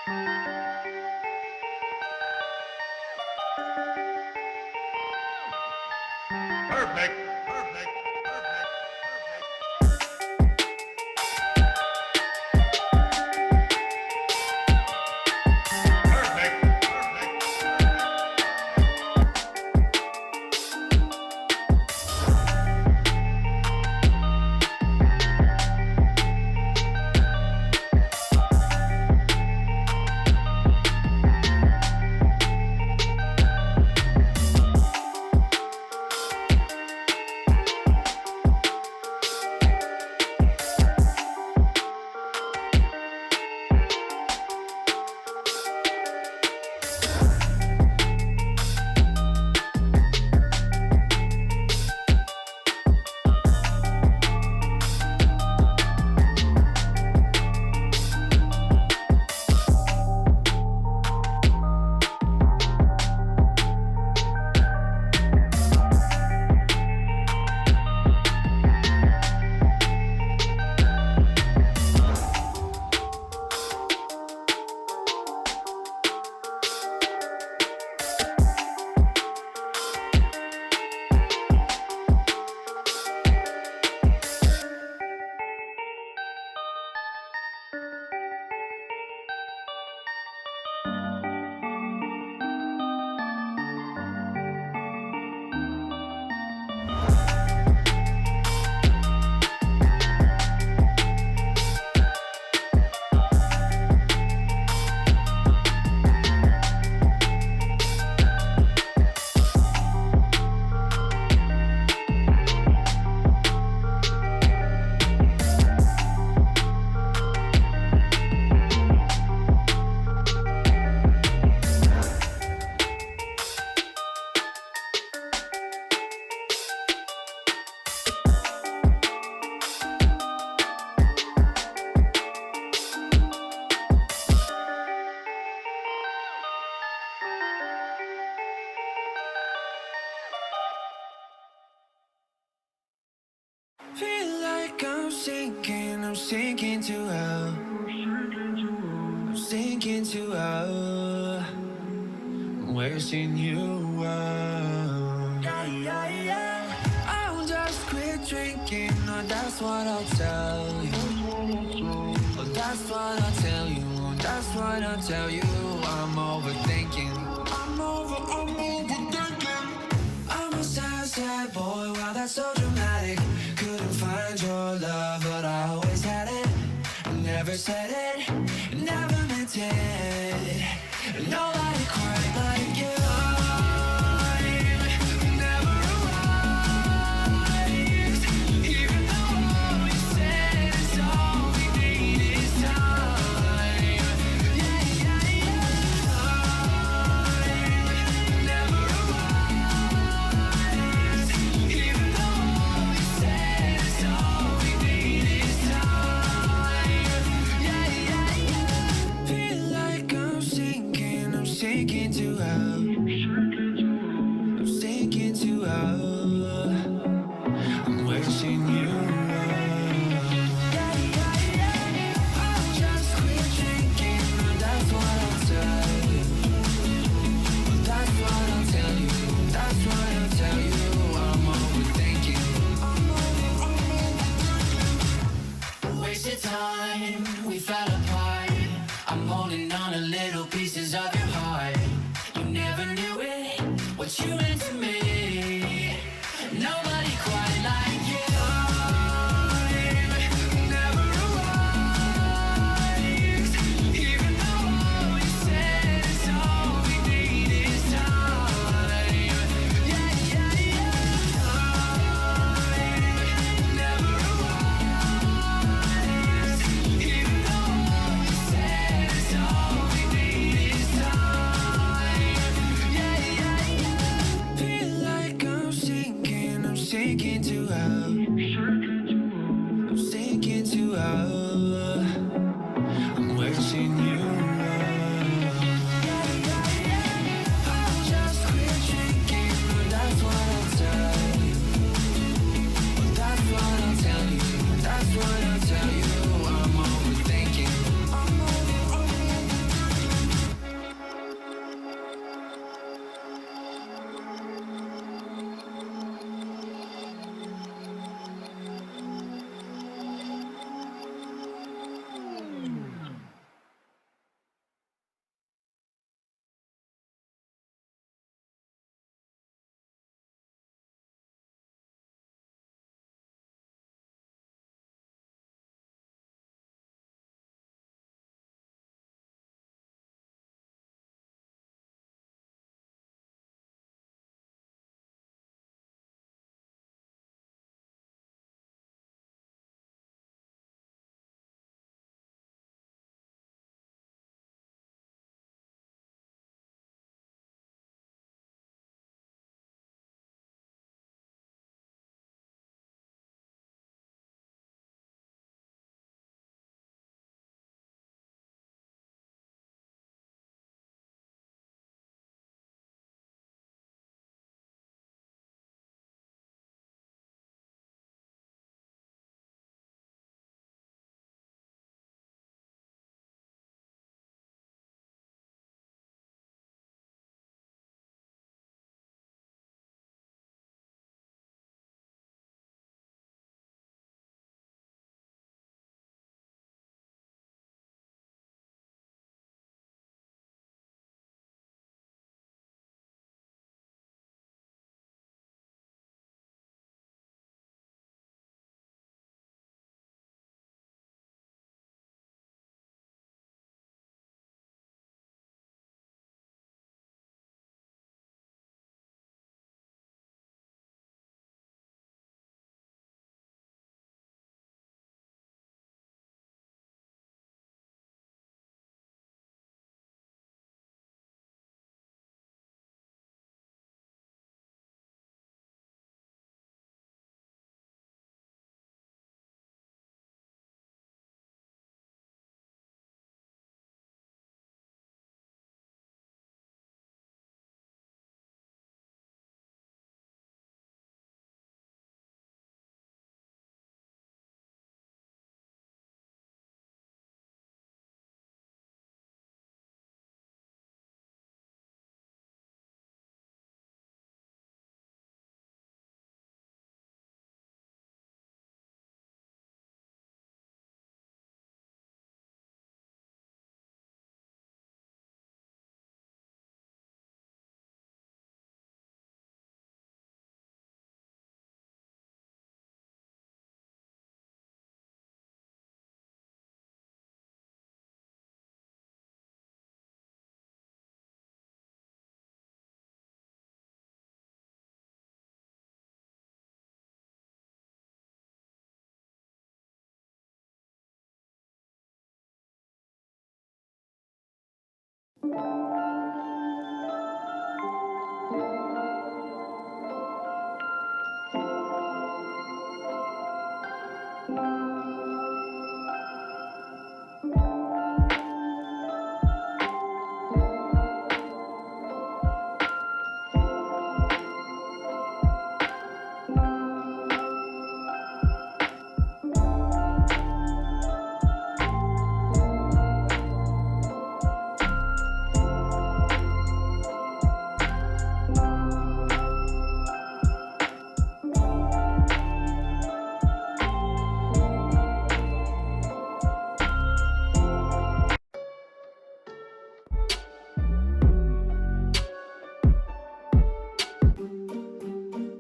Perfect. Perfect. Perfect. Perfect. Perfect. Feel like I'm sinking to hell. I'm sinking to hell. Wishing you well. Yeah, yeah, yeah. I'll just quit drinking, or that's what I'll tell you. Oh, that's what I'll tell you. That's what I'll tell you. I'm overthinking. I'm overthinking. I'm a sad, sad boy. Wow, that's so dramatic. Couldn't find your love, but I always had it. Never said it, never meant it. Nobody quite like you. I'm never arrived, even though you said it's all we need is time. Yeah, yeah, yeah. I'm never arrived, even though you said it's all we need is time. Yeah, yeah, yeah. Feel like I'm sinking to hell. I'm sinking to hell. I'm wishing you well. Yeah, yeah, yeah. I'll just quit drinking, and that's what I'll tell you. That's what I'll tell you. That's what I'll tell you. I'm overthinking. Wasted time, we fell apart. I'm holding on to little pieces of your heart. You never knew it, what you meant to me. Nobody quite like you. I'm never arrived, even though you said it's all we need is time. Yeah, yeah, yeah. I'm never arrived, even though you said it's all we need is time. Yeah, yeah, yeah. Feel like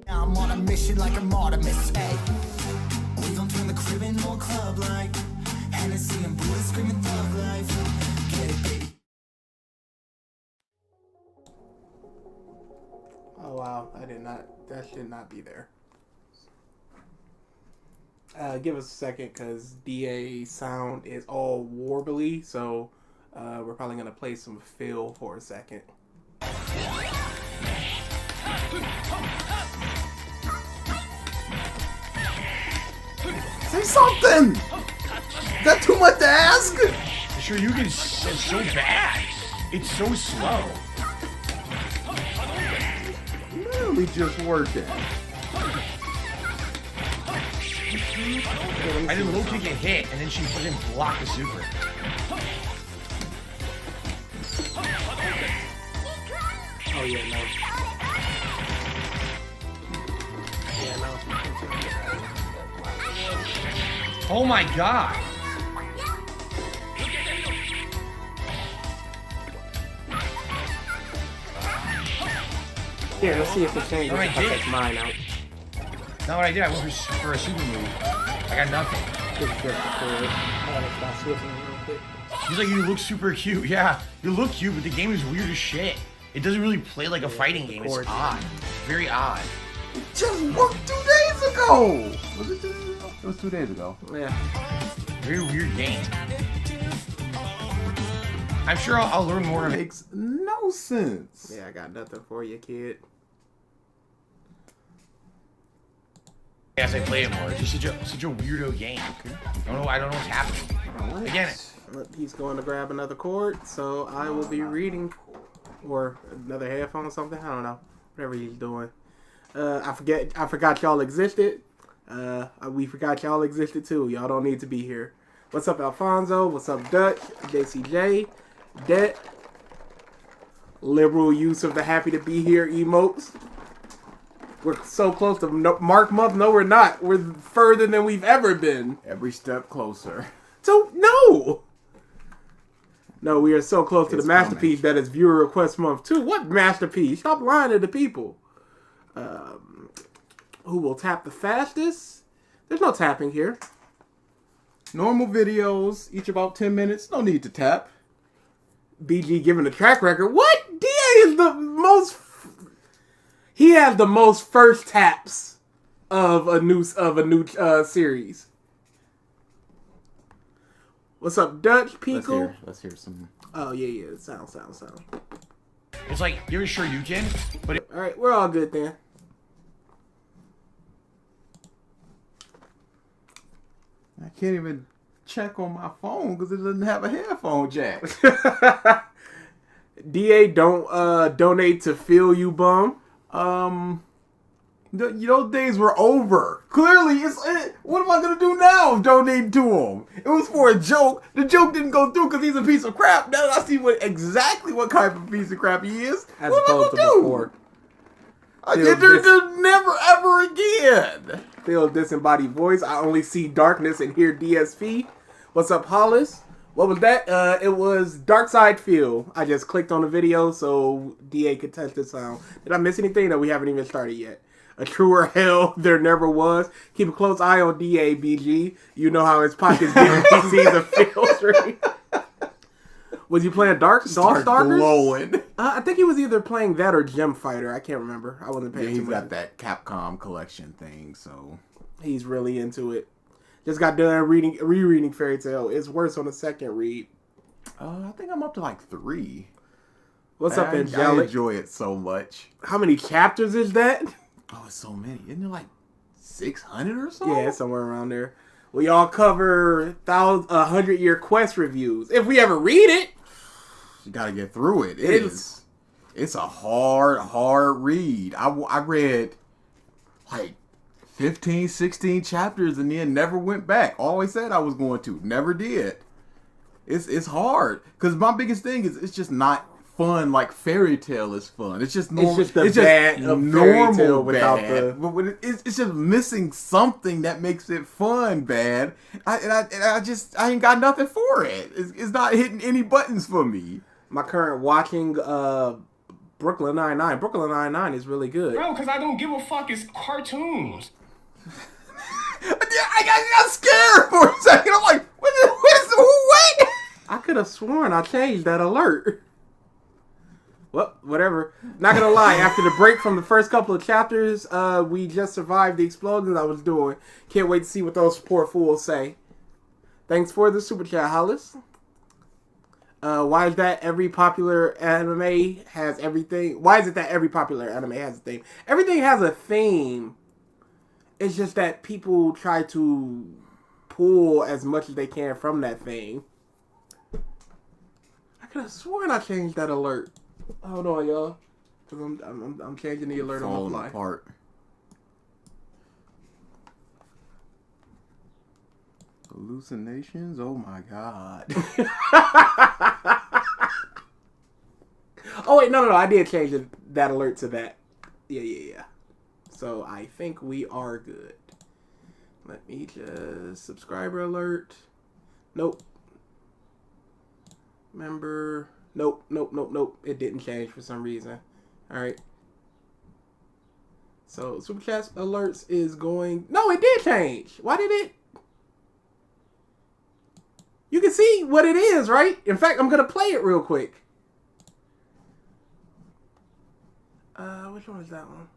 I'm on a mission like I'm Artemis, hey. We gon' turn the crib into a club like Hennessy and bullets screaming thug life. Get it, baby. Oh wow, that should not be there. Give us a second, because DA sound is all warbly, so we're probably going to play some fill for a second. Say something! Is that too much to ask? Sure, you can. It's so bad. It's so slow. Literally just working. I did low kick a hit, and then she fucking blocked the super. Oh yeah, no. Yeah, no. Oh my god. Here, let's see if it changes. Oh, I if I did. take mine out. Not what I did. I went for a super move. I got nothing. He's like, you look super cute. Yeah, you look cute, but the game is weird as shit. It doesn't really play like a fighting game. It's odd. Very odd. Just worked 2 days ago! Was it 2 days ago? It was 2 days ago. Yeah. Very weird game. I'm sure I'll learn more of it. Makes no sense. Yeah, I got nothing for you, kid. As I play it more, it's just such a weirdo game. I don't know what's happening. Right. Again, He's going to grab another cord, so I will be reading, or another headphone or something. I don't know, whatever he's doing. I forgot y'all existed. We forgot y'all existed too. Y'all don't need to be here. What's up, Alfonso? What's up, Dutch? JCJ, Det. Liberal use of the happy to be here emotes. We're so close to Mark Month. No, we're not. We're further than we've ever been. Every step closer. So, no, we are so close to the masterpiece that is viewer request month too. What masterpiece? Stop lying to the people. Who will tap the fastest? There's no tapping here. Normal videos, each about 10 minutes. No need to tap. BG giving a track record. What? DA is the most. He has the most first taps of a new series. What's up, Dutch Pico? Let's hear some. Oh yeah. Sound. it's like you're sure you can, but All right, we're all good then. I can't even check on my phone because it doesn't have a headphone jack. DA, don't donate to Feel You Bum. Those days were over. Clearly, what am I gonna do now? Donate to him. It was for a joke. The joke didn't go through because he's a piece of crap. Now I see exactly what type of piece of crap he is. As what am I opposed to gonna do? before. There's never ever again. Feel disembodied voice. I only see darkness and hear DSP. What's up, Hollis? What was that? It was Dark Side Feel. I just clicked on the video so DA could test the sound. Did I miss anything? No, we haven't even started yet. A truer hell there never was. Keep a close eye on DA, BG. You know how his pockets get when he sees a filtering. Was he playing Darkstalkers? Glowing. I think he was either playing that or Gem Fighter. I can't remember. I wasn't paying Yeah, he's too much. got that Capcom collection thing, so He's really into it. Just got done rereading Fairy Tail. It's worse on the second read. I think I'm up to like 3. What's up, I Angelic? enjoy it so much. How many chapters is that? Oh, it's so many. Isn't it like 600 or so? Yeah, somewhere around there. We all cover 100-year quest reviews. If we ever read it. You gotta get through it. It's a hard read. I read like 15, 16 chapters and then never went back. Always said I was going to. Never did. It's hard. Because my biggest thing is it's just not fun like Fairy Tale is fun. It's just normal. It's just bad Fairy Tale without the... But when it's just missing something that makes it fun bad. I ain't got nothing for it. It's not hitting any buttons for me. My current watching Brooklyn Nine-Nine. Brooklyn Nine-Nine is really good. Bro, because I don't give a fuck. It's cartoons. I got scared for a second. I'm like, what? I could have sworn I changed that alert. Well, whatever. Not gonna lie, after the break from the first couple of chapters, we just survived the explosions I was doing. Can't wait to see what those poor fools say. Thanks for the super chat, Hollis. Why is that every popular anime has everything? Why is it that every popular anime has a theme? Everything has a theme. It's just that people try to pull as much as they can from that thing. I could have sworn I changed that alert. Hold on, y'all. Cause I'm changing the alert on the fly. Falling apart. Hallucinations? Oh my god. Oh wait, no, I did change that alert to that. Yeah. So I think we are good. Let me just subscriber alert. Nope. Member. Nope. It didn't change for some reason. All right. So super chat alerts is going. No, it did change. Why did it? You can see what it is, right? In fact, I'm gonna play it real quick. Which one is that one?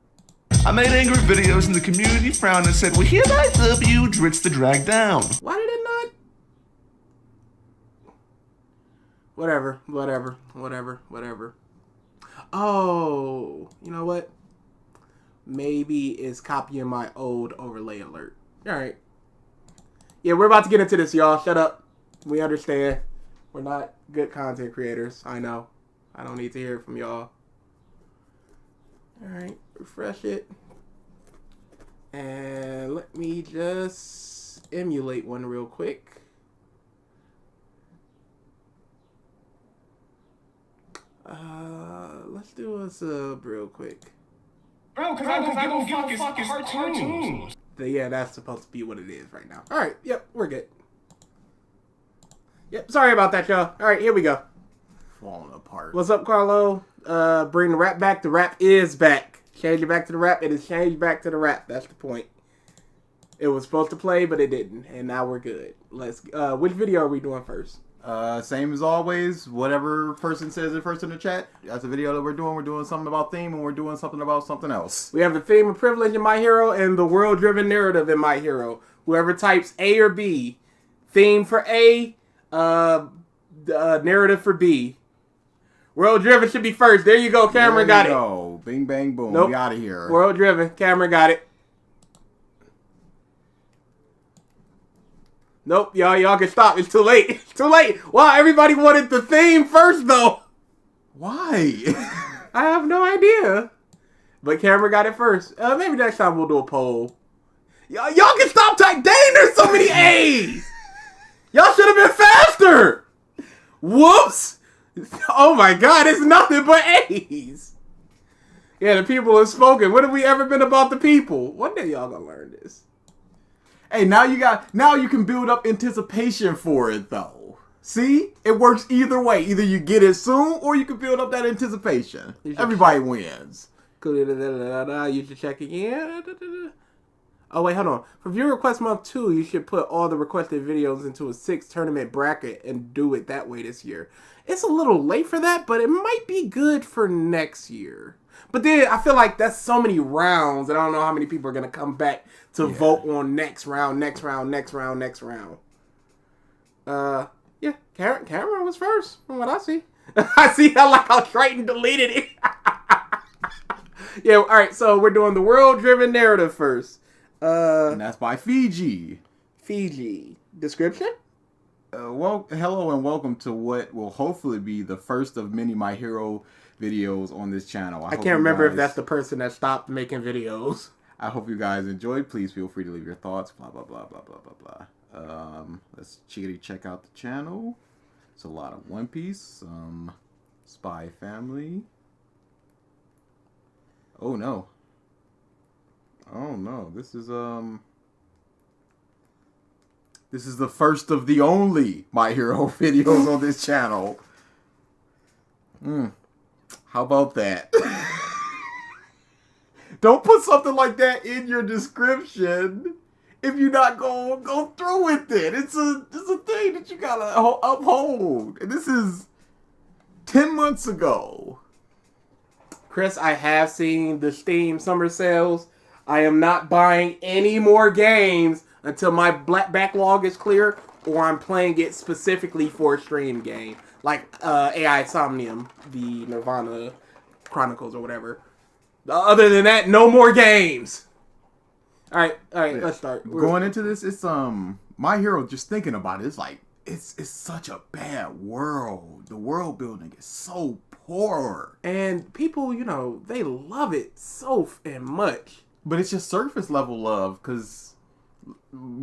I made angry videos and the community frowned and said, well, hereby help you Dritz the drag down. Why did it not? Whatever. Oh, you know what? Maybe it's copying my old overlay alert. Alright. Yeah, we're about to get into this, y'all. Shut up. We understand. We're not good content creators. I know. I don't need to hear it from y'all. Alright, refresh it. And let me just emulate one real quick. Let's do a sub real quick. Bro, because I don't give a fuck. It's cartoons. Yeah, that's supposed to be what it is right now. Alright, yep, we're good. Yep, sorry about that, y'all. Alright, here we go. Falling apart. What's up, Carlo? Bring the rap back. The rap is back. Change it back to the rap. It is changed back to the rap. That's the point. It was supposed to play, but it didn't. And now we're good. Let's. Which video are we doing first? Same as always. Whatever person says it first in the chat, that's the video that we're doing. We're doing something about theme, and we're doing something about something else. We have the theme of privilege in My Hero and the world-driven narrative in My Hero. Whoever types A or B, theme for A, narrative for B. World driven should be first. There you go. Cameron got it. Go. Bing, bang, boom. Nope. We out of here. World driven. Cameron got it. Nope. Y'all can stop. It's too late. It's too late. Wow, everybody wanted the theme first, though. Why? I have no idea. But Cameron got it first. Maybe next time we'll do a poll. Y'all can stop typing. Dang, there's so many A's. Y'all should have been faster. Whoops. Oh my god, it's nothing but A's. Yeah, the people have spoken. When have we ever been about the people? One day y'all gonna learn this. Hey, now you can build up anticipation for it though. See? It works either way. Either you get it soon or you can build up that anticipation. Everybody wins. You should check again. Oh wait, hold on. For viewer request month 2, you should put all the requested videos into a 6 tournament bracket and do it that way this year. It's a little late for that, but it might be good for next year. But then I feel like that's so many rounds, and I don't know how many people are gonna come back to vote on next round. Yeah, Cameron was first from what I see. I see how Triton deleted it. Yeah, all right. So we're doing the world-driven narrative first. And that's by Fiji. Fiji. Description? Well, hello and welcome to what will hopefully be the first of many My Hero videos on this channel. I can't remember if that's the person that stopped making videos. I hope you guys enjoyed. Please feel free to leave your thoughts. Blah, blah, blah, blah, blah, blah, blah. Let's check out the channel. It's a lot of One Piece. Spy Family. Oh, no. Oh, no. This is the first of the only My Hero videos on this channel. How about that? Don't put something like that in your description if you're not going to go through with it. It's a thing that you got to uphold. And this is 10 months ago. Chris, I have seen the Steam summer sales. I am not buying any more games until my backlog is clear, or I'm playing it specifically for a stream game. Like AI Somnium, the Nirvana Chronicles or whatever. Other than that, no more games. All right, let's start. Going into this, it's My Hero, just thinking about it, it's like it's such a bad world. The world building is so poor. And people, they love it so much. But it's just surface level love, because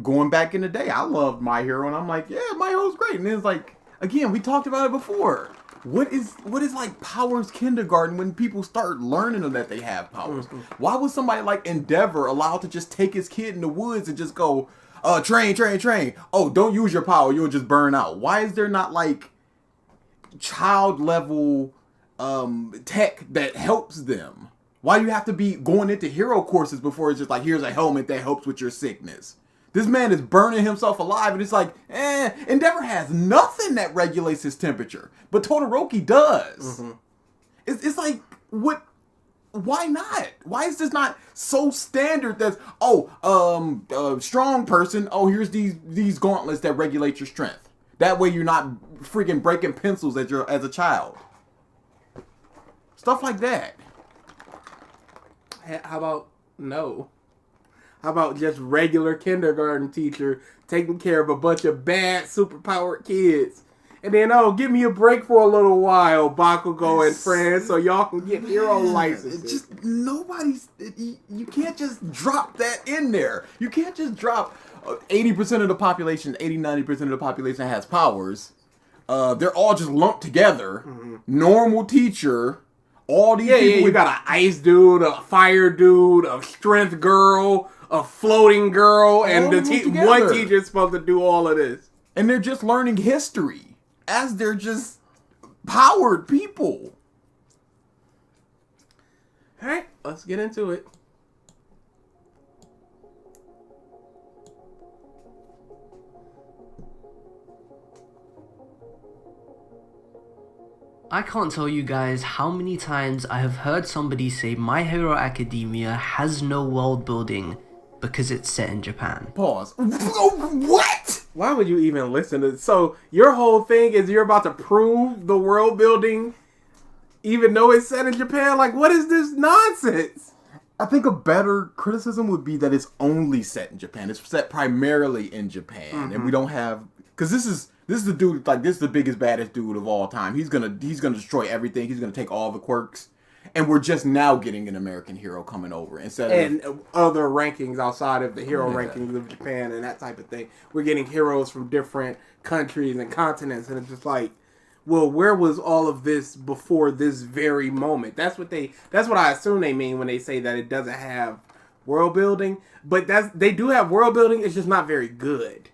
going back in the day, I loved My Hero, and I'm like, yeah, My Hero's great. And then it's like, again, we talked about it before. What is like powers kindergarten when people start learning that they have powers? Mm-hmm. Why was somebody like Endeavor allowed to just take his kid in the woods and just go, train. Oh, don't use your power, you'll just burn out. Why is there not like child level tech that helps them? Why do you have to be going into hero courses before it's just like, here's a helmet that helps with your sickness? This man is burning himself alive, and it's like, Endeavor has nothing that regulates his temperature, but Todoroki does. Mm-hmm. It's like, what? Why not? Why is this not so standard that, strong person, here's these gauntlets that regulate your strength. That way you're not freaking breaking pencils as a child. Stuff like that. How about no? How about just regular kindergarten teacher taking care of a bunch of bad, superpowered kids? And then, give me a break for a little while, Bakugo and friends, so y'all can get hero licenses. Just you can't just drop that in there. You can't just drop 80% of the population, 80-90% of the population has powers. They're all just lumped together. Mm-hmm. Normal teacher. All these people. You got an ice dude, a fire dude, a strength girl, a floating girl, and one teacher is supposed to do all of this. And they're just learning history as they're just powered people. All right, let's get into it. I can't tell you guys how many times I have heard somebody say My Hero Academia has no world building because it's set in Japan. Pause. What? Why would you even listen to this? So your whole thing is you're about to prove the world building even though it's set in Japan? Like, what is this nonsense? I think a better criticism would be that it's only set in Japan. It's set primarily in Japan. Mm-hmm. And we don't have... Because this is the dude, like, this is the biggest, baddest dude of all time. He's gonna destroy everything. He's gonna take all the quirks. And we're just now getting an American hero coming over instead of other rankings outside of the hero rankings of Japan and that type of thing. We're getting heroes from different countries and continents, and it's just like, well, where was all of this before this very moment? That's what I assume they mean when they say that it doesn't have world building. But they do have world building. It's just not very good.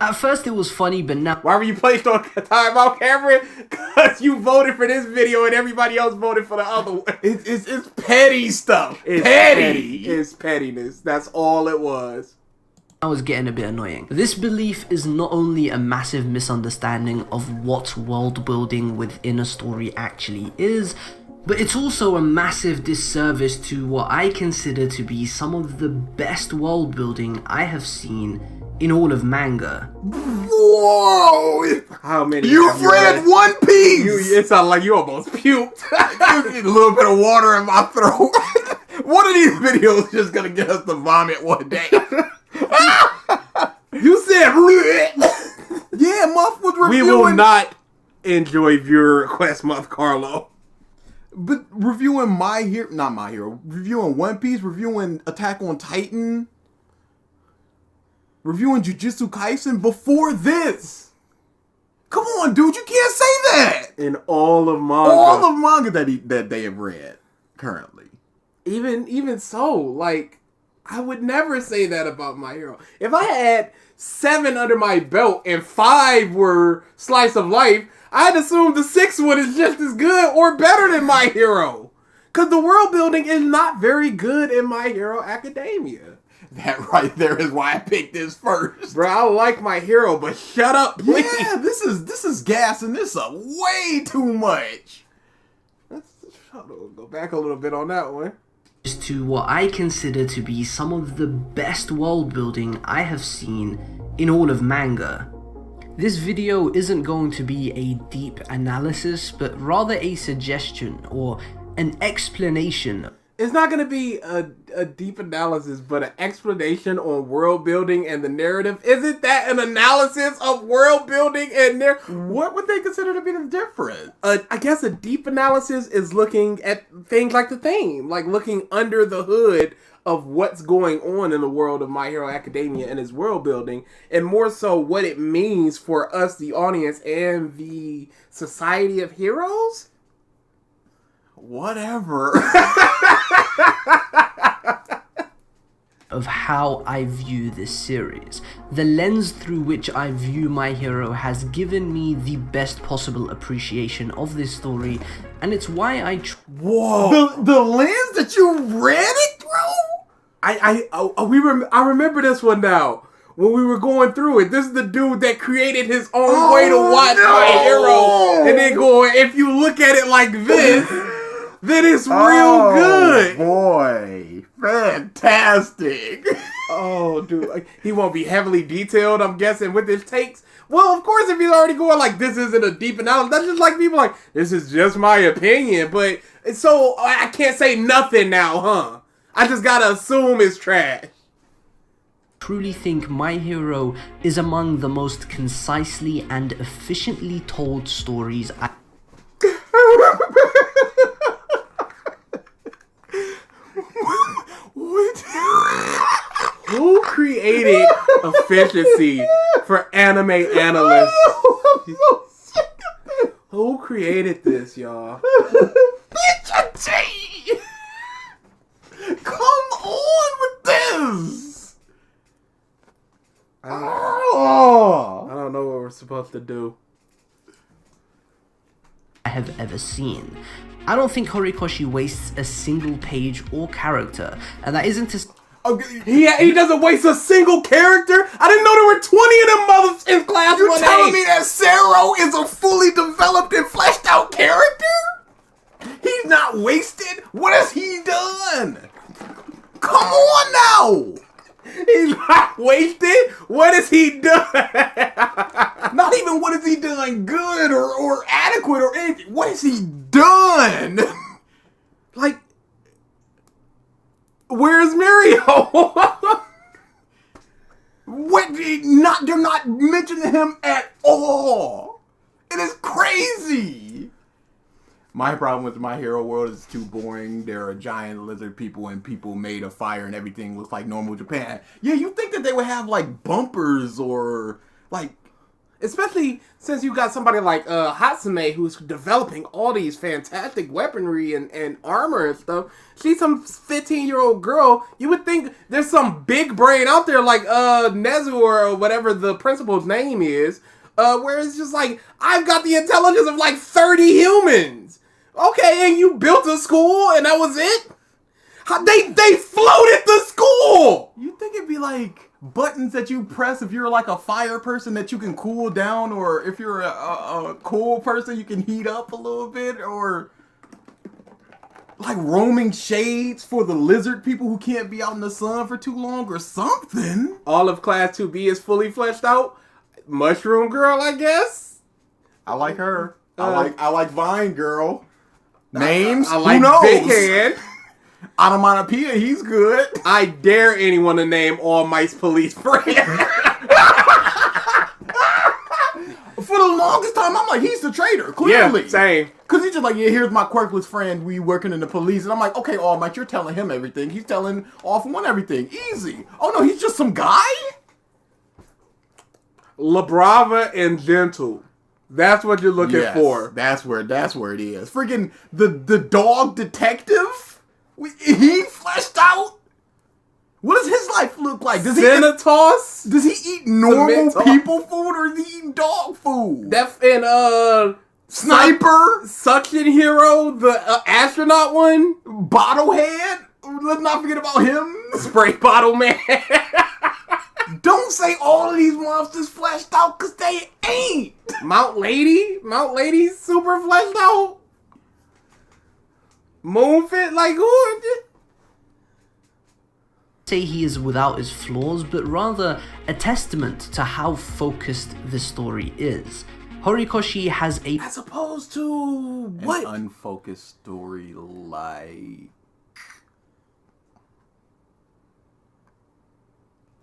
At first it was funny, but now... Why were you placed on timeout, Cameron? Because you voted for this video and everybody else voted for the other one. It's petty stuff. It's petty. It's pettiness. That's all it was. I was getting a bit annoying. This belief is not only a massive misunderstanding of what world building within a story actually is, but it's also a massive disservice to what I consider to be some of the best world building I have seen in all of manga. Whoa! How many? You've read One Piece! It sounds like you almost puked. A little bit of water in my throat. One of these videos just gonna get us to vomit one day. You said yeah, Muff was reviewing. we will not enjoy viewer request month, Carlo. But reviewing reviewing One Piece, reviewing Attack on Titan, reviewing Jujutsu Kaisen before this. Come on, dude, you can't say that. In all of manga. All of manga that they have read currently. Even so, like, I would never say that about My Hero. If I had 7 under my belt and 5 were Slice of Life, I'd assume the 6th one is just as good or better than My Hero. Because the world building is not very good in My Hero Academia. That right there is why I picked this first. Bro, I like My Hero, but shut up, please. Yeah, this is gassing this up way too much. Let's go back a little bit on that one. To what I consider to be some of the best world building I have seen in all of manga. This video isn't going to be a deep analysis, but rather a suggestion or an explanation. It's not going to be a deep analysis, but an explanation on world building and the narrative. Isn't that an analysis of world building and What would they consider to be the difference? I guess a deep analysis is looking at things like the theme, like looking under the hood of what's going on in the world of My Hero Academia and its world building, and more so what it means for us, the audience, and the society of heroes. Whatever. Of how I view this series. The lens through which I view My Hero has given me the best possible appreciation of this story, and it's why I Whoa. The lens that you read it through? I remember this one now. When we were going through it, this is the dude that created his own way to watch My Hero, and then going, if you look at it like this, then it's real good. Boy, fantastic. Oh, dude, like, he won't be heavily detailed, I'm guessing, with his takes. Well, of course, if he's already going like, this isn't a deep analysis, that's just like people like, this is just my opinion, but so I can't say nothing now, huh? I just gotta assume it's trash. truly think My Hero is among the most concisely and efficiently told stories Who created efficiency for anime analysts? Who created this, y'all? Efficiency! Come on with this! I don't know what we're supposed to do. I have ever seen. I don't think Horikoshi wastes a single page or character, and that isn't to He doesn't waste a single character? I didn't know there were 20 of them mothers in class. You telling me that Zero is a fully developed and fleshed out character? He's not wasted? What has he done? Come on now! He's not wasted? What has he done? Not even what has he done good or adequate or anything. What has he done? Like, where's Mirio? They're not mentioning him at all. It is crazy. My problem with My Hero World is too boring. There are giant lizard people and people made of fire and everything looks like normal Japan. Yeah, you think that they would have like bumpers or like... Especially since you got somebody like Hatsume who's developing all these fantastic weaponry and armor and stuff. She's some 15-year-old girl. You would think there's some big brain out there like Nezu or whatever the principal's name is. Where it's just like, I've got the intelligence of like 30 humans. Okay, and you built a school and that was it? They floated the school! You think it'd be like buttons that you press if you're like a fire person that you can cool down, or if you're a cool person you can heat up a little bit, or... like roaming shades for the lizard people who can't be out in the sun for too long or something. All of Class 2B is fully fleshed out. Mushroom Girl, I guess. I like her. I like Vine Girl. Names? I like Who knows? Big Hand. Onomatopoeia, he's good. I dare anyone to name All Might's police friend. For the longest time, I'm like, he's the traitor, clearly. Yeah, same. Because he's just like, yeah, here's my quirkless friend, we working in the police. And I'm like, okay, All Might, you're telling him everything. He's telling All for One everything. Easy. Oh, no, he's just some guy? La Brava and Gentle. That's what you're looking for. That's where it is. Freaking the dog detective? He fleshed out? What does his life look like? Does he eat normal people food or is he eating dog food? And Sniper? Suction Hero, the astronaut one. Bottlehead? Let's not forget about him. Spray Bottle Man. Don't say all of these monsters fleshed out, because they ain't. Mount Lady's super fleshed out. Moonfit, like who? Say he is without his flaws, but rather a testament to how focused the story is. Horikoshi has a As opposed to what? An unfocused story like...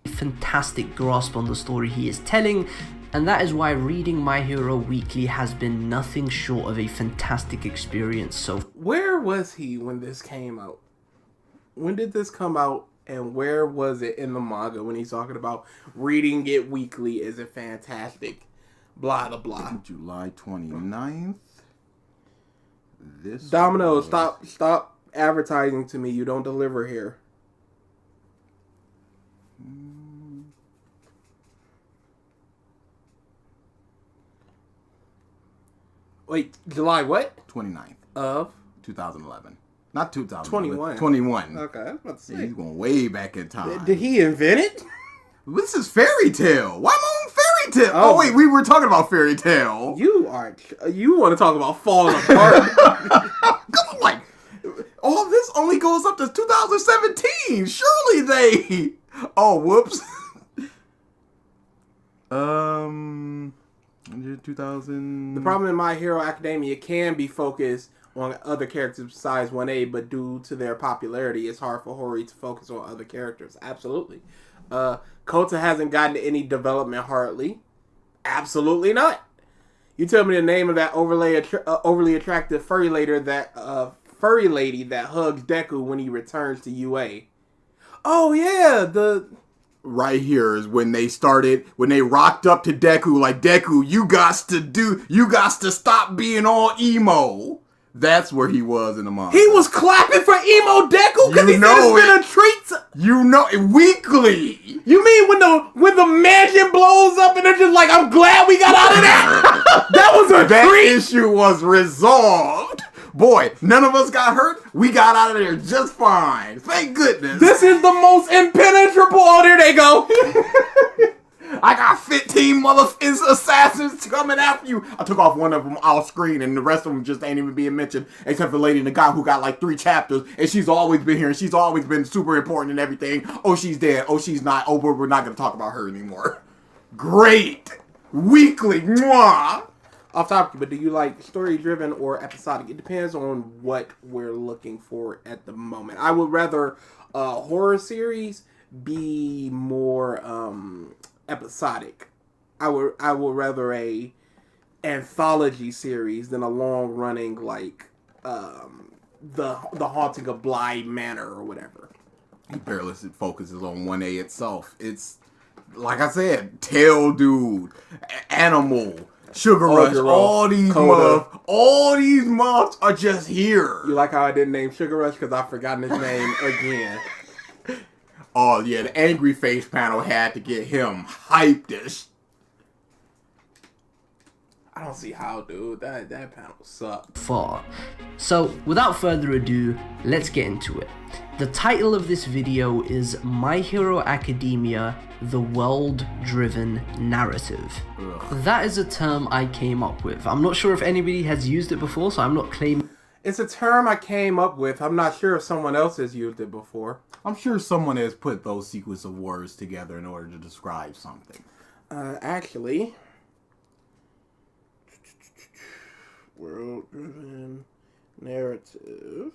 fantastic grasp on the story he is telling, and that is why reading My Hero Weekly has been nothing short of a fantastic experience so far. Where was he when this came out? When did this come out, and where was it in the manga when he's talking about reading it weekly is a fantastic blah blah blah? July 29th. This Domino, was... stop advertising to me. You don't deliver here. Wait, July what? 29th Of 2011. Not 2011. 21. 21. Okay, I was about to Yeah, say. he's going way back in time. Did he invent it? This is Fairy Tail. Why am I on Fairy Tail? Oh. Oh, wait, we were talking about Fairy Tail. You want to talk about falling apart? Come on, like, all this only goes up to 2017. Surely they... Oh, whoops. 2000... The problem in My Hero Academia can be focused on other characters besides 1A, but due to their popularity, it's hard for Hori to focus on other characters. Absolutely. Kota hasn't gotten any development hardly. Absolutely not. You tell me the name of that overly attractive furry lady that hugs Deku when he returns to UA. Oh yeah, right here is when they rocked up to Deku like, Deku, you got to stop being all emo. That's where he was in the manga. he was clapping for emo Deku because he said it's been a treat. You know it weekly. You mean when the mansion blows up and they're just like, I'm glad we got out of that? That was a That treat. issue was resolved. Boy, none of us got hurt. We got out of there just fine. Thank goodness. This is the most impenetrable. Oh, there they go. I got 15 assassins coming after you. I took off one of them off screen, and the rest of them just ain't even being mentioned, except for the lady and the guy who got like 3 chapters, and she's always been here, and she's always been super important and everything. Oh, she's dead. Oh, she's not. Oh, we're not going to talk about her anymore. Great. Weekly. Mwah. Off topic, but do you like story-driven or episodic? It depends on what we're looking for at the moment. I would rather a horror series be more episodic. I would rather a anthology series than a long-running like the Haunting of Bly Manor or whatever. He barely focuses on 1A itself. It's, like I said, Tail Dude, Animal, Sugar Rush, all these months are just here. You like how I didn't name Sugar Rush because I've forgotten his name again. Oh yeah, the angry face panel had to get him hyped as. I don't see how, dude. That panel sucked. Far. So, without further ado, let's get into it. The title of this video is My Hero Academia: The World-Driven Narrative. That is a term I came up with. I'm not sure if anybody has used it before, so I'm not claiming. It's a term I came up with. I'm not sure if someone else has used it before. I'm sure someone has put those sequence of words together in order to describe something. Actually, world-driven narrative.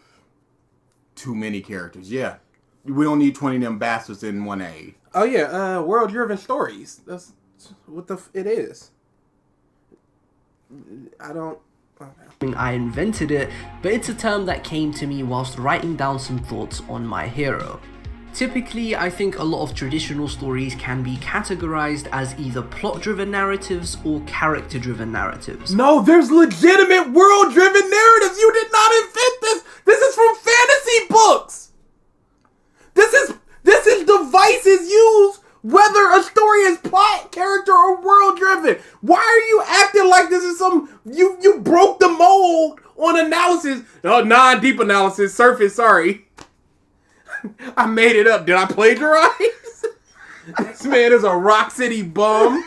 Too many characters, yeah. We don't need 20 of them bastards in 1A. Oh yeah, world-driven stories. That's what it is. I don't. I invented it, but it's a term that came to me whilst writing down some thoughts on My Hero. Typically, I think a lot of traditional stories can be categorized as either plot-driven narratives or character-driven narratives. No, there's legitimate world-driven narratives. You did not invent this. This is from fantasy books. This is devices used whether a story is plot, character, or world-driven. Why are you acting like this is some you broke the mold on analysis? Oh, non-deep analysis, surface. Sorry. I made it up. Did I plagiarize? This man is a Rock City bum.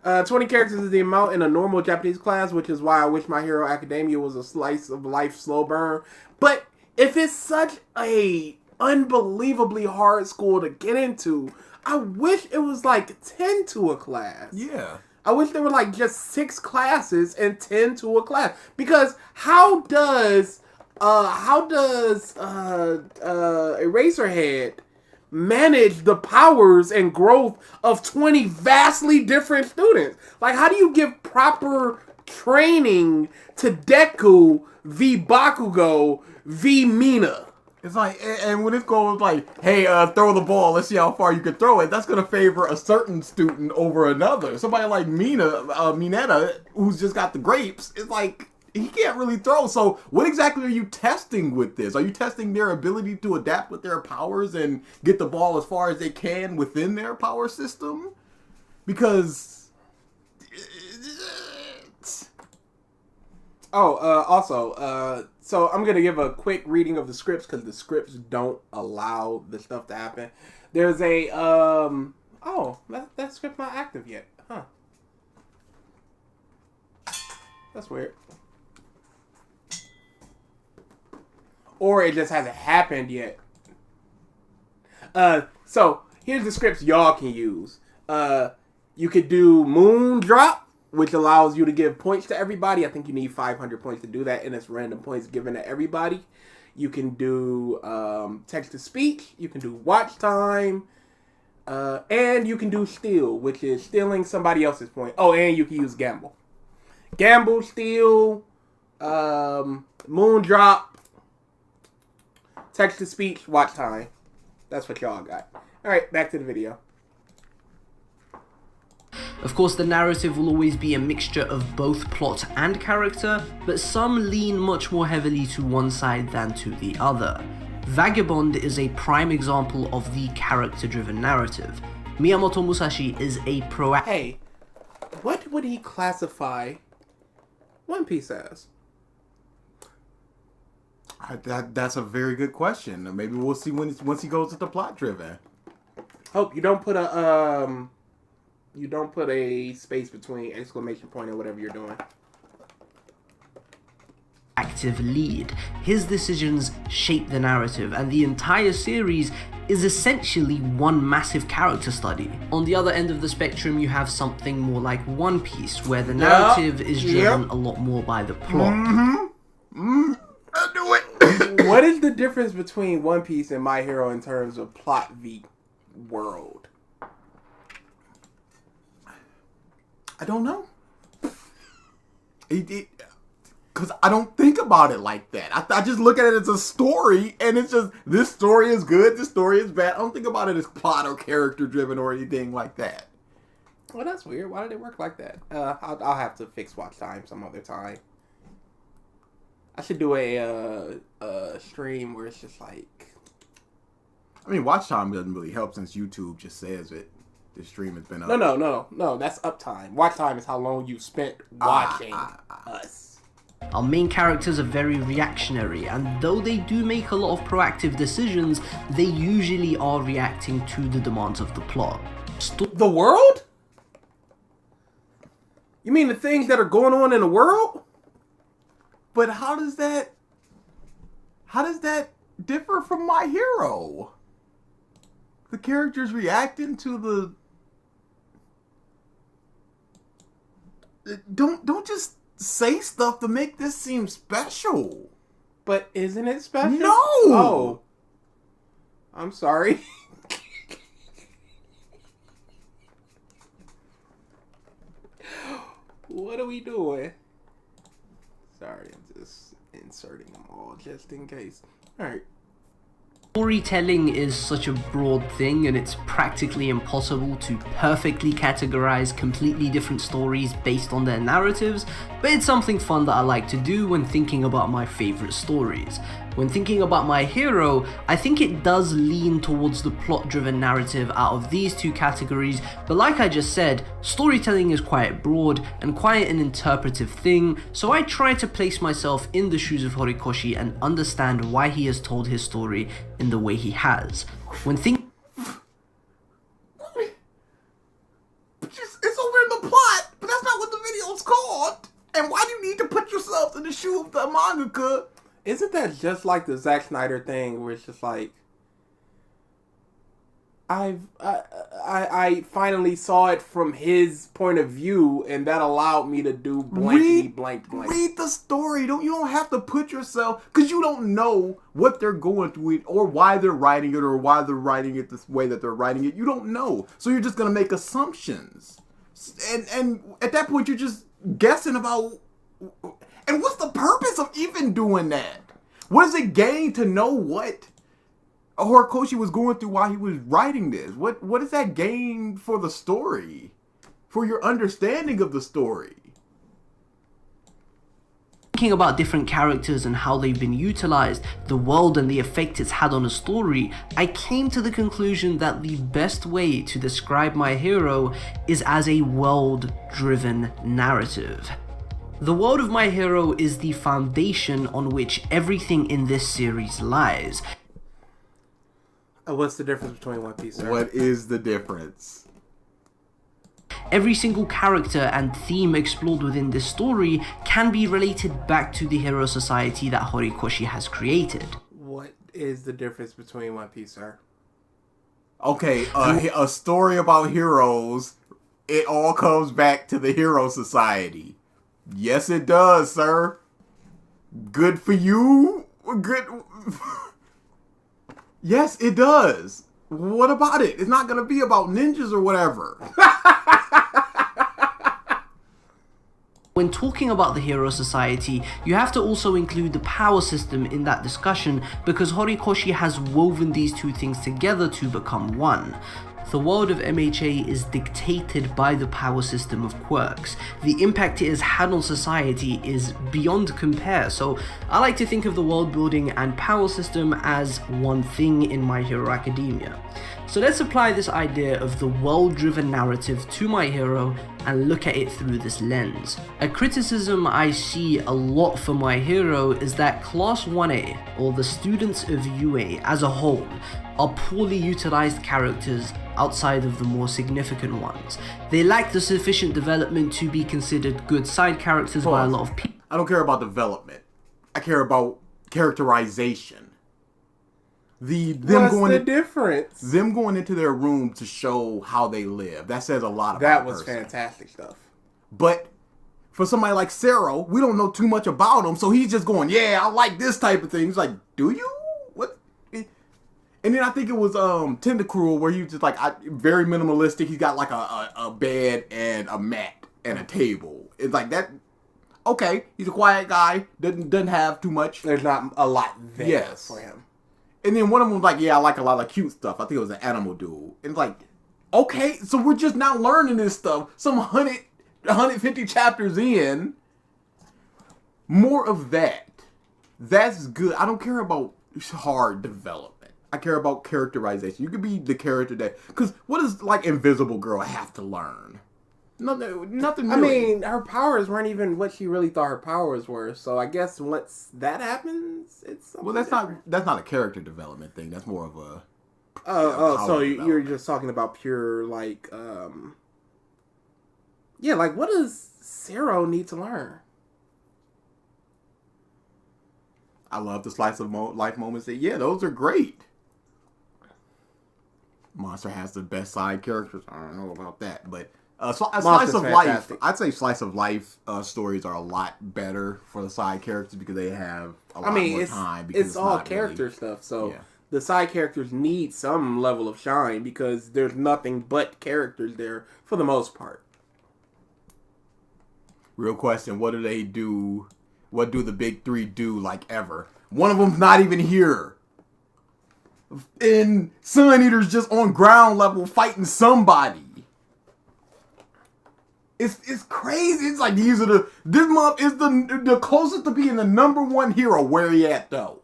20 characters is the amount in a normal Japanese class, which is why I wish My Hero Academia was a slice of life slow burn. But if it's such a unbelievably hard school to get into, I wish it was like 10 to a class. Yeah. I wish there were like just 6 classes and 10 to a class. Because how does Eraserhead manage the powers and growth of 20 vastly different students? Like, how do you give proper training to Deku v Bakugo v Mina? It's like, and when it goes like, hey, throw the ball, let's see how far you can throw it, that's going to favor a certain student over another. Somebody like Mineta, who's just got the grapes, it's like, he can't really throw. So what exactly are you testing with this? Are you testing their ability to adapt with their powers and get the ball as far as they can within their power system? Because... So I'm going to give a quick reading of the scripts because the scripts don't allow this stuff to happen. There's a, that script's not active yet. Huh. That's weird. Or it just hasn't happened yet. So here's the scripts y'all can use. You could do Moon Drop, which allows you to give points to everybody. I think you need 500 points to do that, and it's random points given to everybody. You can do text-to-speech. You can do watch time. And you can do steal, which is stealing somebody else's point. Oh, and you can use gamble. Gamble, steal, moon drop, text-to-speech, watch time. That's what y'all got. Alright, back to the video. Of course, the narrative will always be a mixture of both plot and character, but some lean much more heavily to one side than to the other. Vagabond is a prime example of the character-driven narrative. Miyamoto Musashi is a proactive... Hey, what would he classify One Piece as? That's a very good question. Maybe we'll see once he goes into plot-driven. Hope you don't put a space between exclamation point and whatever you're doing. Active lead. His decisions shape the narrative, and the entire series is essentially one massive character study. On the other end of the spectrum, you have something more like One Piece, where the narrative is driven a lot more by the plot. I do it. What is the difference between One Piece and My Hero in terms of plot v world? I don't know. Because I don't think about it like that. I just look at it as a story, and it's just, this story is good, this story is bad. I don't think about it as plot or character driven or anything like that. Well, that's weird. Why did it work like that? I'll have to fix watch time some other time. I should do a stream where it's just like... I mean, watch time doesn't really help since YouTube just says it. The stream has been up. No. That's uptime. Watch time is how long you've spent watching us. Our main characters are very reactionary, and though they do make a lot of proactive decisions, they usually are reacting to the demands of the plot. The world? You mean the things that are going on in the world? But how does that differ from My Hero? The characters reacting to the... Don't just say stuff to make this seem special. But isn't it special? No! Oh. I'm sorry. What are we doing? Sorry, I'm just inserting them all just in case. Alright. Storytelling is such a broad thing, and it's practically impossible to perfectly categorize completely different stories based on their narratives, but it's something fun that I like to do when thinking about my favorite stories. When thinking about My Hero, I think it does lean towards the plot-driven narrative out of these two categories, but like I just said, storytelling is quite broad and quite an interpretive thing, so I try to place myself in the shoes of Horikoshi and understand why he has told his story in the way he has. When thinking It's over in the plot, but that's not what the video's called. And why do you need to put yourself in the shoe of the mangaka? Isn't that just like the Zack Snyder thing where it's just like I finally saw it from his point of view, and that allowed me to do blankety blank blank. Read the story. You don't have to put yourself, because you don't know what they're going through it, or why they're writing it, or why they're writing it this way that they're writing it. You don't know, so you're just gonna make assumptions, and at that point you're just guessing about. And what's the purpose of even doing that? What does it gain to know what Horikoshi was going through while he was writing this? What does that gain for the story? For your understanding of the story? Thinking about different characters and how they've been utilized, the world and the effect it's had on a story, I came to the conclusion that the best way to describe My Hero is as a world-driven narrative. The world of My Hero is the foundation on which everything in this series lies. What's the difference between One Piece, sir? What is the difference? Every single character and theme explored within this story can be related back to the hero society that Horikoshi has created. What is the difference between One Piece, sir? Okay, a story about heroes, it all comes back to the hero society. Yes, it does, sir. Good for you. Good. Yes, it does. What about it? It's not going to be about ninjas or whatever. When talking about the Hero Society, you have to also include the power system in that discussion, because Horikoshi has woven these two things together to become one. The world of MHA is dictated by the power system of quirks. The impact it has had on society is beyond compare, so I like to think of the world building and power system as one thing in My Hero Academia. So let's apply this idea of the world-driven narrative to My Hero and look at it through this lens. A criticism I see a lot for My Hero is that Class 1A, or the students of UA as a whole, are poorly utilized characters outside of the more significant ones. They lack the sufficient development to be considered good side characters by a lot of people. I don't care about development. I care about characterization. What's the difference? Them going into their room to show how they live. That says a lot about That was person. fantastic stuff. But for somebody like Sero, we don't know too much about him, so he's just going, yeah, I like this type of thing. He's like, do you? What? And then I think it was Tentacruel, where he was just like very minimalistic. He's got like a bed and a mat and a table. It's like that. Okay, he's a quiet guy. Doesn't have too much. There's not a lot there for him. And then one of them was like, yeah, I like a lot of cute stuff. I think it was an animal dude. And it's like, okay, so we're just not learning this stuff. Some 150 chapters in. More of that. That's good. I don't care about hard development. I care about characterization. You could be the character that... Because what does, like, Invisible Girl have to learn? Nothing really. I mean, her powers weren't even what she really thought her powers were. So I guess once that happens, it's well, that's not a character development thing. That's more of a so you're just talking about pure like yeah, like what does Zero need to learn. I love the slice of life moments. Yeah, those are great. Monster has the best side characters. I don't know about that, but slice of fantastic. life. I'd say slice of life stories are a lot better for the side characters because they have a lot more time. Because it's all not character really, stuff. So yeah. the side characters need some level of shine because there's nothing but characters there for the most part. Real question: what do they do? What do the big three do like ever? One of them's not even here. And Sun Eater's just on ground level fighting somebody. It's crazy. It's like this month is the closest to being the #1 hero. Where he at though?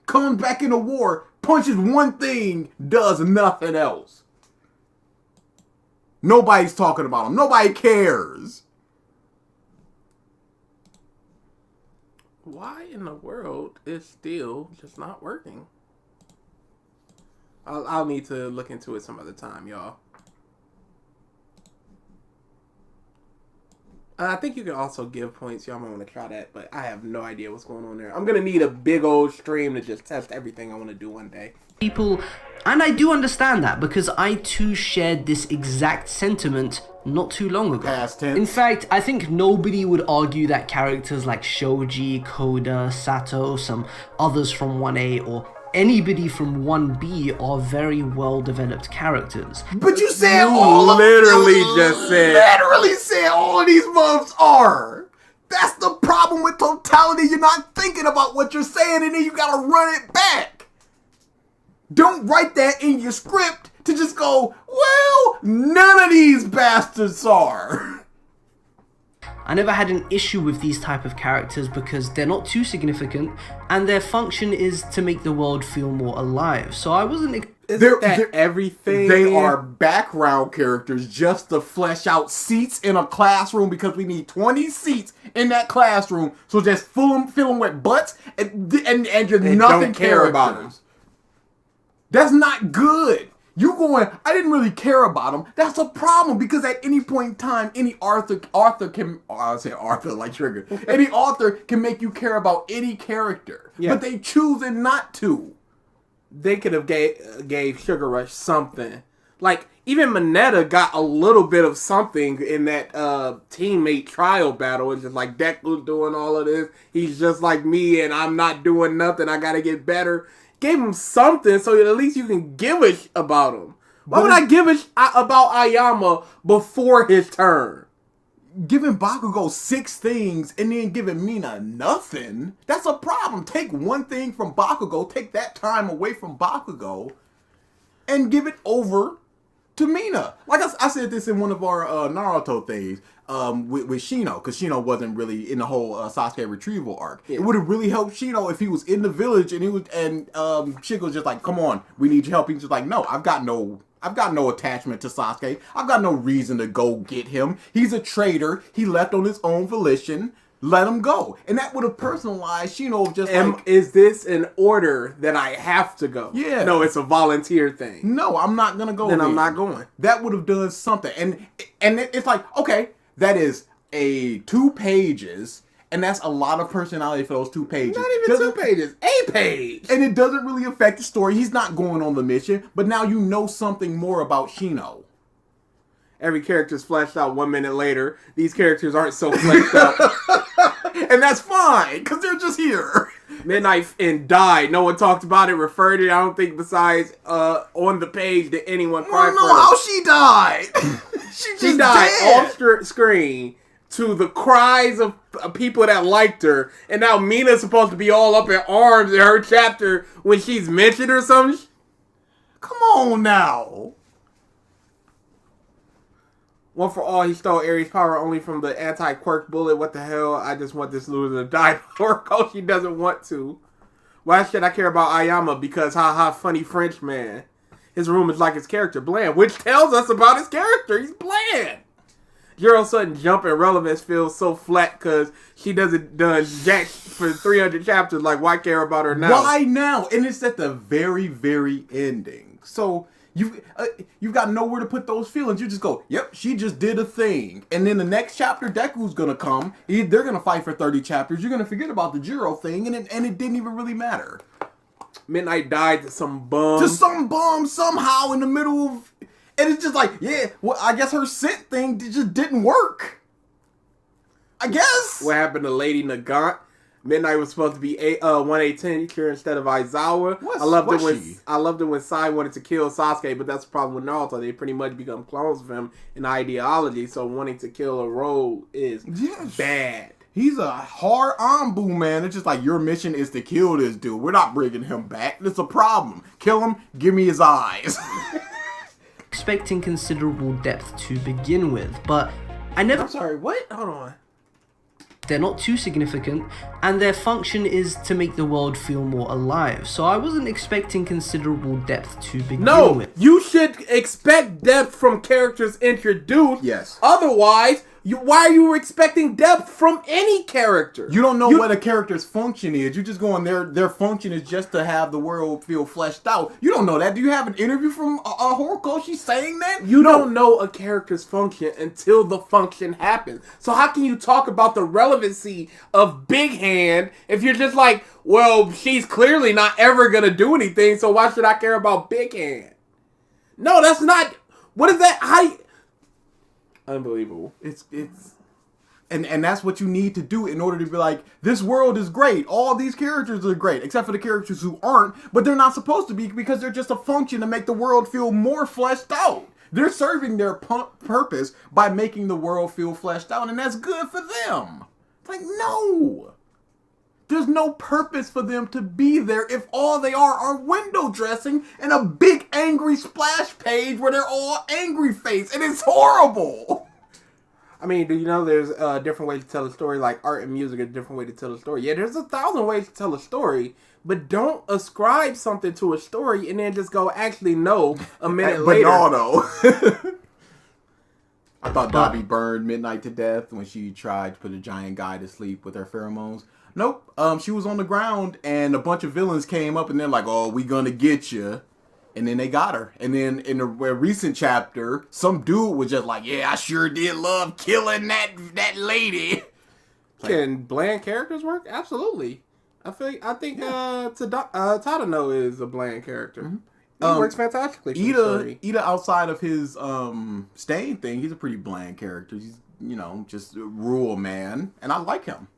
Comes back into war, punches one thing, does nothing else. Nobody's talking about him. Nobody cares. Why in the world is still just not working? I'll need to look into it some other time, y'all. I think you can also give points. Y'all might want to try that, but I have no idea what's going on there. I'm going to need a big old stream to just test everything I want to do one day. People, and I do understand that because I too shared this exact sentiment not too long ago. Past tense. In fact, I think nobody would argue that characters like Shoji, Koda, Sato, some others from 1A, or anybody from 1B are very well developed characters. But you said You all of literally you just said- literally said all of these months are. That's the problem with totality. You're not thinking about what you're saying, and then you gotta run it back. Don't write that in your script to just go, well, none of these bastards are. I never had an issue with these type of characters because they're not too significant and their function is to make the world feel more alive. So I wasn't... Everything? They are background characters just to flesh out seats in a classroom because we need 20 seats in that classroom. So just fill them with butts and just nothing care about them. That's not good. You going, I didn't really care about him. That's a problem because at any point in time, any author can, I say Arthur like Trigger. Any author can make you care about any character. Yeah. But they choosing not to. They could have gave Sugar Rush something. Like, even Mineta got a little bit of something in that teammate trial battle. It's just like, Deku's doing all of this. He's just like me and I'm not doing nothing. I gotta get better. Gave him something so at least you can give a about him. Why would I give about Ayama before his turn? Giving Bakugo 6 things and then giving Mina nothing, that's a problem. Take one thing from Bakugo, take that time away from Bakugo, and give it over to Mina. Like I said this in one of our Naruto things with Shino, because Shino wasn't really in the whole Sasuke retrieval arc. Yeah. It would have really helped Shino if he was in the village and Shiko was just like, come on, we need your help. He's just like, no, I've got no attachment to Sasuke. I've got no reason to go get him. He's a traitor. He left on his own volition. Let him go. And that would have personalized Shino just like... Is this an order that I have to go? Yeah. No, it's a volunteer thing. No, I'm not going to go Then I'm there. not going. That would have done something. And it's like, okay, that is 2 pages, and that's a lot of personality for those 2 pages. Not even 2 pages. A page. And it doesn't really affect the story. He's not going on the mission, but now you know something more about Shino. Every character's fleshed out 1 minute later. These characters aren't so fleshed out. And that's fine, because they're just here. Midnight and died. No one talked about it, referred it. I don't think besides on the page did anyone cry I don't for know her. how she died. She died off screen to the cries of people that liked her. And now Mina's supposed to be all up in arms in her chapter when she's mentioned or something. Come on now. One for all, he stole Ares' power only from the anti-quirk bullet. What the hell? I just want this loser to die before Koshi doesn't want to. Why should I care about Ayama? Because haha, funny French man. His room is like his character, bland, which tells us about his character. He's bland. Zero's sudden jump in relevance feels so flat because she doesn't done jack for 300 chapters. Like, why care about her now? Why now? And it's at the very, very ending. So You've got nowhere to put those feelings. You just go, yep, she just did a thing. And then the next chapter, Deku's gonna come. They're gonna fight for 30 chapters. You're gonna forget about the Jiro thing, and it didn't even really matter. Midnight died to some bum. To some bum somehow in the middle of, and it's just like, yeah, well, I guess her scent thing just didn't work. I guess. What happened to Lady Nagant? Midnight was supposed to be 118 cure instead of Aizawa. I loved it when Sai wanted to kill Sasuke, but that's the problem with Naruto. They pretty much become clones of him in ideology, so wanting to kill a rogue is bad. He's a hard Anbu, man. It's just like, your mission is to kill this dude. We're not bringing him back. It's a problem. Kill him, give me his eyes. Expecting considerable depth to begin with, but I never... I'm sorry, what? Hold on. They're not too significant, and their function is to make the world feel more alive. So I wasn't expecting considerable depth to begin with. You should expect depth from characters introduced. Yes. Otherwise, why are you expecting depth from any character? You don't know what a character's function is. You're just going, their function is just to have the world feel fleshed out. You don't know that. Do you have an interview from Horikoshi saying that? You don't know a character's function until the function happens. So how can you talk about the relevancy of Big Hand if you're just like, well, she's clearly not ever going to do anything, so why should I care about Big Hand? No, that's not... What is that? Unbelievable. And that's what you need to do in order to be like, this world is great. All these characters are great, except for the characters who aren't, but they're not supposed to be because they're just a function to make the world feel more fleshed out. They're serving their purpose by making the world feel fleshed out, and that's good for them. It's like, no. There's no purpose for them to be there if all they are window dressing and a big angry splash page where they're all angry face, and it's horrible. I mean, do you know there's a different way to tell a story? Like art and music is a different way to tell a story. Yeah, there's 1,000 ways to tell a story, but don't ascribe something to a story and then just go, actually, no, a minute later. Bernardo. I thought Dobby burned Midnight to death when she tried to put a giant guy to sleep with her pheromones. Nope. She was on the ground, and a bunch of villains came up, and they're like, "Oh, we gonna get you," and then they got her. And then in a recent chapter, some dude was just like, "Yeah, I sure did love killing that lady." Can bland characters work? Absolutely. I think Tadano is a bland character. Mm-hmm. He works fantastically. Ida, outside of his Stain thing, he's a pretty bland character. He's just a rural man, and I like him.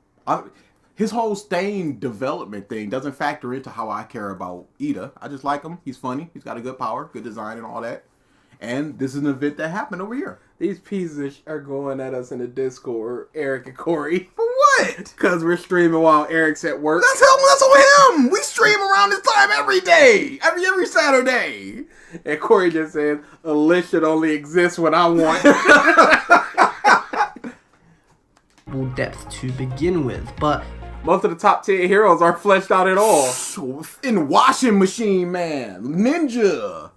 His whole Stain development thing doesn't factor into how I care about Ida. I just like him. He's funny. He's got a good power, good design, and all that. And this is an event that happened over here. These pieces are going at us in the Discord, Eric and Corey. For what? Because we're streaming while Eric's at work. That's on him. We stream around this time every day. Every Saturday. And Corey just says, a list should only exist when I want. Depth to begin with, but most of the top 10 heroes aren't fleshed out at all. In Washing Machine Man, Ninja.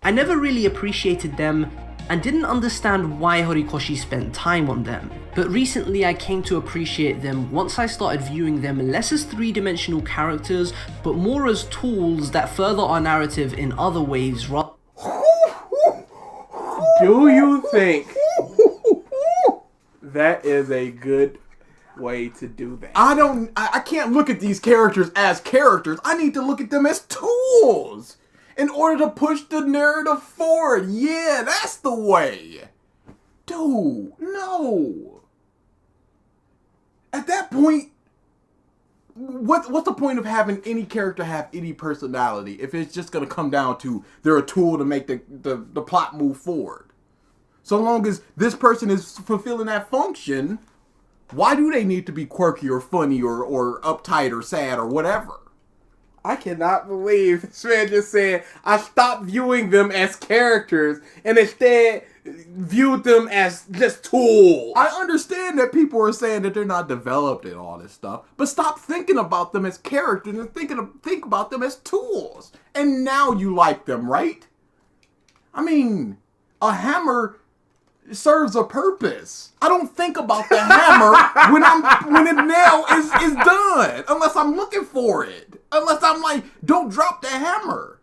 I never really appreciated them and didn't understand why Horikoshi spent time on them. But recently I came to appreciate them once I started viewing them less as three-dimensional characters, but more as tools that further our narrative in other ways. Do you think that is a good way to do that? I can't look at these characters as characters. I need to look at them as tools in order to push the narrative forward. Yeah, that's the way. Dude, no. At that point, what's the point of having any character have any personality if it's just going to come down to they're a tool to make the plot move forward? So long as this person is fulfilling that function, why do they need to be quirky or funny or uptight or sad or whatever? I cannot believe this man just said, I stopped viewing them as characters and instead viewed them as just tools. I understand that people are saying that they're not developed and all this stuff, but stop thinking about them as characters and think about them as tools. And now you like them, right? I mean, a hammer serves a purpose. I don't think about the hammer when the nail is done, unless I'm looking for it. Unless I'm like, don't drop the hammer.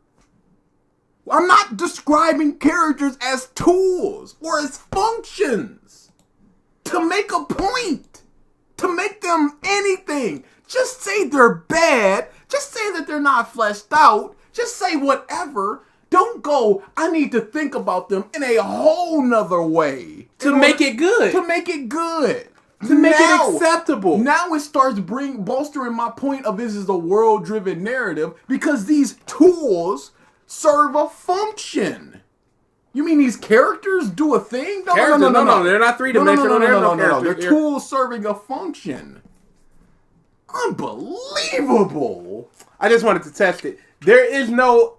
I'm not describing characters as tools or as functions to make a point, to make them anything. Just say they're bad. Just say that they're not fleshed out. Just say whatever. Don't go, I need to think about them in a whole nother way. To make it good. To make it good. To make it acceptable. Now it starts bolstering my point of this is a world-driven narrative because these tools serve a function. You mean these characters do a thing? No, they're not three-dimensional. No. They're tools serving a function. Unbelievable. I just wanted to test it. There is no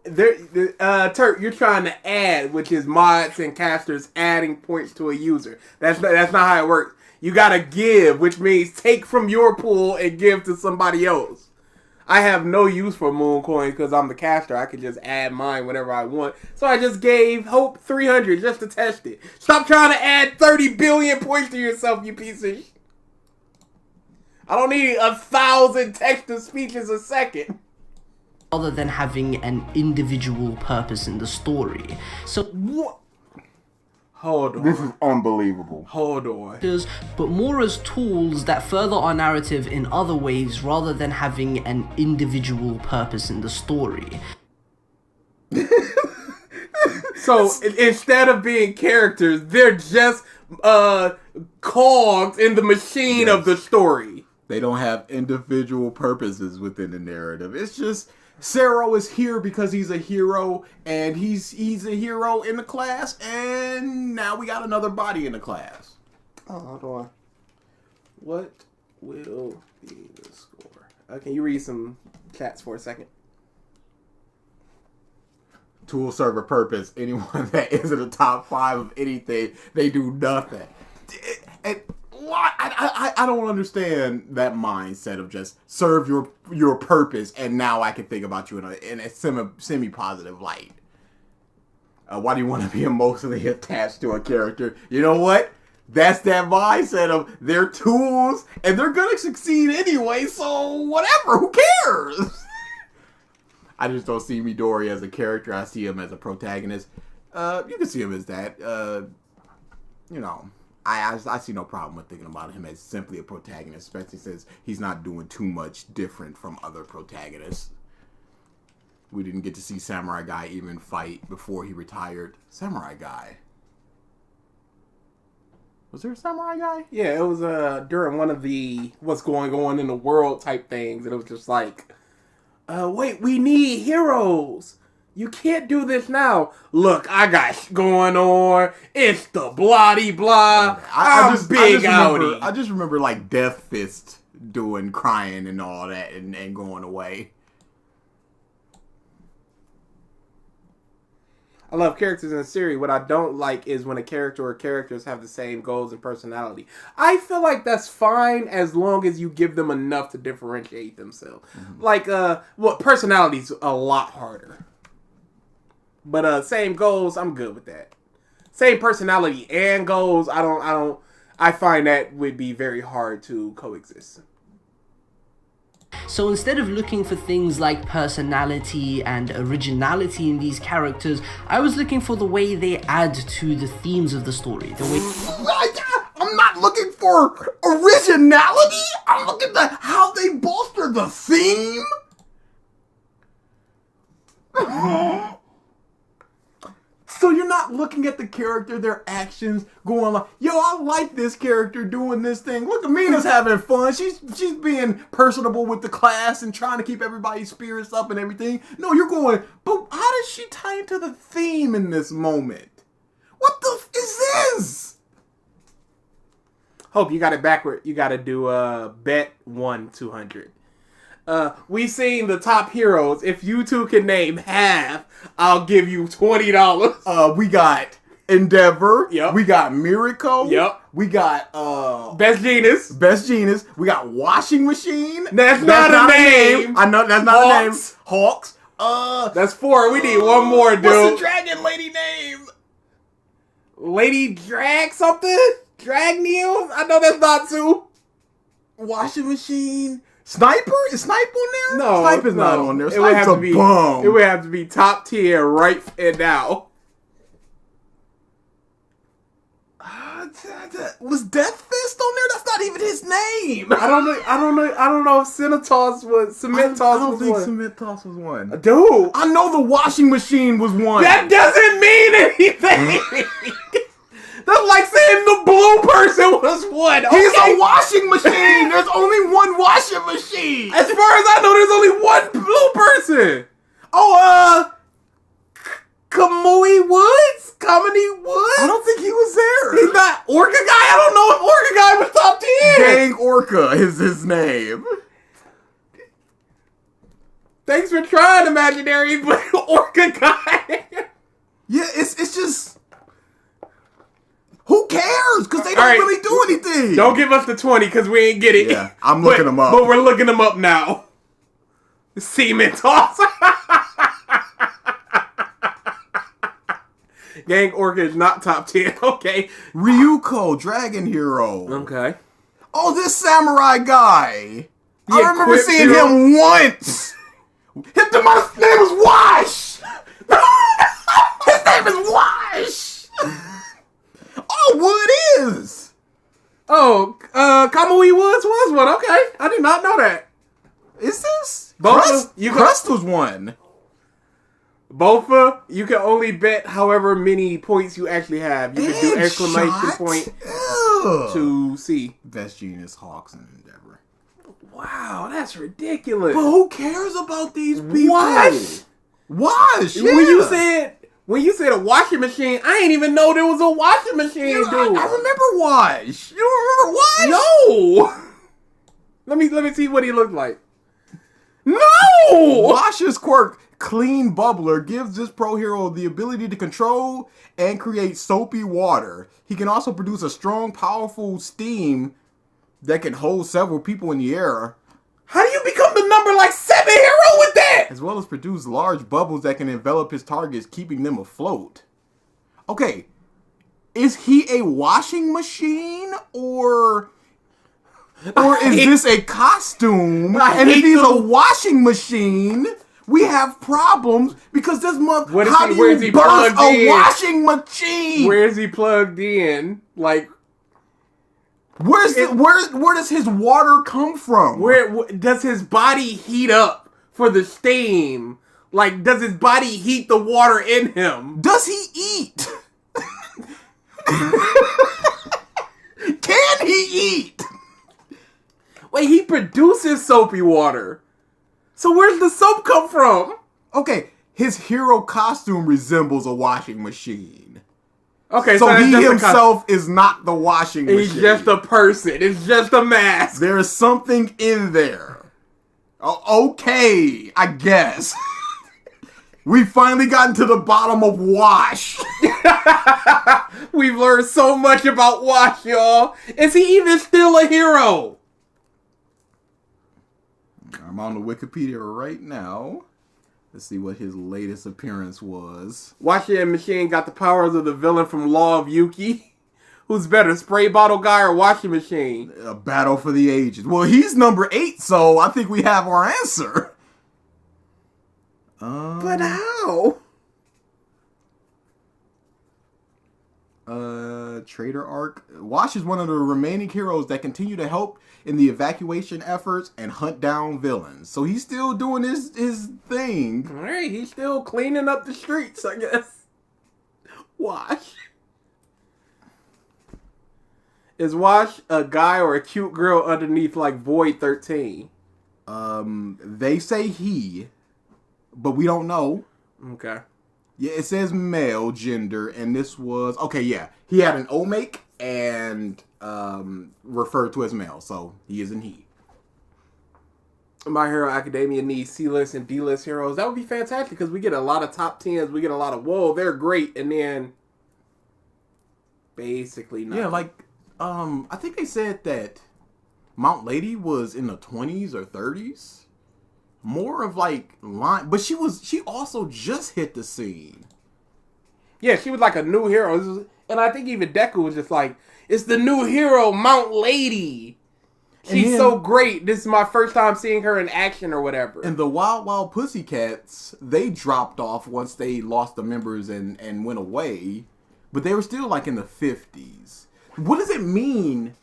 Turk. You're trying to add, which is mods and casters adding points to a user. That's not how it works. You gotta give, which means take from your pool and give to somebody else. I have no use for Moon Coin because I'm the caster. I can just add mine whenever I want. So I just gave Hope 300 just to test it. Stop trying to add 30 billion points to yourself, you piece of shit. I don't need 1,000 text-to-speeches a second. Other than having an individual purpose in the story. So what? Hold on. This is unbelievable. Hold on. But more as tools that further our narrative in other ways rather than having an individual purpose in the story. So instead of being characters, they're just cogs in the machine of the story. They don't have individual purposes within the narrative. It's just Sero is here because he's a hero, and he's a hero in the class, and now we got another body in the class. Oh, hold on. What will be the score? Can you read some chats for a second? Tool serve a purpose. Anyone that isn't a top 5 of anything, they do nothing. And what? I don't understand that mindset of just serve your purpose, and now I can think about you in a semi-positive light. Why do you want to be emotionally attached to a character? You know what? That's that mindset of they're tools, and they're going to succeed anyway, so whatever, who cares? I just don't see Midori as a character. I see him as a protagonist. You can see him as that. You know, I see no problem with thinking about him as simply a protagonist, especially since he's not doing too much different from other protagonists. We didn't get to see Samurai Guy even fight before he retired. Samurai Guy. Was there a Samurai Guy? Yeah, it was during one of the what's going on in the world type things, and it was just like, wait, we need heroes. You can't do this now. Look, I got going on. It's the bloody blah. I just remember like Death Fist doing crying and all that and going away. I love characters in a series. What I don't like is when a character or characters have the same goals and personality. I feel like that's fine as long as you give them enough to differentiate themselves. Mm-hmm. Like, personality's a lot harder. But same goals, I'm good with that. Same personality and goals, I find that would be very hard to coexist. So instead of looking for things like personality and originality in these characters, I was looking for the way they add to the themes of the story. I'm not looking for originality. I'm looking at how they bolster the theme. So you're not looking at the character, their actions, going like, yo, I like this character doing this thing. Look, Amina's having fun. She's being personable with the class and trying to keep everybody's spirits up and everything. No, you're going, but how does she tie into the theme in this moment? What the f is this? Hope you got it backward. You got to do bet 1-200. We seen the top heroes. If you two can name half, I'll give you $20. We got Endeavor. Yep. We got Miracle. Yep. We got Best Genius. We got Washing Machine. That's not a name. I know that's not a name. Hawks. That's 4. We need one more, dude. What's the dragon lady name? Lady Drag something? Drag Neil? I know that's not 2. Washing Machine. Sniper? Is Snipe on there? No, Snipe is no. not on there. It would Snipe's have a to be. bum. It would have to be top tier right and now. Was Death Fist on there? That's not even his name. I don't know if Cement-Toss was I don't think Cement Toss was one. Dude, I know the washing machine was one. that doesn't mean anything. That's like saying the blue person was one. He's okay? a washing machine. There's only one washing machine. As far as I know, there's only one blue person. Kamui Woods? Comedy Woods? I don't think he was there. He's not Orca Guy? I don't know if Orca Guy was top 10. Gang Orca is his name. Thanks for trying, Imaginary, but Orca Guy. Yeah, it's just... Who cares? Because they don't Alright. really do anything. Don't give us the 20 because we ain't get it. Yeah, I'm looking them up. But we're looking them up now. Cement-Toss. Gang Orca is not top 10. Okay. Ryuko, Dragon Hero. Okay. Oh, this samurai guy. The I remember equipped seeing hero? him once. His name was Wash. His name is Wash. Oh, Wood is. Oh, Kamui Woods was one. Okay. I did not know that. Is this? Both you Crust was one. Bofa, you can only bet however many points you actually have. You can do And exclamation shot? point Ugh. to see. Best Genius, Hawks, and Endeavor. Wow, that's ridiculous. But who cares about these people? What? Wash. Yeah. When you said a washing machine, I ain't even know there was a washing machine, You know, dude. I remember Wash. You don't remember Wash? No. Let me see what he looked like. No. Wash's quirk, Clean Bubbler, gives this pro hero the ability to control and create soapy water. He can also produce a strong, powerful steam that can hold several people in the air, How do you become the number like 7 hero with that? as well as produce large bubbles that can envelop his targets, keeping them afloat. Okay, is he a washing machine or is this a costume? I And if hate he's a the- washing machine, we have problems because this month. What is How he- do where is he you birth plugged a in? washing machine? Where is he plugged in? Like, Where does his water come from? does his body heat up for the steam? Like, does his body heat the water in him? Does he eat? Can he eat? Wait, he produces soapy water. So where's the soap come from? Okay, his hero costume resembles a washing machine. Okay, So that's he just himself is not the washing machine. He's just a person. It's just a mask. There is something in there. Okay, I guess. We finally gotten to the bottom of Wash. We've learned so much about Wash, y'all. Is he even still a hero? I'm on the Wikipedia right now. Let's see what his latest appearance was. Washing Machine got the powers of the villain from Law of Yuki. Who's better, spray bottle guy or washing machine? A battle for the ages. Well, he's number 8, so I think we have our answer. But how? Trader Arc. Wash is one of the remaining heroes that continue to help in the evacuation efforts and hunt down villains. So he's still doing his thing. Alright, he's still cleaning up the streets, I guess. Wash. Is Wash a guy or a cute girl underneath like Void 13? They say he, but we don't know. Okay. Yeah, it says male gender, and this was okay. Yeah, he had an omake and referred to as male, so he is an he. My Hero Academia needs C-list and D-list heroes. That would be fantastic because we get a lot of top 10s. We get a lot of, whoa, they're great. And then basically nothing. Yeah, like I think they said that Mount Lady was in the 20s or 30s. More of like line, but she also just hit the scene. Yeah, she was like a new hero. And I think even Deku was just like, it's the new hero, Mount Lady. She's so great. This is my first time seeing her in action or whatever. And the Wild Wild Pussycats, they dropped off once they lost the members and went away. But they were still like in the 50s. What does it mean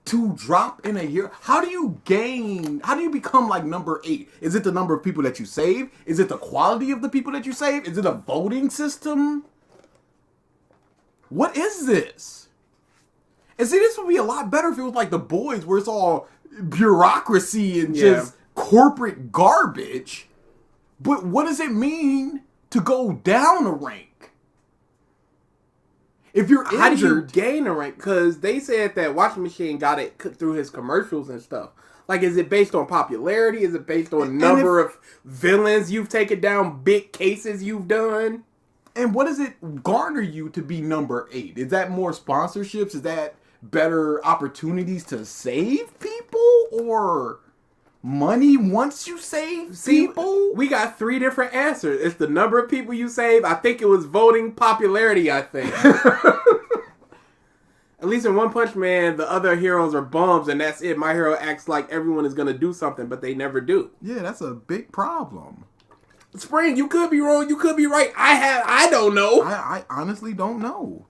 to drop in a year? How do you become like number 8? Is it the number of people that you save? Is it the quality of the people that you save? Is it a voting system? What is this? And see, this would be a lot better if it was like The Boys, where it's all bureaucracy and just corporate garbage. But what does it mean to go down a rank? If you're injured, how do you gain a rank? Because they said that Washing Machine got it through his commercials and stuff. Like, is it based on popularity? Is it based on number of villains you've taken down, big cases you've done? And what does it garner you to be number 8? Is that more sponsorships? Is that better opportunities to save people? Or money once you save people? We got 3 different answers. It's the number of people you save. I think it was voting popularity, I think. At least in One Punch Man, the other heroes are bums, and that's it. My hero acts like everyone is going to do something, but they never do. Yeah, that's a big problem. Spring, you could be wrong, you could be right. I don't know. I honestly don't know.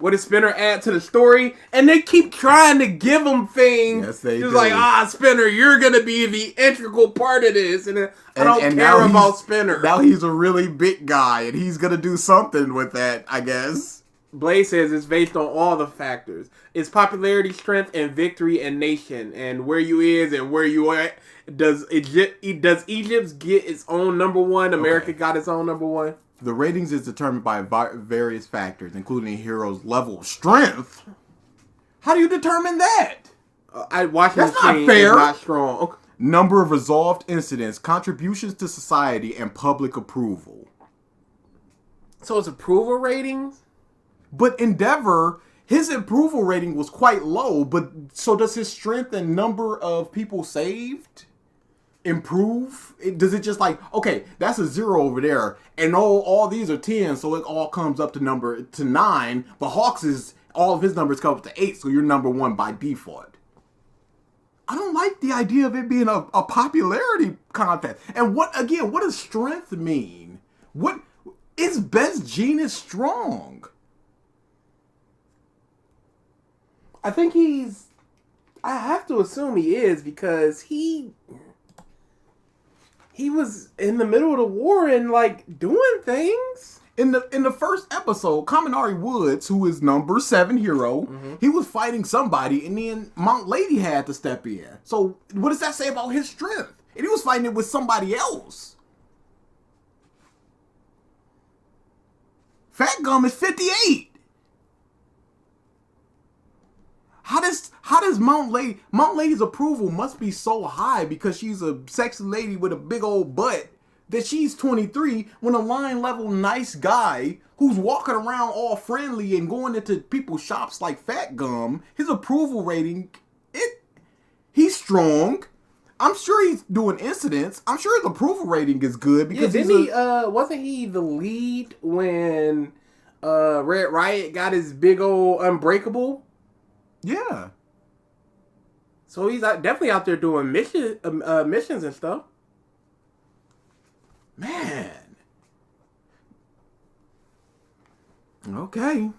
What does Spinner add to the story? And they keep trying to give him things. Yes, they Just do. like, Spinner, you're going to be the integral part of this. And I don't care about Spinner. Now he's a really big guy, and he's going to do something with that, I guess. Blaze says it's based on all the factors. It's popularity, strength, and victory and nation. And where you is and where you are. Does Egypt get its own number 1? America got its own number 1? The ratings is determined by various factors, including a hero's level of strength. How do you determine that? Washing That's Machine not fair. is not strong. Number of resolved incidents, contributions to society, and public approval. So it's approval ratings? But Endeavor, his approval rating was quite low, but so does his strength and number of people saved improve? Does it just like, okay, that's a 0 over there, and all these are 10, so it all comes up to 9, but Hawks is, all of his numbers come up to 8, so you're number 1 by default. I don't like the idea of it being a popularity contest. And what does strength mean? What is best gene is strong? I think I have to assume he is, because he was in the middle of the war and like doing things. In the first episode, Kaminari Woods, who is number 7 hero, he was fighting somebody, and then Mount Lady had to step in. So what does that say about his strength? And he was fighting it with somebody else. Fat Gum is 58. How does Mount Lady's approval must be so high because she's a sexy lady with a big old butt that she's 23 when a line level nice guy who's walking around all friendly and going into people's shops like Fat Gum, his approval rating, he's strong. I'm sure he's doing incidents. I'm sure his approval rating is good because wasn't he the lead when Red Riot got his big old Unbreakable? Yeah. So he's definitely out there doing missions and stuff. Man. Okay.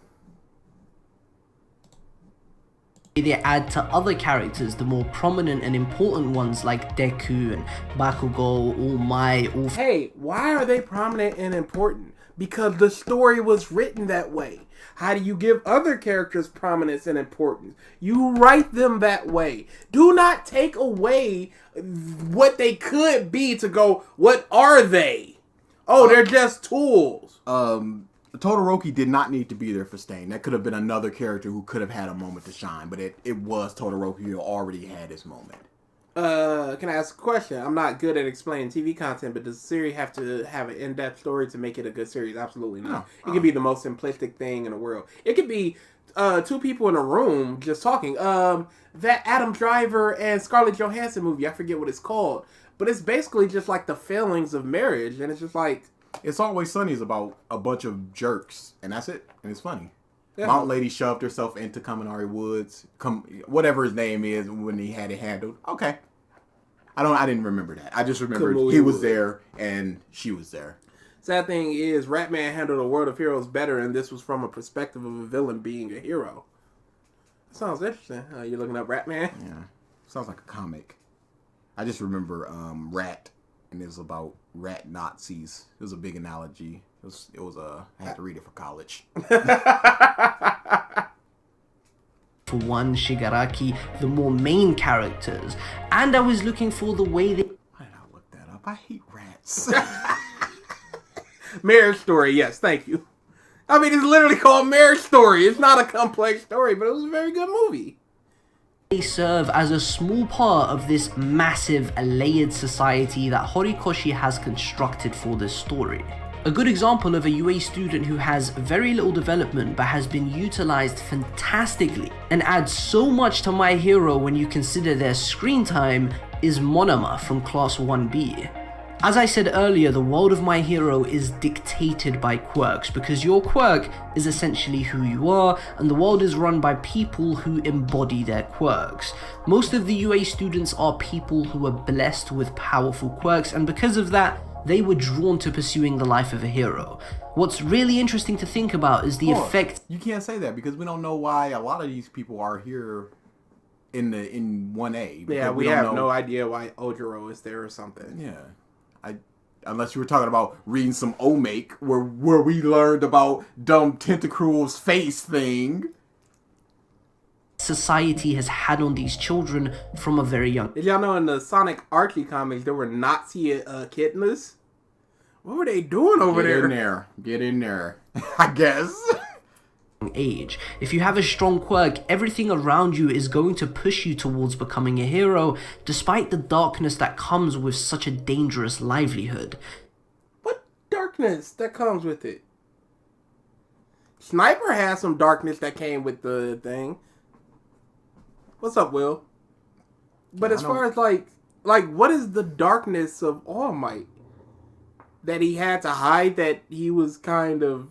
They add to other characters, the more prominent and important ones like Deku and Bakugo, All Might, Hey, why are they prominent and important? Because the story was written that way. How do you give other characters prominence and importance? You write them that way. Do not take away what they could be to go, what are they? Oh, they're just tools. Todoroki did not need to be there for Stain. That could have been another character who could have had a moment to shine, but it was Todoroki who already had his moment. Can I ask a question? I'm not good at explaining TV content, but does the series have to have an in-depth story to make it a good series? Absolutely not. It could be the most simplistic thing in the world. It could be 2 people in a room just talking. That Adam Driver and Scarlett Johansson movie, I forget what it's called, but it's basically just like the failings of marriage, and it's just like... It's Always Sunny is about a bunch of jerks, and that's it, and it's funny. Yeah. Mountain Lady shoved herself into Kaminari Woods. Whatever his name is when he had it handled. Okay. I didn't remember that. I just remembered Kamui he was Woods. there and she was there. Sad thing is, Ratman handled a World of Heroes better, and this was from a perspective of a villain being a hero. Sounds interesting. You looking up Ratman? Yeah. Sounds like a comic. I just remember Rat, and it was about rat Nazis. It was a big analogy. It was I had to read it for college. For one, Shigaraki, the more main characters, and I was looking for the way they Why did I look that up? I hate rats. Marriage Story, yes, thank you. I mean, it's literally called Marriage Story. It's not a complex story, but it was a very good movie. serve as a small part of this massive layered society that Horikoshi has constructed for this story. A good example of a UA student who has very little development but has been utilized fantastically and adds so much to My Hero when you consider their screen time is Monoma from Class 1B. As I said earlier, the world of My Hero is dictated by quirks because your quirk is essentially who you are, and the world is run by people who embody their quirks. Most of the UA students are people who are blessed with powerful quirks, and because of that, they were drawn to pursuing the life of a hero. What's really interesting to think about is the effect. You can't say that because we don't know why a lot of these people are here in 1A. Yeah, we don't have know. no idea why Ojiro is there or something. Yeah. Unless you were talking about reading some Omake, where we learned about dumb Tentacruel's face thing. Society has had on these children from a very young Did y'all know in the Sonic Archie comics there were Nazi echidnas? What were they doing over there? Get in there. I guess. age. If you have a strong quirk, everything around you is going to push you towards becoming a hero, despite the darkness that comes with such a dangerous livelihood. What darkness that comes with it? Sniper has some darkness that came with the thing. What's up, Will? But as far as like what is the darkness of All Might? That he had to hide that he was kind of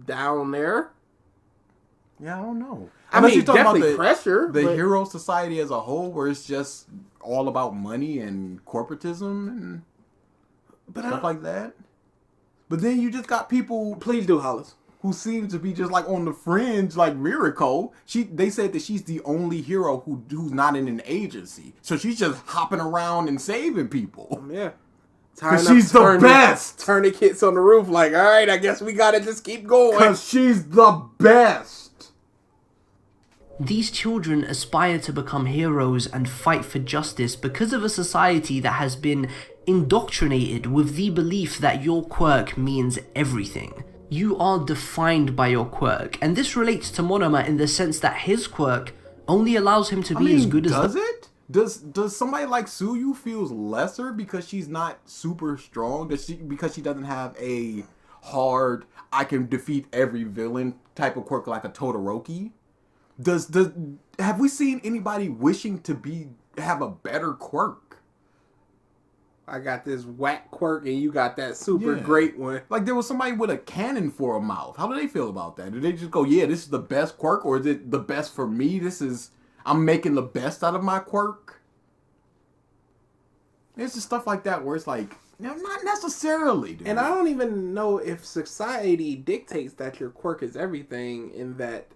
down there? Yeah, I don't know. I mean, definitely pressure. The but hero society as a whole, where it's just all about money and corporatism and stuff like that. But then you just got people, please do, Hollis, who seem to be just like on the fringe, like Ririko. They said that she's the only hero who's not in an agency, so she's just hopping around and saving people. Yeah. Because she's the best. Tourniquets on the roof, like, all right, I guess we gotta just keep going. Because she's the best. These children aspire to become heroes and fight for justice because of a society that has been indoctrinated with the belief that your quirk means everything. You are defined by your quirk, and this relates to Monoma in the sense that his quirk only allows him to be as good as does it? Does somebody like Suyu feels lesser because she's not super strong? Because she doesn't have a hard, I can defeat every villain type of quirk like a Todoroki? Have we seen anybody wishing to have a better quirk? I got this whack quirk and you got that super great one. Like there was somebody with a cannon for a mouth. How do they feel about that? Do they just go, yeah, this is the best quirk, or is it the best for me? I'm making the best out of my quirk. There's just stuff like that where it's like, no, not necessarily, dude. And I don't even know if society dictates that your quirk is everything, in that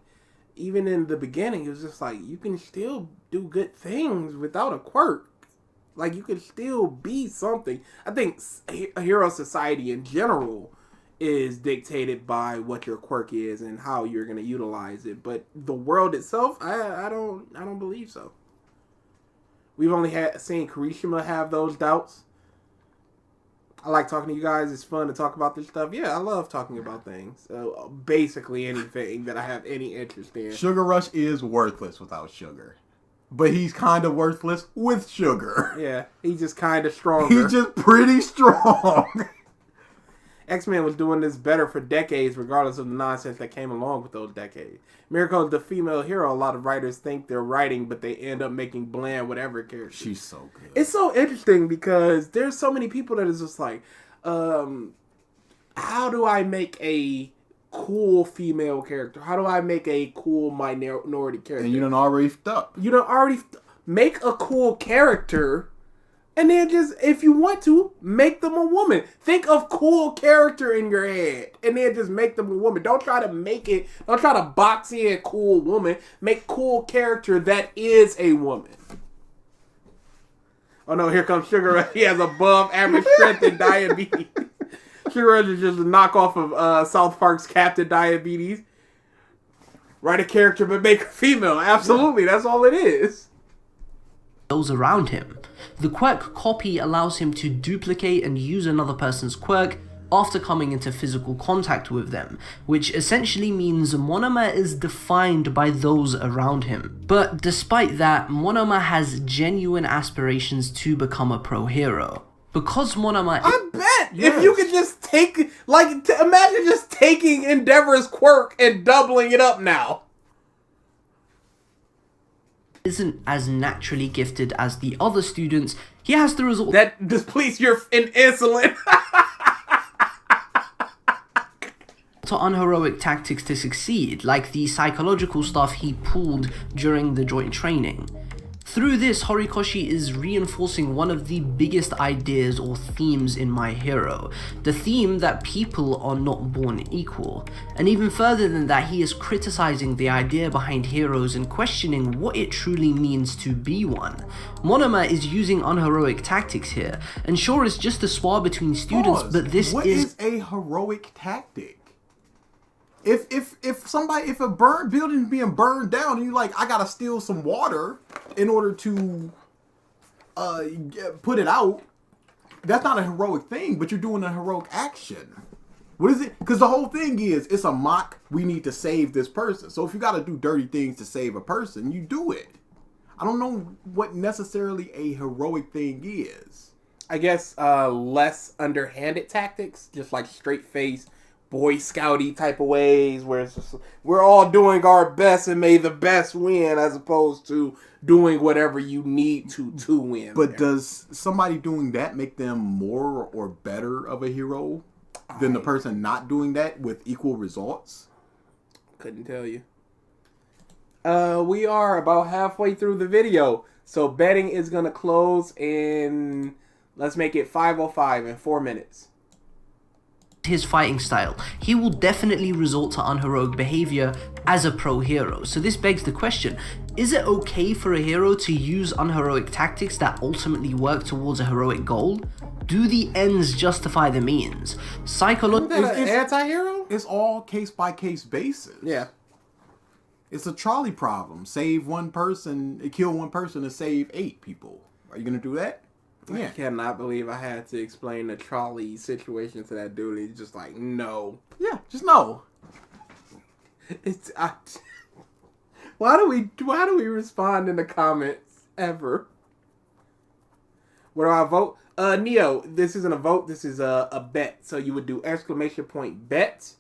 even in the beginning, it was just like, you can still do good things without a quirk. Like, you can still be something. I think a hero society in general is dictated by what your quirk is and how you're going to utilize it. But the world itself, I don't believe so. We've only seen Kirishima have those doubts. I like talking to you guys. It's fun to talk about this stuff. Yeah, I love talking about things. Basically anything that I have any interest in. Sugar Rush is worthless without sugar. But he's kind of worthless with sugar. Yeah, he's just kind of stronger. He's just pretty strong. X-Men was doing this better for decades, regardless of the nonsense that came along with those decades. Miracle is the female hero. A lot of writers think they're writing, but they end up making bland whatever character. She's so good. It's so interesting because there's so many people that is just like, how do I make a cool female character? How do I make a cool minority character? And you done already up. You don't already make a cool character, and then just, if you want to, make them a woman. Think of cool character in your head, and then just make them a woman. Don't try to box in cool woman. Make cool character that is a woman. Oh no, here comes Sugar Rush. He has above average strength and diabetes. Sugar Rush is just a knockoff of South Park's Captain Diabetes. Write a character but make her female. Absolutely, that's all it is. Those around him. The quirk copy allows him to duplicate and use another person's quirk after coming into physical contact with them, which essentially means Monoma is defined by those around him. But despite that, Monoma has genuine aspirations to become a pro hero. Because Monoma... I bet! Yes. If you could just take... imagine just taking Endeavor's quirk and doubling it up now. Isn't as naturally gifted as the other students, he has the result that depletes your insulin. to unheroic tactics to succeed, like the psychological stuff he pulled during the joint training. Through this, Horikoshi is reinforcing one of the biggest ideas or themes in My Hero, the theme that people are not born equal. And even further than that, he is criticizing the idea behind heroes and questioning what it truly means to be one. Monoma is using unheroic tactics here, and sure, it's just a spar between students, but this what is a heroic tactic? If a building being burned down and you like, I gotta steal some water in order to put it out, that's not a heroic thing, but you're doing a heroic action. What is it? Because the whole thing is, it's a mock, we need to save this person. So if you gotta do dirty things to save a person, you do it. I don't know what necessarily a heroic thing is. I guess less underhanded tactics, just like straight face, Boy Scouty type of ways, where it's just, we're all doing our best and may the best win, as opposed to doing whatever you need to win. But does somebody doing that make them more or better of a hero than the person not doing that with equal results? Couldn't tell you. We are about halfway through the video, so betting is gonna close in, let's make it 5:05 in 4 minutes. His fighting style, he will definitely resort to unheroic behavior as a pro hero. So this begs the question, is it okay for a hero to use unheroic tactics that ultimately work towards a heroic goal? Do the ends justify the means? Psychologically, anti-hero? It's all case-by-case basis. Yeah. It's a trolley problem. Save one person, kill one person to save 8 people. Are you going to do that? Yeah. I cannot believe I had to explain the trolley situation to that dude. He's just like, no. Yeah, just no. Why do we respond in the comments ever? Where do I vote? Neo, this isn't a vote. This is a bet. So you would do !bet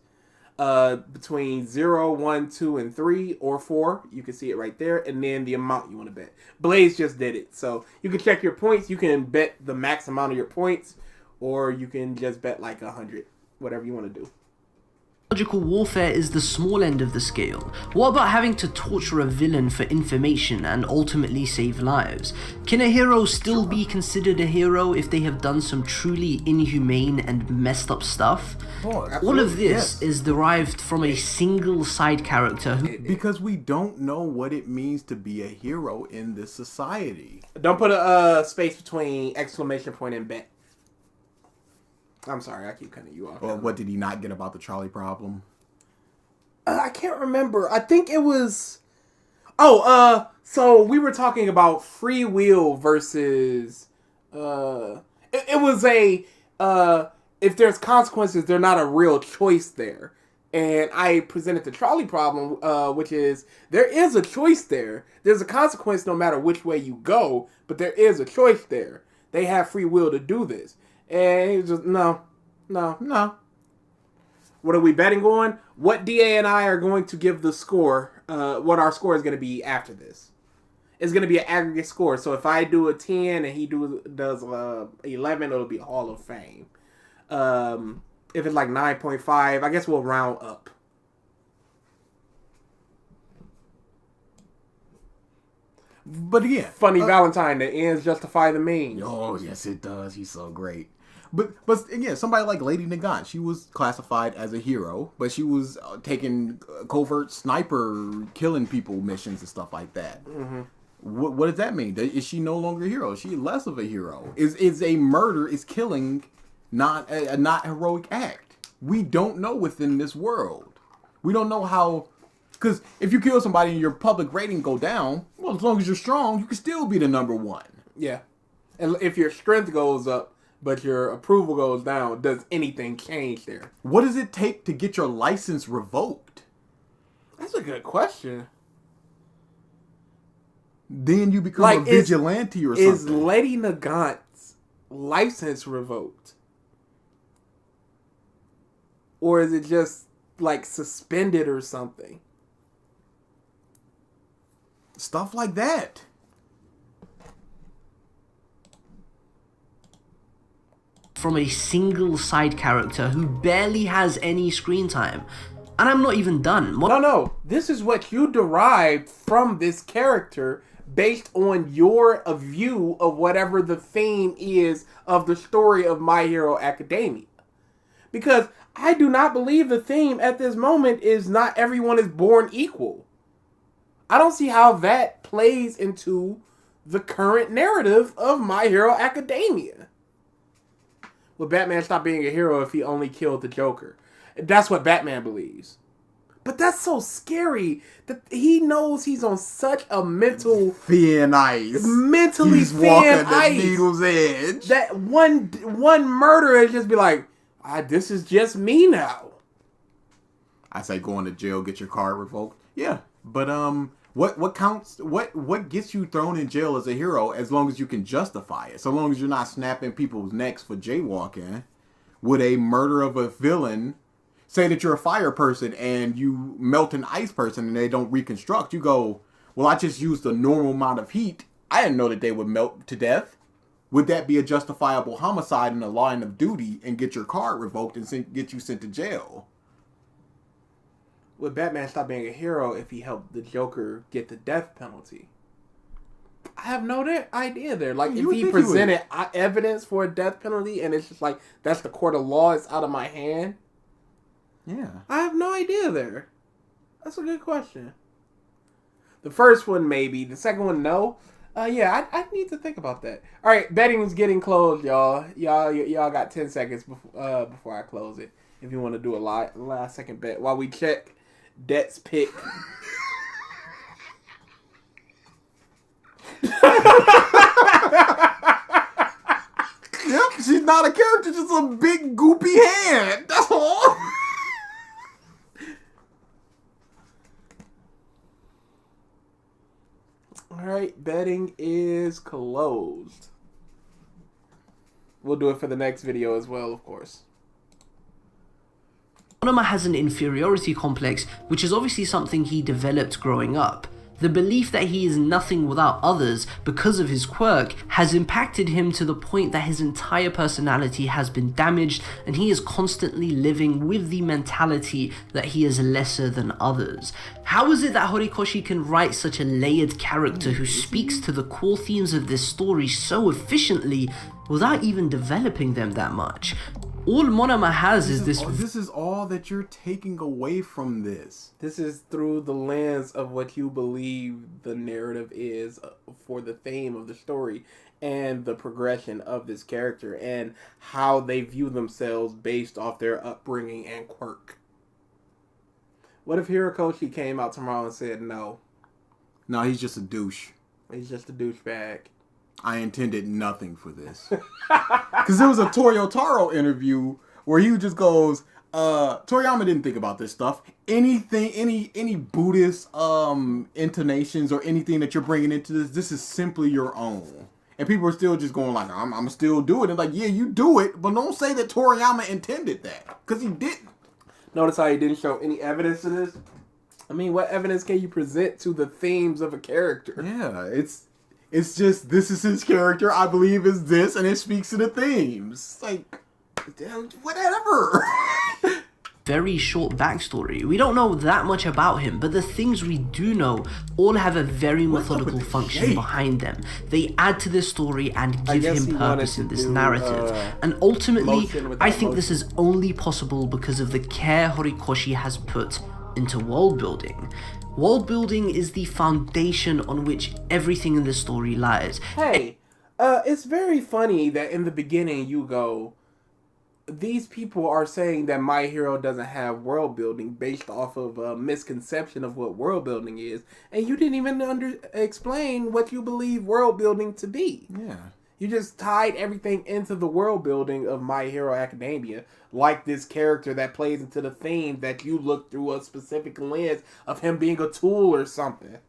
between 0, 1, 2, and 3 or 4. You can see it right there, and then the amount you want to bet. Blaze just did it, so you can check your points. You can bet the max amount of your points, or you can just bet like 100, whatever you want to do. Psychological warfare is the small end of the scale. What about having to torture a villain for information and ultimately save lives? Can a hero still be considered a hero if they have done some truly inhumane and messed up stuff? All of this is derived from a single side character who... Because we don't know what it means to be a hero in this society. Don't put a space between ! And bet. I'm sorry, I keep cutting you off. Or what did he not get about the trolley problem? I can't remember. I think it was... so we were talking about free will versus... It was a... if there's consequences, they're not a real choice there. And I presented the trolley problem, which is, there is a choice there. There's a consequence no matter which way you go, but there is a choice there. They have free will to do this. And he was just, no. What are we betting on? What DA and I are going to give the score, what our score is going to be after this. It's going to be an aggregate score. So if I do a 10 and he does 11, it'll be Hall of Fame. If it's like 9.5, I guess we'll round up. But again, Funny Valentine, the ends justify the means. oh yes, it does. He's so great. But again, somebody like Lady Nagant, she was classified as a hero, but she was taking covert sniper killing people missions and stuff like that. Mm-hmm. What does that mean? Is she no longer a hero? Is she less of a hero? Is a murder, is killing not a not heroic act? We don't know within this world. We don't know how. Because if you kill somebody and your public rating go down, well, as long as you're strong, you can still be the number one. Yeah. And if your strength goes up, but your approval goes down, does anything change there? What does it take to get your license revoked? That's a good question. Then you become a vigilante or something. Is Lady Nagant's license revoked? Or is it just like suspended or something? Stuff like that. From a single side character who barely has any screen time. And I'm not even done. No. This is what you derived from this character based on your view of whatever the theme is of the story of My Hero Academia. Because I do not believe the theme at this moment is not everyone is born equal. I don't see how that plays into the current narrative of My Hero Academia. Would Batman stop being a hero if he only killed the Joker? That's what Batman believes. But that's so scary that he knows he's on such a mentally thin ice. He's thin walking the ice. needle's edge. That one murder is just be like, this is just me now. I say going to jail, get your card revoked. Yeah, but what counts? What gets you thrown in jail as a hero? As long as you can justify it, so long as you're not snapping people's necks for jaywalking. Would a murder of a villain, say that you're a fire person and you melt an ice person and they don't reconstruct? You go, well, I just used a normal amount of heat. I didn't know that they would melt to death. Would that be a justifiable homicide in the line of duty and get your card revoked and get you sent to jail? Would Batman stop being a hero if he helped the Joker get the death penalty? I have no idea there. Like, if he presented evidence for a death penalty and it's just like, that's the court of law, it's out of my hand. Yeah. I have no idea there. That's a good question. The first one, maybe. The second one, no. Yeah, I need to think about that. All right, betting is getting closed, y'all. Y'all got 10 seconds before I close it. If you want to do a last second bet while we check Det's pick. Yep, she's not a character, just a big goopy hand. That's all. Alright, betting is closed. We'll do it for the next video as well, of course. Monoma has an inferiority complex, which is obviously something he developed growing up. The belief that he is nothing without others because of his quirk has impacted him to the point that his entire personality has been damaged, and he is constantly living with the mentality that he is lesser than others. How is it that Horikoshi can write such a layered character who speaks to the core themes of this story so efficiently without even developing them that much? All Monoma has is this... This is all that you're taking away from this. This is through the lens of what you believe the narrative is for the theme of the story and the progression of this character and how they view themselves based off their upbringing and quirk. What if Horikoshi came out tomorrow and said no? No, he's just a douche. He's just a douchebag. I intended nothing for this. Because there was a Toyotaro interview where he just goes, Toriyama didn't think about this stuff. Anything, any Buddhist intonations or anything that you're bringing into this is simply your own. And people are still just going like, I'm still do it. And like, yeah, you do it, but don't say that Toriyama intended that. Because he didn't. Notice how he didn't show any evidence to this? I mean, what evidence can you present to the themes of a character? Yeah, it's just, this is his character, I believe is this, and it speaks to the themes. Like, whatever. very short backstory. We don't know that much about him, but the things we do know all have a very methodical function behind them. They add to this story and give him purpose in this narrative. And ultimately, I think this is only possible because of the care Horikoshi has put into world building. World building is the foundation on which everything in the story lies. Hey, it's very funny that in the beginning you go, these people are saying that My Hero doesn't have world building based off of a misconception of what world building is, and you didn't even explain what you believe world building to be. Yeah. You just tied everything into the world building of My Hero Academia, like this character that plays into the theme that you look through a specific lens of him being a tool or something.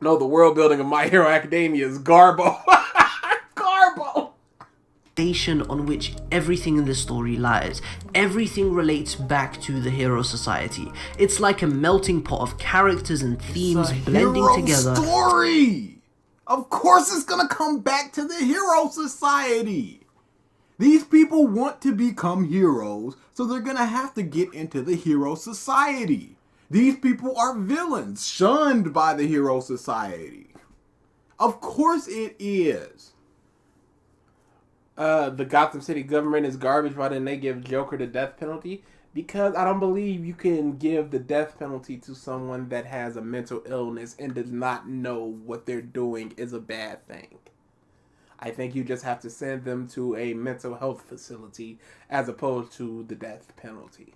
No, the world building of My Hero Academia is Garbo. Garbo! Foundation on which everything in the story lies. Everything relates back to the Hero Society. It's like a melting pot of characters and themes blending together. Story! Of course it's gonna come back to the Hero Society. These people want to become heroes, so they're gonna have to get into the Hero Society. These people are villains, shunned by the Hero Society. Of course it is. The Gotham City government is garbage. Why didn't they give Joker the death penalty? Because I don't believe you can give the death penalty to someone that has a mental illness and does not know what they're doing is a bad thing. I think you just have to send them to a mental health facility as opposed to the death penalty.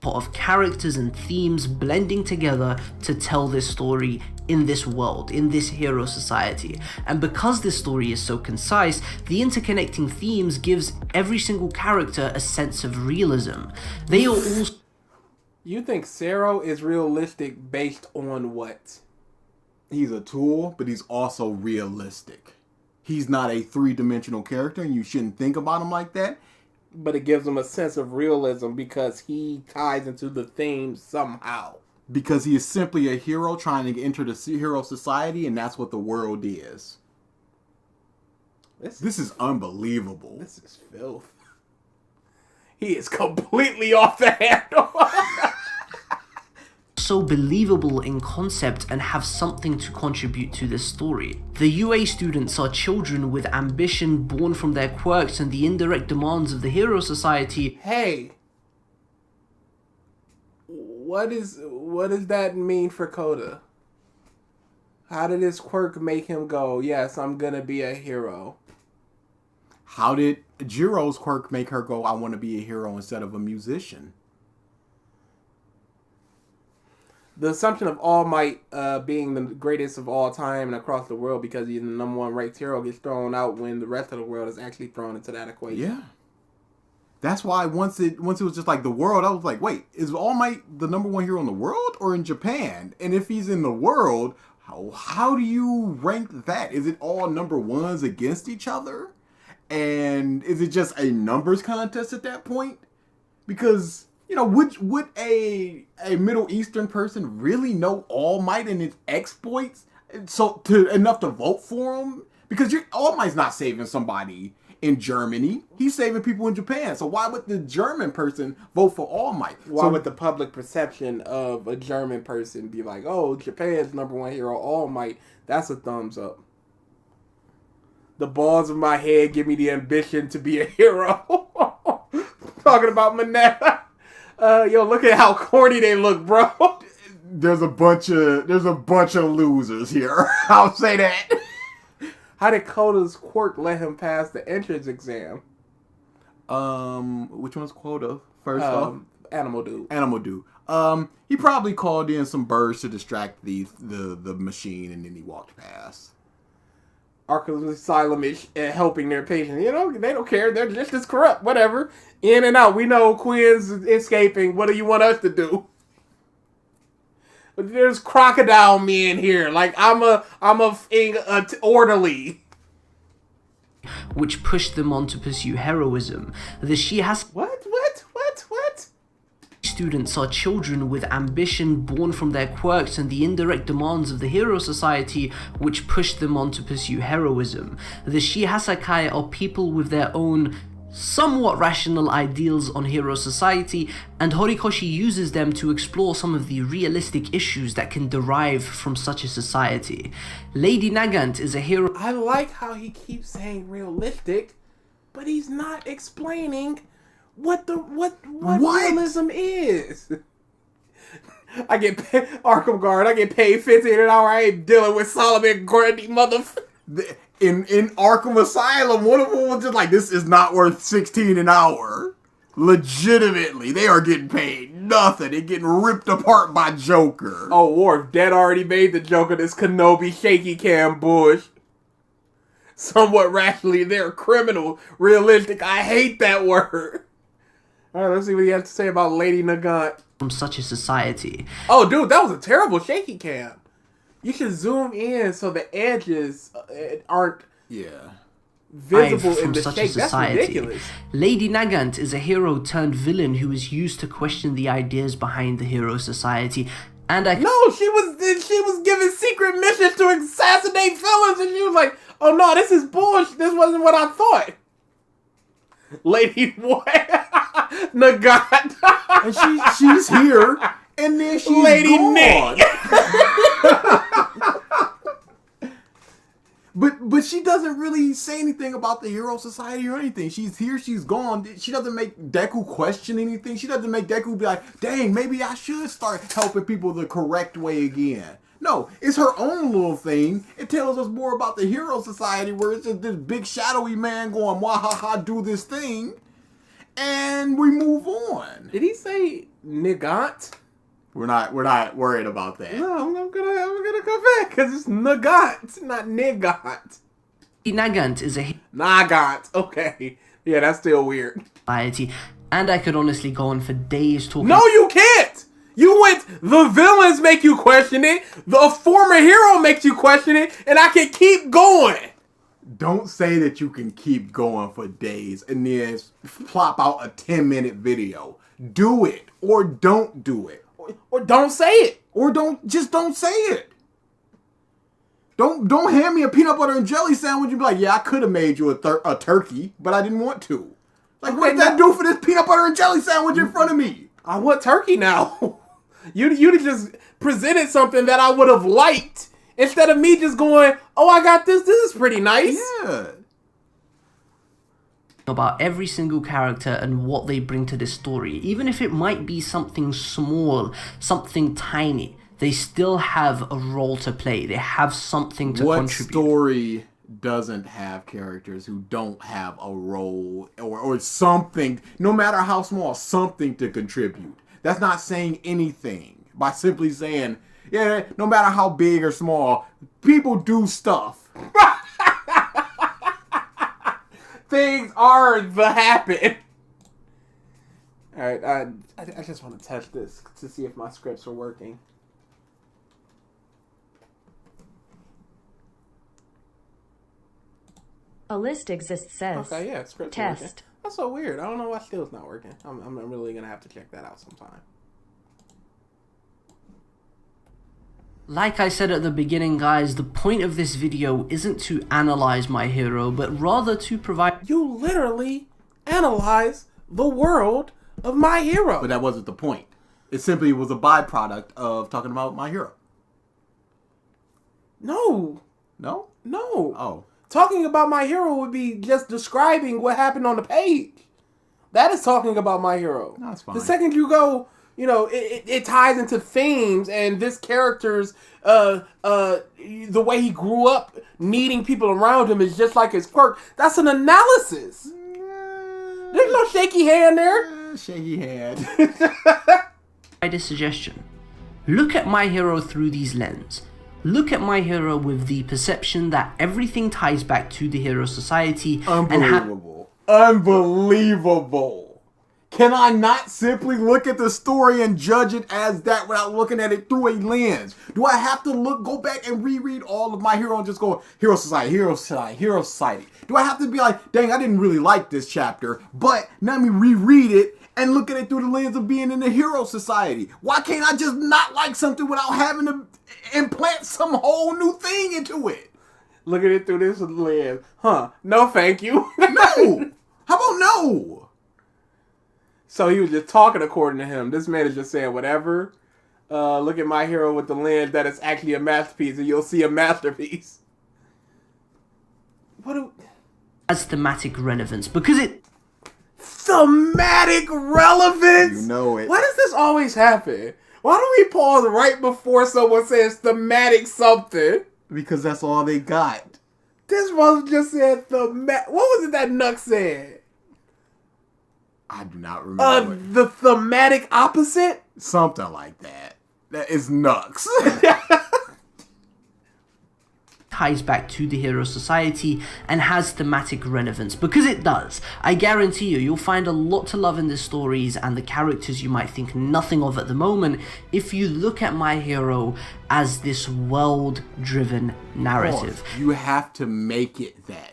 Of characters and themes blending together to tell this story in this world, in this Hero Society. And because this story is so concise, the interconnecting themes gives every single character a sense of realism. They are all... You think Zero is realistic based on what? He's a tool, but he's also realistic. He's not a three-dimensional character, and you shouldn't think about him like that. But it gives him a sense of realism because he ties into the theme somehow. Because he is simply a hero trying to enter the Hero Society, and that's what the world is. This is unbelievable. This is filth. He is completely off the handle. So believable in concept and have something to contribute to this story. The UA students are children with ambition born from their quirks and the indirect demands of the Hero Society. Hey, what does that mean for Koda? How did his quirk make him go, yes, I'm gonna be a hero? How did Jiro's quirk make her go, I want to be a hero instead of a musician? The assumption of All Might being the greatest of all time and across the world because he's the number one ranked hero gets thrown out when the rest of the world is actually thrown into that equation. Yeah. That's why once it was just like the world, I was like, wait, is All Might the number one hero in the world or in Japan? And if he's in the world, how do you rank that? Is it all number ones against each other? And is it just a numbers contest at that point? Because... You know, would a Middle Eastern person really know All Might and his exploits enough to vote for him? Because All Might's not saving somebody in Germany. He's saving people in Japan. So why would the German person vote for All Might? Why would the public perception of a German person be like, oh, Japan's number one hero, All Might, that's a thumbs up. The balls of my head give me the ambition to be a hero. Talking about Manetta. Yo, look at how corny they look, bro. There's a bunch of losers here. I'll say that. How did Koda's quirk let him pass the entrance exam? Which one's Quota? First off, Animal Dude. Animal Dude. He probably called in some birds to distract the machine, and then he walked past. Arkham Asylum is helping their patients. You know, they don't care. They're just as corrupt. Whatever. In and out. We know Quinn's escaping. What do you want us to do? But there's crocodile men here. Like, I'm a orderly. Which pushed them on to pursue heroism. The Shihasa... What? Students are children with ambition born from their quirks and the indirect demands of the Hero Society, which pushed them on to pursue heroism. The Shihasakai are people with their own somewhat rational ideals on hero society, and Horikoshi uses them to explore some of the realistic issues that can derive from such a society. Lady Nagant is a hero. I like how he keeps saying realistic, but he's not explaining what realism is. I get paid, Arkham Guard, I get paid $15 an hour. I ain't dealing with Solomon Grundy, motherfucker. In Arkham Asylum, one of them was just like, this is not worth $16 an hour. Legitimately, they are getting paid nothing. They're getting ripped apart by Joker. Oh, Worf, Dead already made the joke of this Kenobi shaky cam bush. Somewhat rationally, they're criminal. Realistic, I hate that word. Alright, let's see what he has to say about Lady Nagant. From such a society. Oh, dude, that was a terrible shaky cam. You should zoom in so the edges aren't visible in the shake. That's ridiculous. Lady Nagant is a hero turned villain who is used to question the ideas behind the hero society. And no, she was given secret missions to assassinate villains, and she was like, "Oh no, this is bullshit. This wasn't what I thought." Lady what? Nagant. And she's here, and then she's Lady gone. Nick. But she doesn't really say anything about the Hero Society or anything. She's here, she's gone. She doesn't make Deku question anything. She doesn't make Deku be like, dang, maybe I should start helping people the correct way again. No, it's her own little thing. It tells us more about the Hero Society, where it's just this big shadowy man going, wahaha, do this thing. And we move on. Did he say Nagant? We're not worried about that. No, I'm gonna go back because it's Nagant, not Nigant. Nagant is a Nagant. Okay, yeah, that's still weird. society, and I could honestly go on for days talking. No, you can't. You went. The villains make you question it. The former hero makes you question it, and I can keep going. Don't say that you can keep going for days and then plop out a 10-minute video. Do it or don't do it. Or don't say it. Or don't say it. Don't hand me a peanut butter and jelly sandwich and be like, yeah, I could have made you a turkey, but I didn't want to. Like, what did that do for this peanut butter and jelly sandwich in front of me? I want turkey now. You just presented something that I would have liked instead of me just going, oh, I got this. This is pretty nice. Yeah. About every single character and what they bring to this story. Even if it might be something small, something tiny, they still have a role to play. They have something to contribute. What story doesn't have characters who don't have a role or something, no matter how small, something to contribute? That's not saying anything by simply saying, yeah, no matter how big or small, people do stuff. Things are the happen. Alright, I just want to test this to see if my scripts are working. A list exists says. Okay, yeah, scripts are working. That's so weird. I don't know why skill's not working. I'm really gonna have to check that out sometime. Like I said at the beginning, guys, the point of this video isn't to analyze my hero, but rather to provide... You literally analyze the world of My Hero. But that wasn't the point. It simply was a byproduct of talking about My Hero. No. No? No. Oh. Talking about My Hero would be just describing what happened on the page. That is talking about My Hero. No, that's fine. The second you go... You know, it ties into themes and this character's, the way he grew up, needing people around him is just like his quirk. That's an analysis. There's no shaky hand there. Shaky hand. a suggestion. Look at My Hero through these lenses. Look at My Hero with the perception that everything ties back to the Hero Society. Unbelievable. Unbelievable. Can I not simply look at the story and judge it as that without looking at it through a lens? Do I have to go back and reread all of My Hero and just go, Hero Society, Hero Society, Hero Society? Do I have to be like, dang, I didn't really like this chapter, but let me reread it and look at it through the lens of being in the Hero Society? Why can't I just not like something without having to implant some whole new thing into it? Look at it through this lens. Huh. No, thank you. No. How about no? So he was just talking according to him. This man is just saying whatever. Look at my hero with the lens that is actually a masterpiece, and you'll see a masterpiece. Has thematic relevance because it. Thematic relevance? You know it. Why does this always happen? Why do we pause right before someone says thematic something? Because that's all they got. This mother just said What was it that Nuck said? I do not remember. The thematic opposite? Something like that. That is Nux. Ties back to the Hero Society and has thematic relevance because it does. I guarantee you'll find a lot to love in the stories and the characters you might think nothing of at the moment if you look at My Hero as this world-driven narrative. You have to make it that.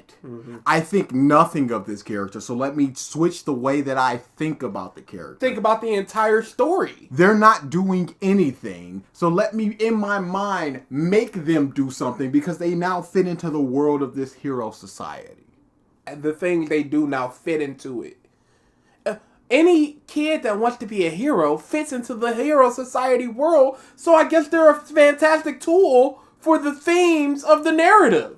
I think nothing of this character, so let me switch the way that I think about the character. Think about the entire story. They're not doing anything, so let me, in my mind, make them do something because they now fit into the world of this hero society. And the thing they do now fit into it. Any kid that wants to be a hero fits into the hero society world, so I guess they're a fantastic tool for the themes of the narrative.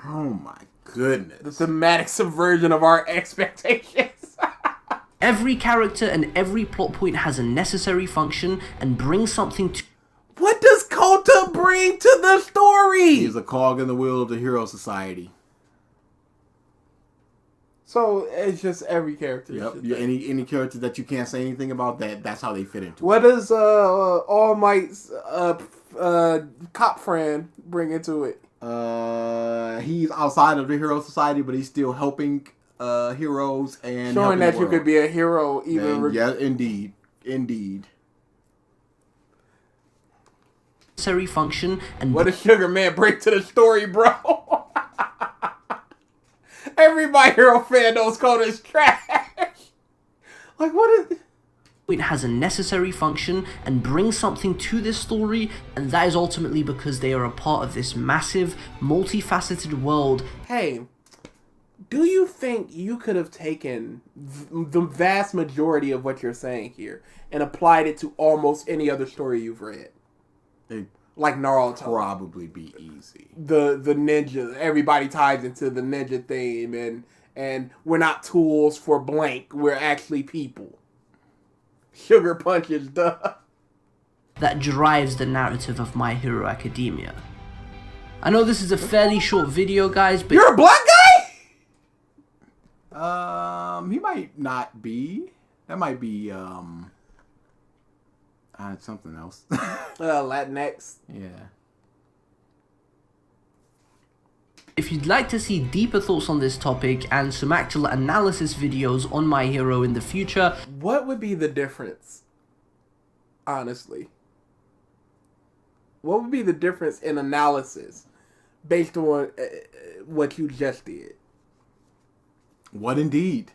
Oh my goodness. The thematic subversion of our expectations. Every character and every plot point has a necessary function and brings something to... What does Kota bring to the story? He's a cog in the wheel of the hero society. So it's just every character. Yep. Any character that you can't say anything about, that's how they fit into it. What does All Might's cop friend bring into it? He's outside of the hero society, but he's still helping heroes and showing that the you world. could be a hero even. Yeah, indeed. necessary function and... What does Sugar Man bring to the story, bro? Every My Hero fan knows Kota's trash. Like, what is... It has a necessary function and brings something to this story, and that is ultimately because they are a part of this massive, multifaceted world. Hey, do you think you could have taken the vast majority of what you're saying here and applied it to almost any other story you've read? Like Naruto. Probably be easy. The ninja, everybody ties into the ninja theme, and we're not tools for blank, we're actually people. Sugar punches, duh. That drives the narrative of My Hero Academia. I know this is a fairly short video, guys, but... You're a black guy? He might not be. That might be, something else. Latinx. Yeah. If you'd like to see deeper thoughts on this topic and some actual analysis videos on My Hero in the future... What would be the difference? Honestly. What would be the difference in analysis based on what you just did? What indeed?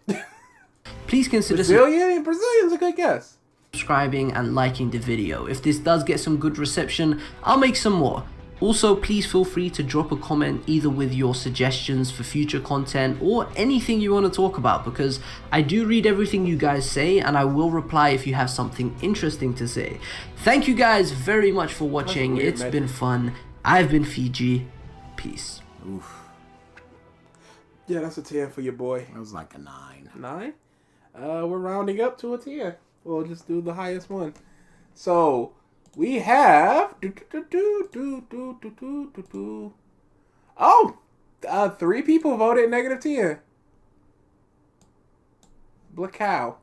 Please consider... Brazilian's a good guess. Subscribing and liking the video. If this does get some good reception, I'll make some more. Also, please feel free to drop a comment either with your suggestions for future content or anything you want to talk about, because I do read everything you guys say and I will reply if you have something interesting to say. Thank you guys very much for watching. It's been fun. I've been Fiji. Peace. Oof. Yeah, that's a 10 for your boy. That was like a 9. 9? We're rounding up to a 10. We'll just do the highest one. So... we have 3 people voted -10. Black cow.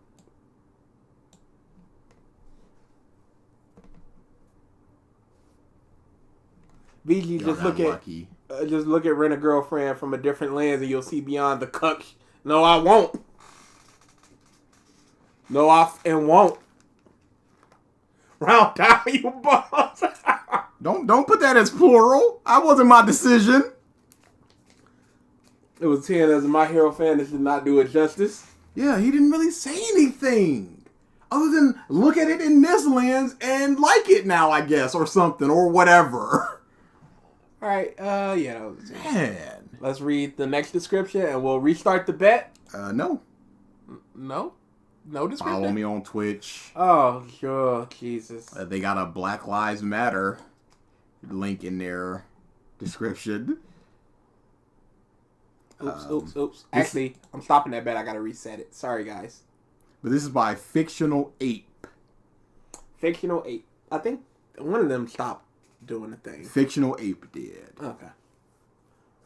VG, just look at Rent a Girlfriend from a different lens, and you'll see beyond the cuck. No, I won't. No, I won't. Round down, you balls. Don't put that as plural. That wasn't my decision. It was 10 as a My Hero fan that did not do it justice. Yeah, he didn't really say anything. Other than look at it in this lens and like it now, I guess, or something, or whatever. Alright, yeah, that was 10. Man. Let's read the next description and we'll restart the bet. No. No? No description? Follow me on Twitch. Oh, sure. Jesus. They got a Black Lives Matter link in their description. Oops. Actually, I'm stopping that bet. I gotta reset it. Sorry, guys. But this is by Fictional Ape. Fictional Ape. I think one of them stopped doing the thing. Fictional Ape did. Okay.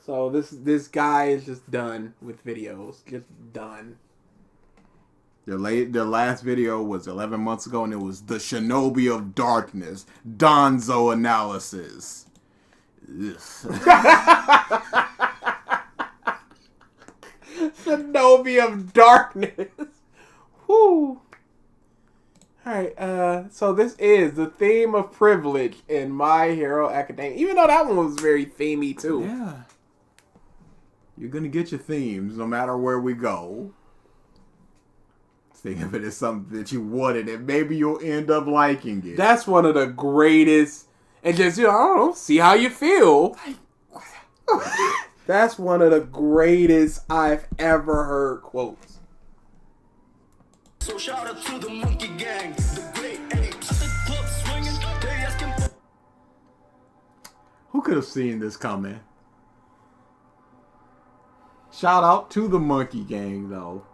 So this guy is just done with videos. Just done. Their last video was 11 months ago, and it was the Shinobi of Darkness Donzo analysis. Shinobi of Darkness. Whoo. Alright, so this is the theme of privilege in My Hero Academia. Even though that one was very themey too. Yeah. You're gonna get your themes no matter where we go. Think of it as something that you wanted, and maybe you'll end up liking it. That's one of the greatest. And just, I don't know, see how you feel. That's one of the greatest I've ever heard quotes. So shout out to the monkey gang, the great apes, the club swinging, they asking for... Who could have seen this coming? Shout out to the monkey gang, though.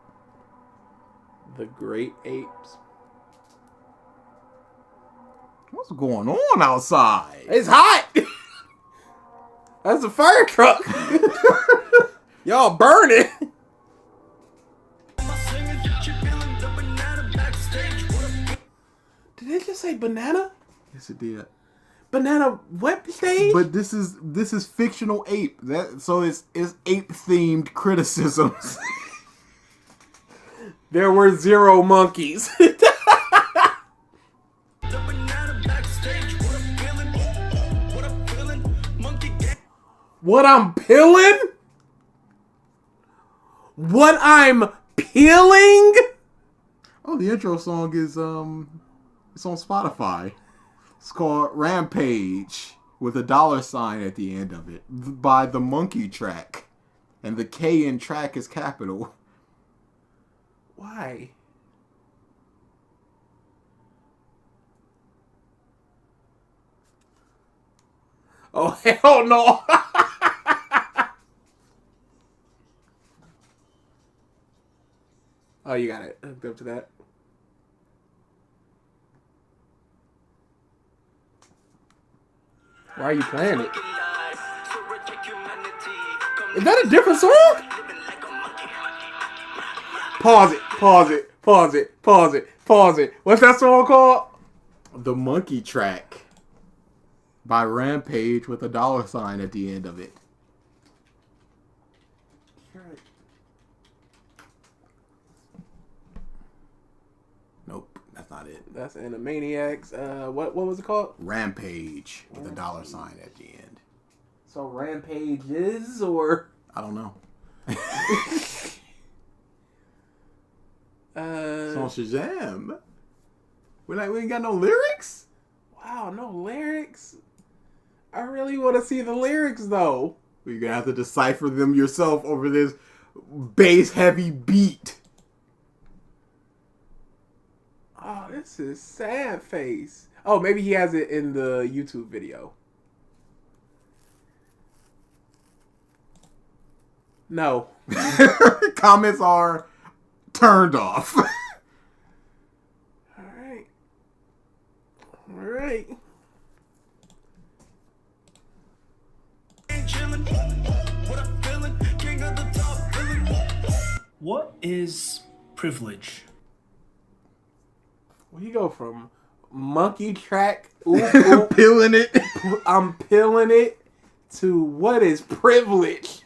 The great apes. What's going on outside? It's hot. That's a fire truck. Y'all burning. Did they just say banana? Yes, it did. Banana web stage? But this is Fictional Ape. So it's ape themed criticisms. There were 0 monkeys. What I'm peeling? What I'm peeling? Oh, the intro song is it's on Spotify. It's called Rampage with a $ at the end of it by the Monkey Track, and the K in track is capital. Why? Oh, hell no. Oh, you got it hooked up to that. Why are you playing it? Is that a different song? Pause it. What's that song called? The Monkey Track by Rampage with a $ at the end of it. Nope, that's not it. That's Animaniacs. What was it called? Rampage with a $ at the end. So Rampage is, or I don't know. It's on Shazam. We ain't got no lyrics? Wow, no lyrics. I really want to see the lyrics though. You're gonna have to decipher them yourself over this bass heavy beat. Oh, this is sad face. Oh, maybe he has it in the YouTube video. No. Comments are turned off. Alright. What is privilege? Well, you go from monkey track, Peeling it. I'm peeling it, to what is privilege?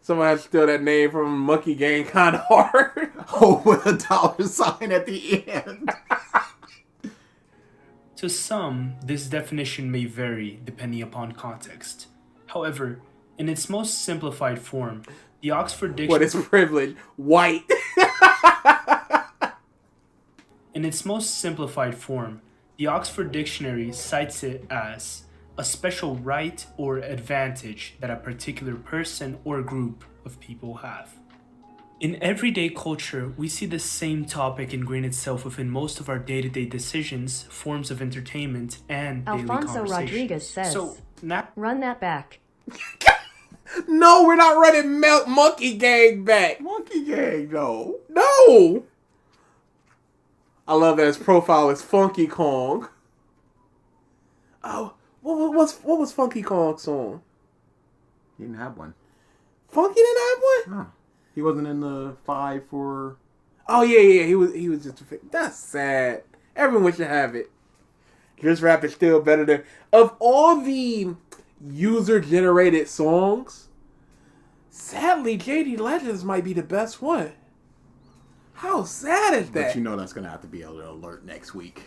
Someone has to steal that name from Monkey Gang kind of hard. Oh, with a $ at the end. To some, this definition may vary depending upon context. However, in its most simplified form, the Oxford Dictionary... What is privilege? White. In its most simplified form, the Oxford Dictionary cites it as a special right or advantage that a particular person or group of people have. In everyday culture, we see the same topic ingrain itself within most of our day-to-day decisions, forms of entertainment, and daily Alfonso conversations. Rodriguez says, So, now run that back. No, we're not running Monkey Gang back. Monkey Gang, no. No. I love that his profile is Funky Kong. Oh, what was Funky Kong's song? He didn't have one. Funky didn't have one? No. He wasn't in the 5 for... Oh, yeah. He was just a... That's sad. Everyone should have it. Just Rap is still better than... Of all the user-generated songs, sadly, JD Legends might be the best one. How sad is that? But you know that's going to have to be a little alert next week.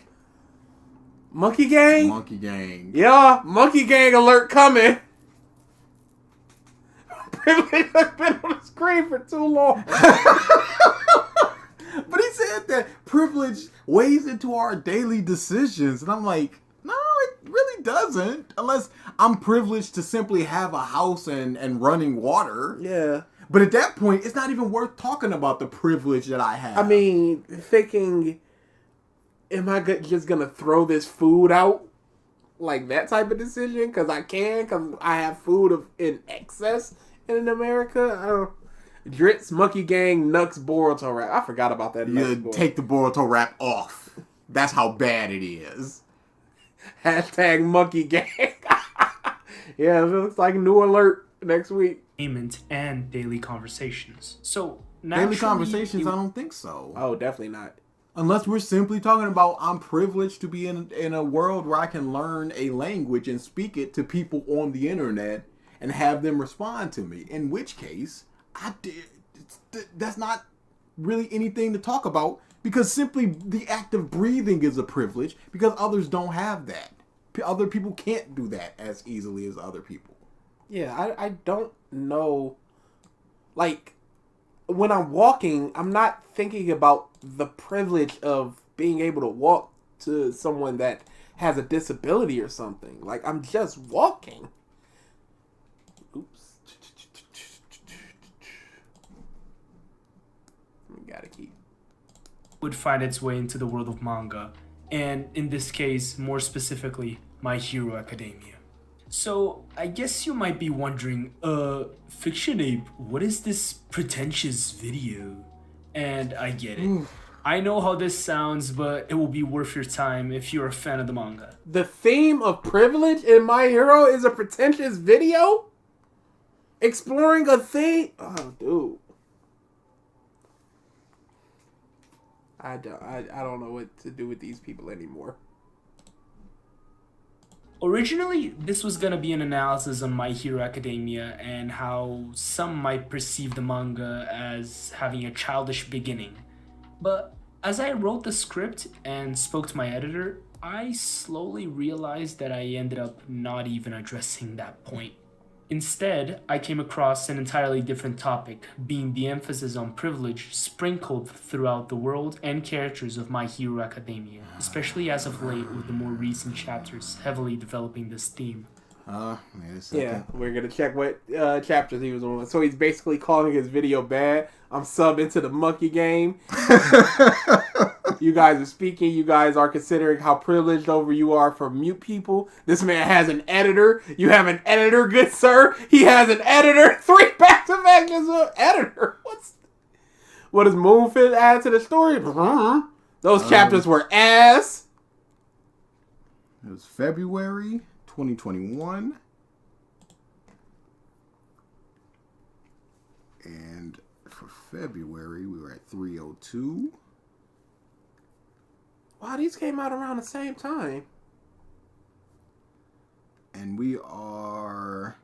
Monkey Gang? Monkey Gang. Yeah, Monkey Gang alert coming. Privilege has been on the screen for too long. But he said that privilege weighs into our daily decisions. And I'm like, no, it really doesn't. Unless I'm privileged to simply have a house and running water. Yeah. But at that point, it's not even worth talking about the privilege that I have. I mean, thinking, am I just going to throw this food out? Like that type of decision? Because I can, because I have food in excess in America. I don't. Dritz, Monkey Gang, Nux, Boruto rap. I forgot about that. You take the Boruto rap off. That's how bad it is. Hashtag Monkey Gang. Yeah, it looks like new alert next week. And daily conversations. So, Daily conversations, I don't think so. Oh, definitely not. Unless we're simply talking about I'm privileged to be in a world where I can learn a language and speak it to people on the internet and have them respond to me. In which case, that's not really anything to talk about because simply the act of breathing is a privilege because others don't have that. Other people can't do that as easily as other people. Yeah, I don't know. Like, when I'm walking, I'm not thinking about the privilege of being able to walk to someone that has a disability or something. Like, I'm just walking. Oops. We gotta keep. would find its way into the world of manga, and in this case, more specifically, My Hero Academia. So, I guess you might be wondering, Fiction Ape, what is this pretentious video? And I get it. I know how this sounds, but it will be worth your time if you're a fan of the manga. The theme of privilege in My Hero is a pretentious video? Exploring a thing? Oh, dude. I don't know what to do with these people anymore. Originally, this was gonna be an analysis on My Hero Academia and how some might perceive the manga as having a childish beginning. But as I wrote the script and spoke to my editor, I slowly realized that I ended up not even addressing that point. Instead, I came across an entirely different topic, being the emphasis on privilege sprinkled throughout the world and characters of My Hero Academia, especially as of late with the more recent chapters heavily developing this theme. Yeah, we're gonna check what chapters he was on. So he's basically calling his video bad. I'm subbed into the monkey game. You guys are speaking. You guys are considering how privileged over you are for mute people. This man has an editor. You have an editor, good sir. He has an editor. 3 back-to-back as an editor. What does Moonfit add to the story? Those chapters were ass. It was February 2021. And for February, we were at 302. Wow, these came out around the same time. And we are...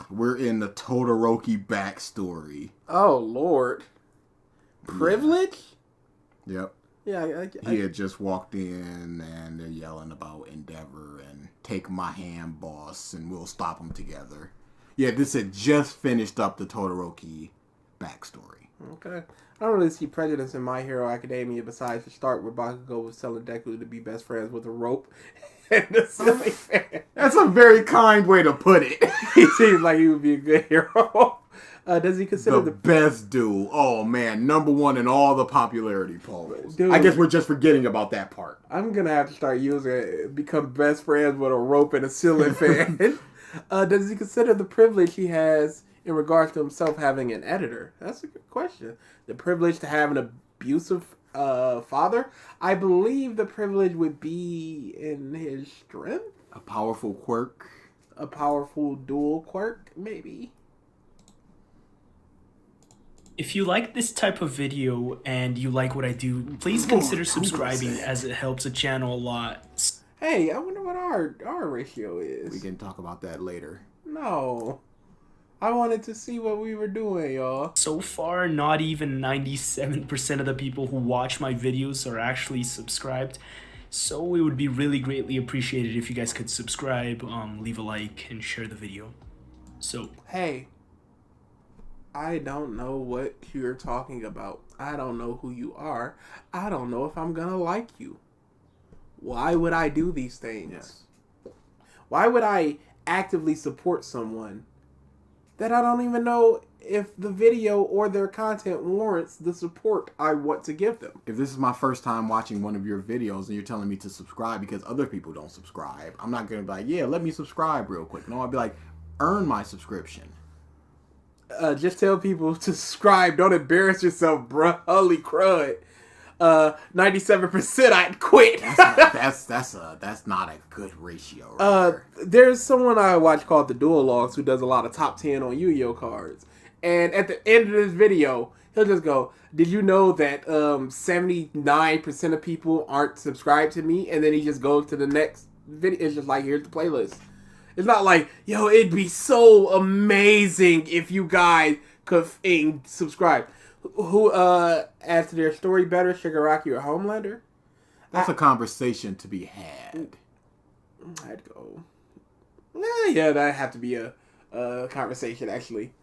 We're in the Todoroki backstory. Oh, Lord. Privilege? Yep. Yeah, He had just walked in and they're yelling about Endeavor and take my hand, boss, and we'll stop them together. Yeah, this had just finished up the Todoroki backstory. Okay. I don't really see prejudice in My Hero Academia besides the start where Bakugo was telling Deku to be best friends with a rope and the ceiling fan. That's a very kind way to put it. He seems like he would be a good hero. Does he consider The best dude. Oh man, number 1 in all the popularity polls. Dude. I guess we're just forgetting about that part. I'm gonna have to start using it. Become best friends with a rope and a ceiling fan. Does he consider the privilege he has in regards to himself having an editor? That's a good question. The privilege to have an abusive father? I believe the privilege would be in his strength. A powerful quirk. A powerful dual quirk, maybe. If you like this type of video and you like what I do, please consider subscribing as it helps the channel a lot. Hey, I wonder what our ratio is. We can talk about that later. No. I wanted to see what we were doing, y'all. So far, not even 97% of the people who watch my videos are actually subscribed. So it would be really greatly appreciated if you guys could subscribe, leave a like, and share the video. So, hey, I don't know what you're talking about. I don't know who you are. I don't know if I'm gonna like you. Why would I do these things? Yes. Why would I actively support someone that I don't even know if the video or their content warrants the support I want to give them? If this is my first time watching one of your videos and you're telling me to subscribe because other people don't subscribe, I'm not going to be like, yeah, let me subscribe real quick. No, I'll be like, earn my subscription. Just tell people to subscribe. Don't embarrass yourself, bruh. Holy crud. 97% I'd quit. That's not a good ratio. Right There's someone I watch called the Dual Logs who does a lot of top 10 on Yu-Gi-Oh cards. And at the end of this video, he'll just go, did you know that 79% of people aren't subscribed to me? And then he just goes to the next video. It's just like, here's the playlist. It's not like, yo, it'd be so amazing if you guys could subscribe. Who adds to their story better, Shigaraki or Homelander? That's a conversation to be had. I'd go. Yeah, that'd have to be a conversation, actually.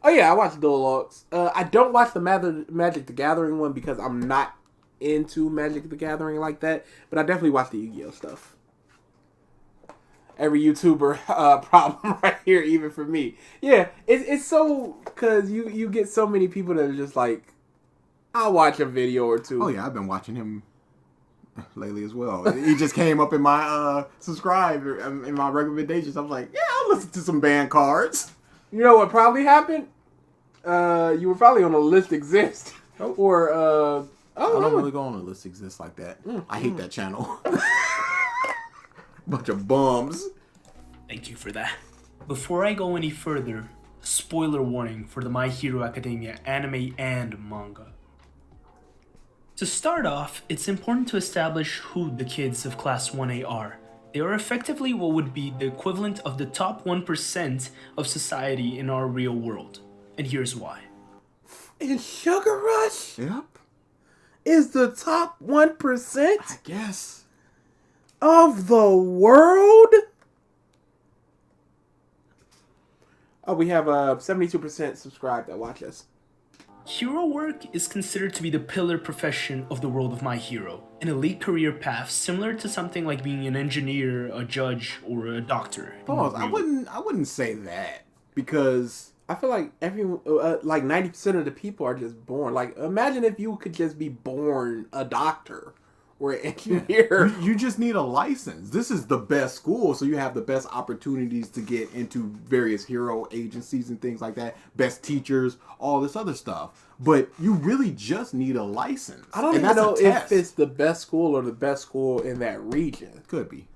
Oh, yeah, I watch Dual Logs. I don't watch the Magic the Gathering one because I'm not into Magic the Gathering like that, but I definitely watch the Yu-Gi-Oh stuff. Every YouTuber problem right here, even for me. Yeah, it's so, because you get so many people that are just like, I'll watch a video or two. Oh yeah, I've been watching him lately as well. He just came up in my subscribe, in my recommendations. I was like, yeah, I'll listen to some band cards. You know what probably happened? You were probably on a list exist. Or, I don't really go on a list exist like that. I hate that channel. Bunch of bums. thank you for that. Before I go any further, spoiler warning for the My Hero Academia anime and manga. To start off, it's important to establish who the kids of Class 1A are. They are effectively what would be the equivalent of the top 1% of society in our real world. And here's why. And Sugar Rush Yep. is the top 1%? I guess. Of the world? Oh, we have 72% subscribed that watch us. Hero work is considered to be the pillar profession of the world of My Hero, an elite career path similar to something like being an engineer, a judge, or a doctor. Pause. I wouldn't say that because I feel like like 90% of the people are just born. Like, imagine if you could just be born a doctor or an engineer. you just need a license. This is the best school, so you have the best opportunities to get into various hero agencies and things like that. Best teachers, all this other stuff. But you really just need a license. I don't even know if it's the best school or the best school in that region. Could be.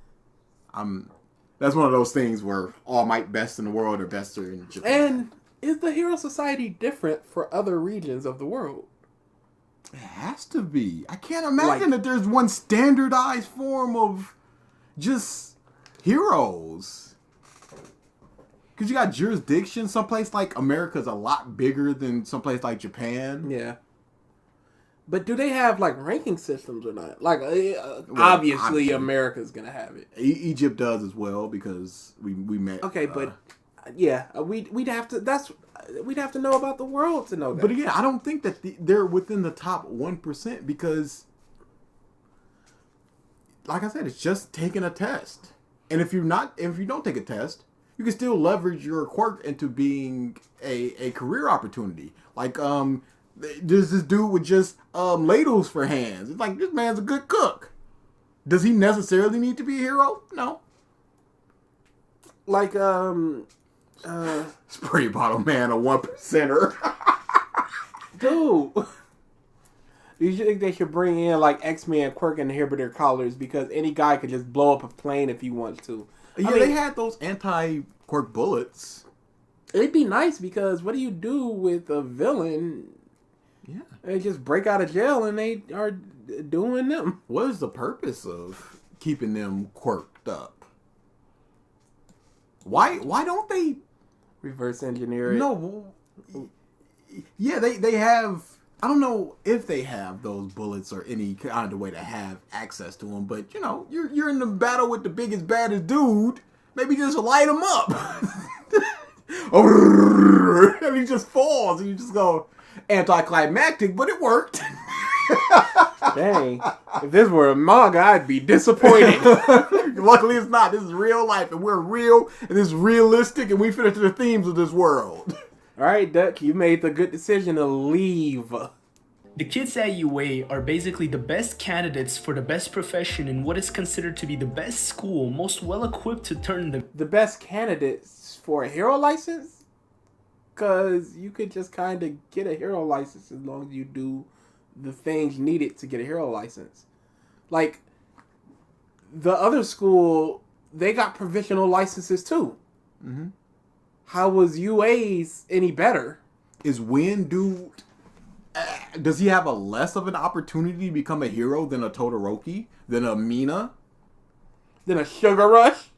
That's one of those things where all might best in the world or best are in Japan. And is the Hero Society different for other regions of the world? It has to be. I can't imagine that there's one standardized form of just heroes. Because you got jurisdiction. Someplace like America's a lot bigger than someplace like Japan. Yeah. But do they have, like, ranking systems or not? Like, obviously America's going to have it. Egypt does as well because we met. Okay, but, yeah, we'd have to, we'd have to know about the world to know that. But again, I don't think that they're within the top 1% because, like I said, it's just taking a test. And if you don't take a test, you can still leverage your quirk into being a career opportunity. Like, there's this dude with just ladles for hands. It's like, this man's a good cook. Does he necessarily need to be a hero? No. Like, Spray bottle man, a 1%er. dude. Do you think they should bring in like X-Men quirk inhibitor collars because any guy could just blow up a plane if he wants to? Yeah, they had those anti-quirk bullets. It'd be nice because what do you do with a villain? Yeah. They just break out of jail and they are doing them. What is the purpose of keeping them quirked up? Why don't they reverse engineer it? No. Yeah, they have. I don't know if they have those bullets or any kind of way to have access to them, but you're in the battle with the biggest, baddest dude. Maybe just light him up. And he just falls, and you just go anticlimactic, but it worked. Dang. If this were a manga, I'd be disappointed. Luckily, it's not. This is real life, and we're real, and this is realistic, and we fit into the themes of this world. All right, Duck, you made the good decision to leave. The kids at UA are basically the best candidates for the best profession in what is considered to be the best school, most well-equipped to turn the best candidates for a hero license? Because you could just kind of get a hero license as long as you do the things needed to get a hero license. Like, the other school, they got provisional licenses too. Mm-hmm. How was UA's any better? Is Win dude... does he have a less of an opportunity to become a hero than a Todoroki? Than a Mina? Than a Sugar Rush?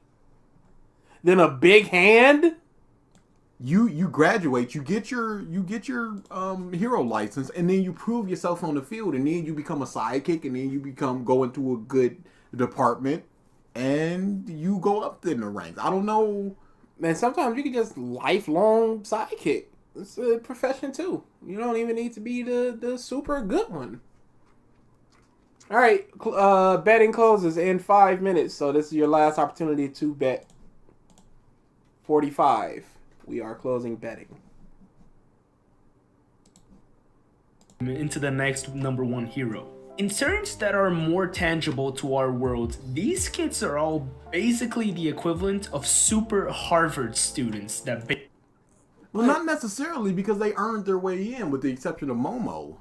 Than a Big Hand? You graduate, you get your hero license, and then you prove yourself on the field, and then you become a sidekick, and then you go into a good department, and you go up in the ranks. I don't know. Man, sometimes you can just lifelong sidekick. It's a profession too. You don't even need to be the super good one. All right, betting closes in 5 minutes, so this is your last opportunity to bet. 45. We are closing betting. into the next #1 hero. In terms that are more tangible to our world, these kids are all basically the equivalent of super Harvard students that well, not necessarily, because they earned their way in, with the exception of Momo.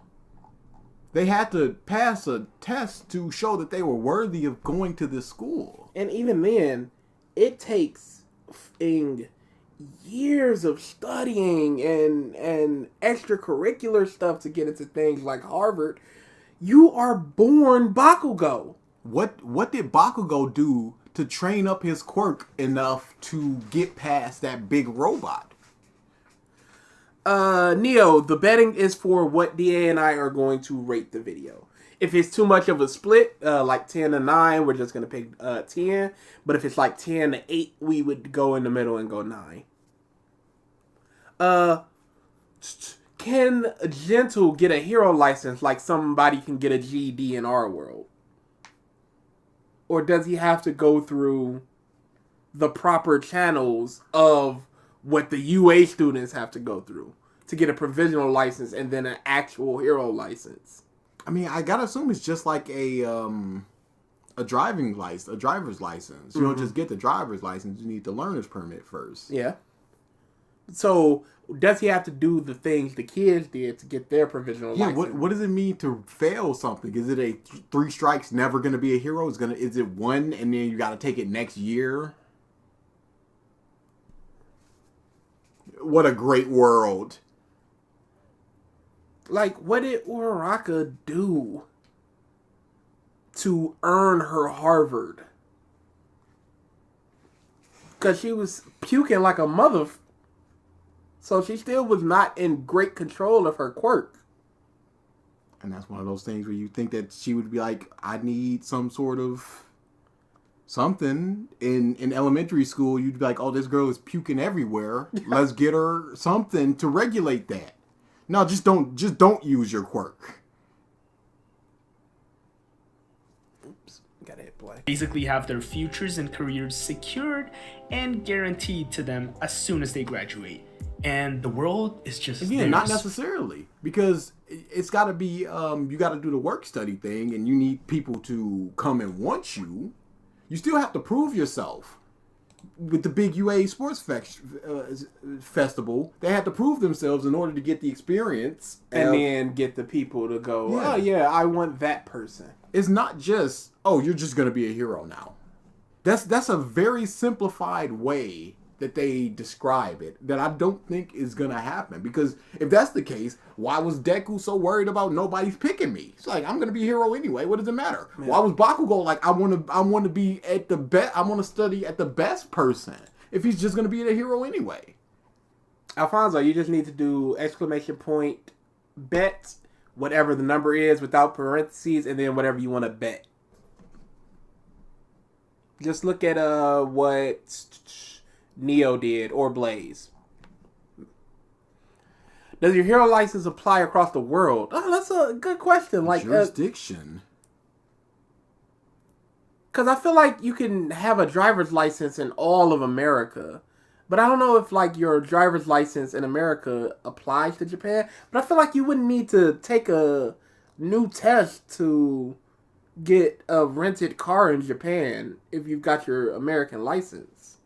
They had to pass a test to show that they were worthy of going to this school. And even then, it takes years of studying and extracurricular stuff to get into things like Harvard. You are born Bakugo. What did Bakugo do to train up his quirk enough to get past that big robot? Neo, the betting is for what DA and I are going to rate the video. If it's too much of a split, like 10-9, we're just going to pick 10. But if it's like 10-8, we would go in the middle and go 9. Can Gentle get a hero license like somebody can get a GED in our world? Or does he have to go through the proper channels of what the UA students have to go through to get a provisional license and then an actual hero license? I mean, I gotta assume it's just like a driving license, a driver's license. You don't just get the driver's license; you need the learner's permit first. Yeah. So, does he have to do the things the kids did to get their provisional license? Yeah. What does it mean to fail something? Is it a 3 strikes, never gonna be a hero? Is it 1 and then you gotta take it next year? What a great world. Like, what did Uraraka do to earn her Harvard? Because she was puking like a mother. So she still was not in great control of her quirk. And that's one of those things where you think that she would be like, I need some sort of something. In elementary school, you'd be like, oh, this girl is puking everywhere. Let's get her something to regulate that. No, just don't use your quirk. Oops, gotta hit play. Basically have their futures and careers secured and guaranteed to them as soon as they graduate. And the world is just Again, not necessarily, because it's got to be you got to do the work study thing, and you need people to come and want you. You still have to prove yourself. With the big UA Sports Festival, they had to prove themselves in order to get the experience, And then get the people to go, oh yeah, I want that person. It's not just, oh, you're just going to be a hero now. That's a very simplified way that they describe it that I don't think is going to happen. Because if that's the case, why was Deku so worried about nobody's picking me? It's like, I'm going to be a hero anyway. What does it matter? Man. Why was Bakugo like, I want to be at the best, I want to study at the best person if he's just going to be a hero anyway? Alfonso, you just need to do exclamation point bet, whatever the number is without parentheses, and then whatever you want to bet. Just look at what Neo did, or Blaze. Does your hero license apply across the world? Oh, that's a good question. Like jurisdiction. Because I feel like you can have a driver's license in all of America, but I don't know if like your driver's license in America applies to Japan. But I feel like you wouldn't need to take a new test to get a rented car in Japan if you've got your American license.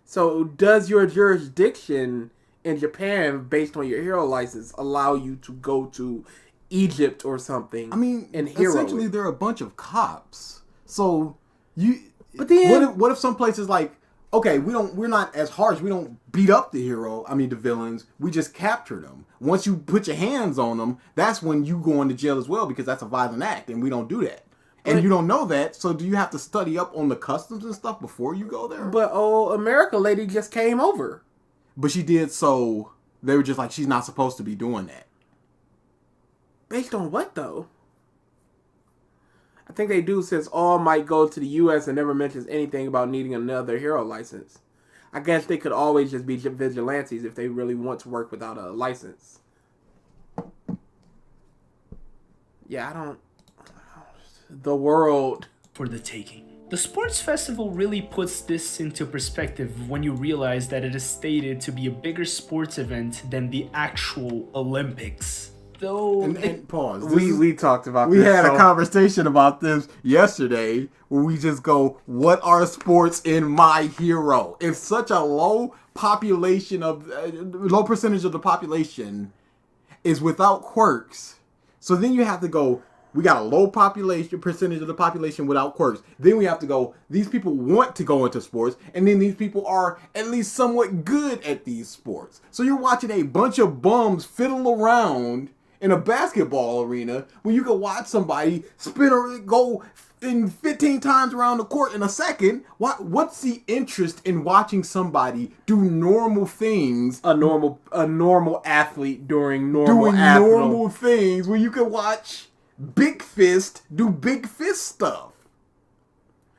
So does your jurisdiction in Japan, based on your hero license, allow you to go to Egypt or something? I mean, and hero essentially they're a bunch of cops. So you, but then what if some places like, okay, we're not as harsh. We don't beat up the the villains. We just capture them. Once you put your hands on them, that's when you go into jail as well, because that's a violent act, and we don't do that. And you don't know that, so do you have to study up on the customs and stuff before you go there? But America lady just came over. But she did, so they were just like, she's not supposed to be doing that. Based on what, though? I think they do, since all might go to the U.S. and never mentions anything about needing another hero license. I guess they could always just be vigilantes if they really want to work without a license. Yeah, I don't... The world for the taking. The sports festival really puts this into perspective when you realize that it is stated to be a bigger sports event than the actual Olympics. Though and pause. We talked about we this. We had a conversation about this yesterday where we just go, what are sports in My Hero? If such a low percentage of the population is without quirks, so then you have to go, we got a low percentage of the population without quirks. Then we have to go, these people want to go into sports, and then these people are at least somewhat good at these sports. So you're watching a bunch of bums fiddle around in a basketball arena when you can watch somebody go in 15 times around the court in a second. What's the interest in watching somebody do normal things? A normal athlete doing normal things when you can watch Big Fist do Big Fist stuff.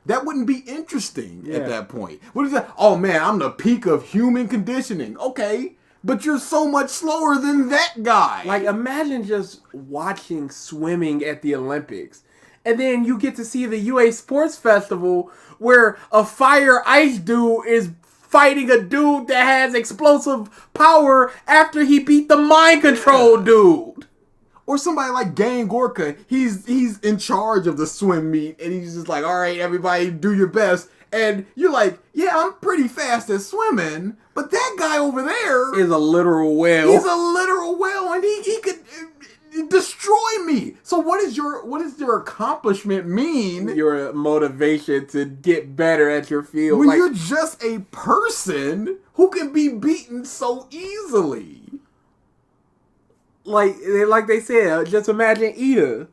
That wouldn't be interesting at that point. What is that? Oh man, I'm the peak of human conditioning. Okay, but you're so much slower than that guy. Like, imagine just watching swimming at the Olympics, and then you get to see the UA Sports Festival where a fire ice dude is fighting a dude that has explosive power after he beat the mind control dude. Or somebody like Gang Gorka, he's in charge of the swim meet, and he's just like, all right, everybody do your best. And you're like, yeah, I'm pretty fast at swimming, but that guy over there is a literal whale. He's a literal whale, and he could destroy me. So what does your accomplishment mean? Your motivation to get better at your field. When you're just a person who can be beaten so easily. Like they said, just imagine Ida.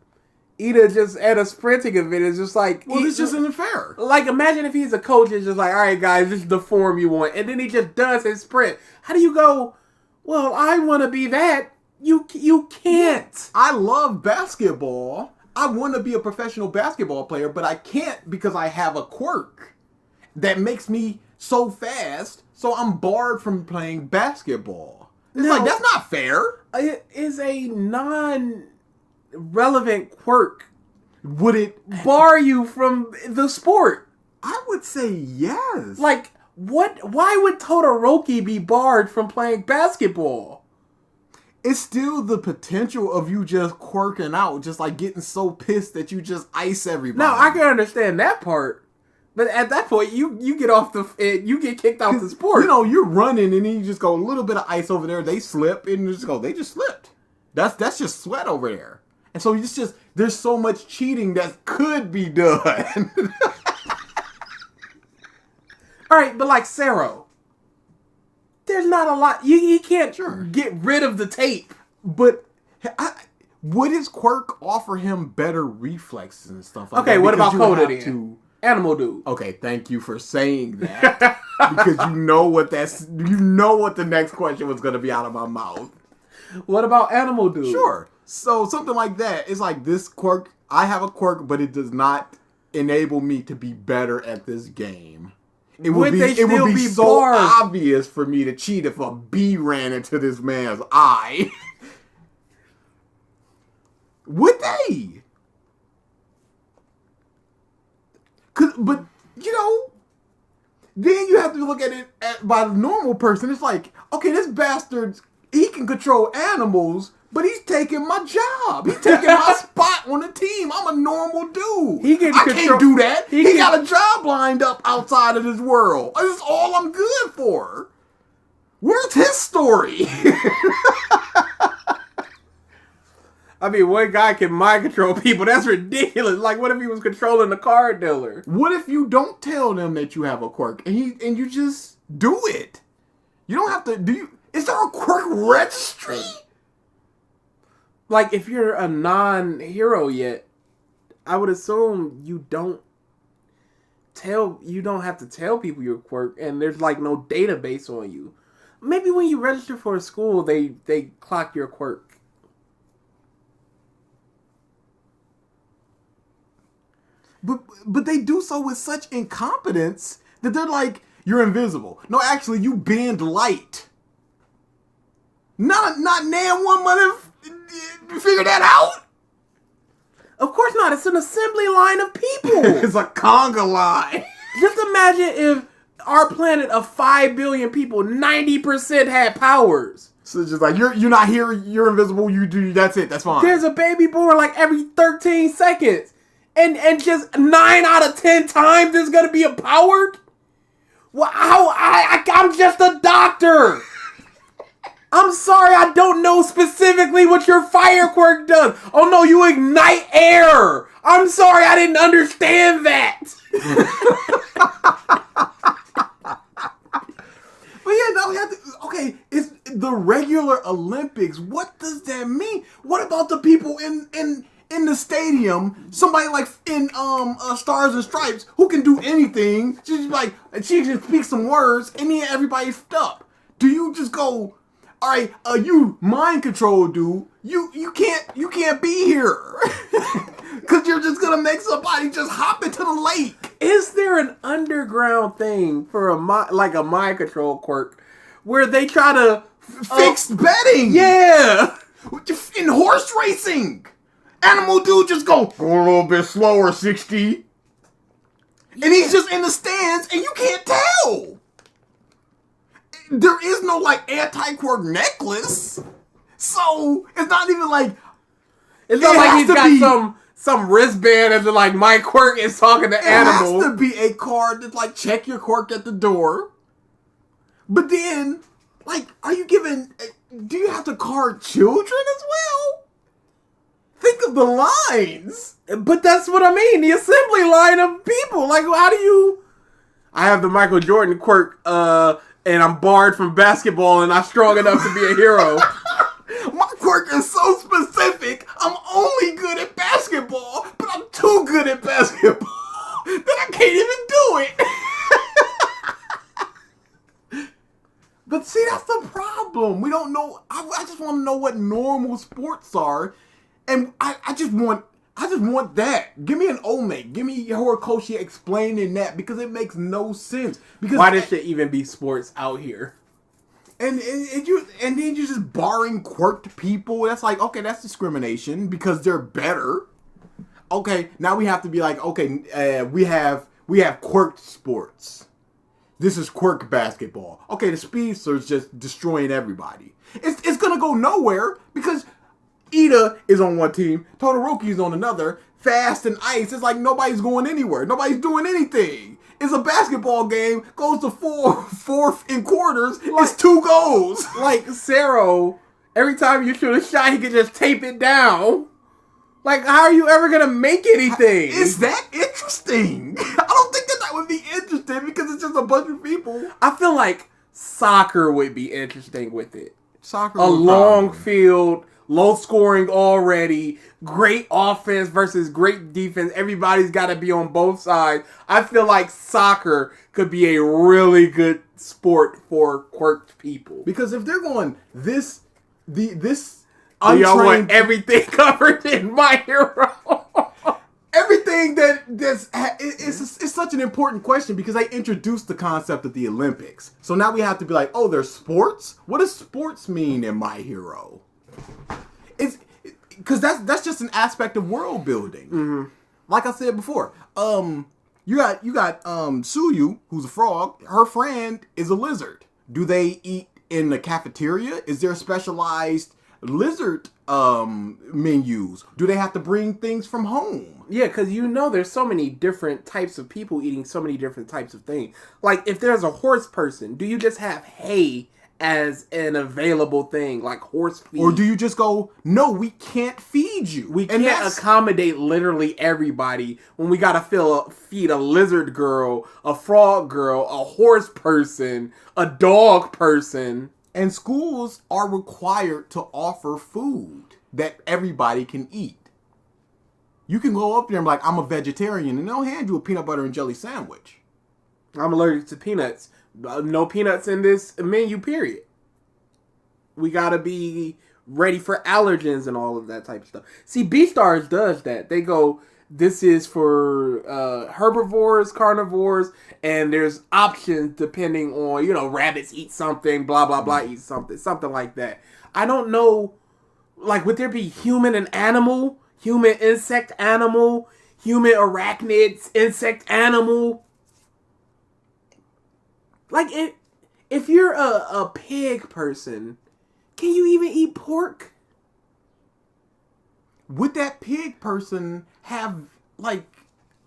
Ida just at a sprinting event is just like... Well, this just isn't fair. Like, imagine if he's a coach and just like, all right, guys, this is the form you want. And then he just does his sprint. How do you go, well, I want to be that. You can't. I love basketball. I want to be a professional basketball player, but I can't because I have a quirk that makes me so fast, so I'm barred from playing basketball. It's like, that's not fair. It is a non-relevant quirk. Would it Bar you from the sport? I would say yes. Like, what? Why would Todoroki be barred from playing basketball? It's still the potential of you just quirking out, just like getting so pissed that you just ice everybody. Now, I can understand that part. But at that point, you get off you get kicked out the sport. You know, you're running and then you just go a little bit of ice over there. They slip and you just go, they just slipped. That's just sweat over there. And so it's just, there's so much cheating that could be done. All right, but like Sero, there's not a lot. You can't get rid of the tape. But would his quirk offer him better reflexes and stuff like that? Okay, what about Because you Coda have then? Animal Dude. Okay, thank you for saying that. Because you know what the next question was going to be out of my mouth. What about Animal Dude? Sure. So something like that. It's like this quirk, I have a quirk, but it does not enable me to be better at this game. It would be so obvious for me to cheat if a bee ran into this man's eye. Would they? But, you know, then you have to look at it by the normal person. It's like, okay, this bastard, he can control animals, but he's taking my job. He's taking my spot on the team. I'm a normal dude. I can't do that. He got a job lined up outside of this world. That's all I'm good for. Where's his story? I mean, one guy can mind control people. That's ridiculous. Like, what if he was controlling the car dealer? What if you don't tell them that you have a quirk and you just do it? You don't have to. Is there a quirk registry? Like, if you're a non-hero yet, I would assume you don't have to tell people your quirk, and there's like no database on you. Maybe when you register for a school, they clock your quirk. But they do so with such incompetence that they're like, you're invisible. No, actually, you bend light. Not Nan one mother figure that out. Of course not. It's an assembly line of people. It's a conga line. Just imagine if our planet of 5 billion people, 90% had powers. So it's just like, you're not here, you're invisible, you do, that's it, that's fine. There's a baby born like every 13 seconds. And just 9 out of 10 times there's gonna be empowered? Well, I'm just a doctor. I'm sorry, I don't know specifically what your fire quirk does. Oh no, you ignite air. I'm sorry, I didn't understand that. But yeah, no, we have to, okay, it's the regular Olympics. What does that mean? What about the people in the stadium, somebody like in Stars and Stripes who can do anything? She just speaks some words and then everybody's stuck. Do you just go, all right, you mind control dude, you can't be here because you're just gonna make somebody just hop into the lake? Is there an underground thing for a mind control quirk where they try to fix betting? Yeah, in horse racing. Animal dude just go a little bit slower, 60. And he's just in the stands and you can't tell. There is no like anti-quirk necklace. So it's not even like it's not like he's got some wristband and like my quirk is talking to animals. It has to be a card that like check your quirk at the door. But then, like, do you have to card children as well? Think of the lines. But that's what I mean. The assembly line of people. Like, how do you... I have the Michael Jordan quirk, and I'm barred from basketball, and not strong enough to be a hero. My quirk is so specific. I'm only good at basketball, but I'm too good at basketball that I can't even do it. But see, that's the problem. We don't know. I just want to know what normal sports are. And I just want I just want that. Give me an Ome. Give me Horikoshi explaining that because it makes no sense. Because Why does shit even be sports out here? and then you're just barring quirked people. That's like, okay, that's discrimination because they're better. Okay, now we have to be like, okay, we have quirked sports. This is quirk basketball. Okay, the speedster's just destroying everybody. It's gonna go nowhere because Ida is on one team, Todoroki's on another, Fast and Ice. It's like nobody's going anywhere. Nobody's doing anything. It's a basketball game, goes to fourth in quarters, it's 2 goals. Like, Zero, every time you shoot a shot, he can just tape it down. Like, how are you ever gonna make anything? Is that interesting? I don't think that would be interesting because it's just a bunch of people. I feel like soccer would be interesting with it. Soccer, A long field, low scoring already, great offense versus great defense. Everybody's got to be on both sides. I feel like soccer could be a really good sport for quirked people. Because if they're going this So y'all want untrained, everything covered in My Hero? everything it's such an important question because they introduced the concept of the Olympics. So now we have to be like, oh, there's sports? What does sports mean in My Hero? It's because that's just an aspect of world building. Mm-hmm. Like I said before, you got Suyu, who's a frog. Her friend is a lizard. Do they eat in the cafeteria? Is there specialized lizard menus? Do they have to bring things from home? Yeah, because there's so many different types of people eating so many different types of things. Like, if there's a horse person, do you just have hay as an available thing, like horse feed? Or do you just go, no, we can't feed you? We can't accommodate literally everybody when we gotta feed a lizard girl, a frog girl, a horse person, a dog person. And schools are required to offer food that everybody can eat. You can go up there and be like, I'm a vegetarian, and they'll hand you a peanut butter and jelly sandwich. I'm allergic to peanuts. No peanuts in this menu, period. We gotta be ready for allergens and all of that type of stuff. See, Beastars does that. They go, this is for herbivores, carnivores, and there's options depending on, rabbits eat something, blah, blah, blah, eat something like that. I don't know, like, would there be human and animal, human insect animal, human arachnids, insect animal? Like, if you're a pig person, can you even eat pork? Would that pig person have, like,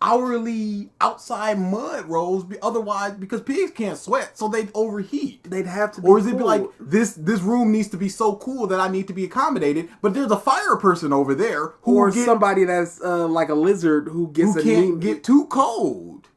hourly outside mud rolls? Otherwise, because pigs can't sweat, so they'd overheat. They'd have to be Or is it cool. be like, this room needs to be so cool that I need to be accommodated, but there's a fire person over there or somebody that's like a lizard who can't get too cold.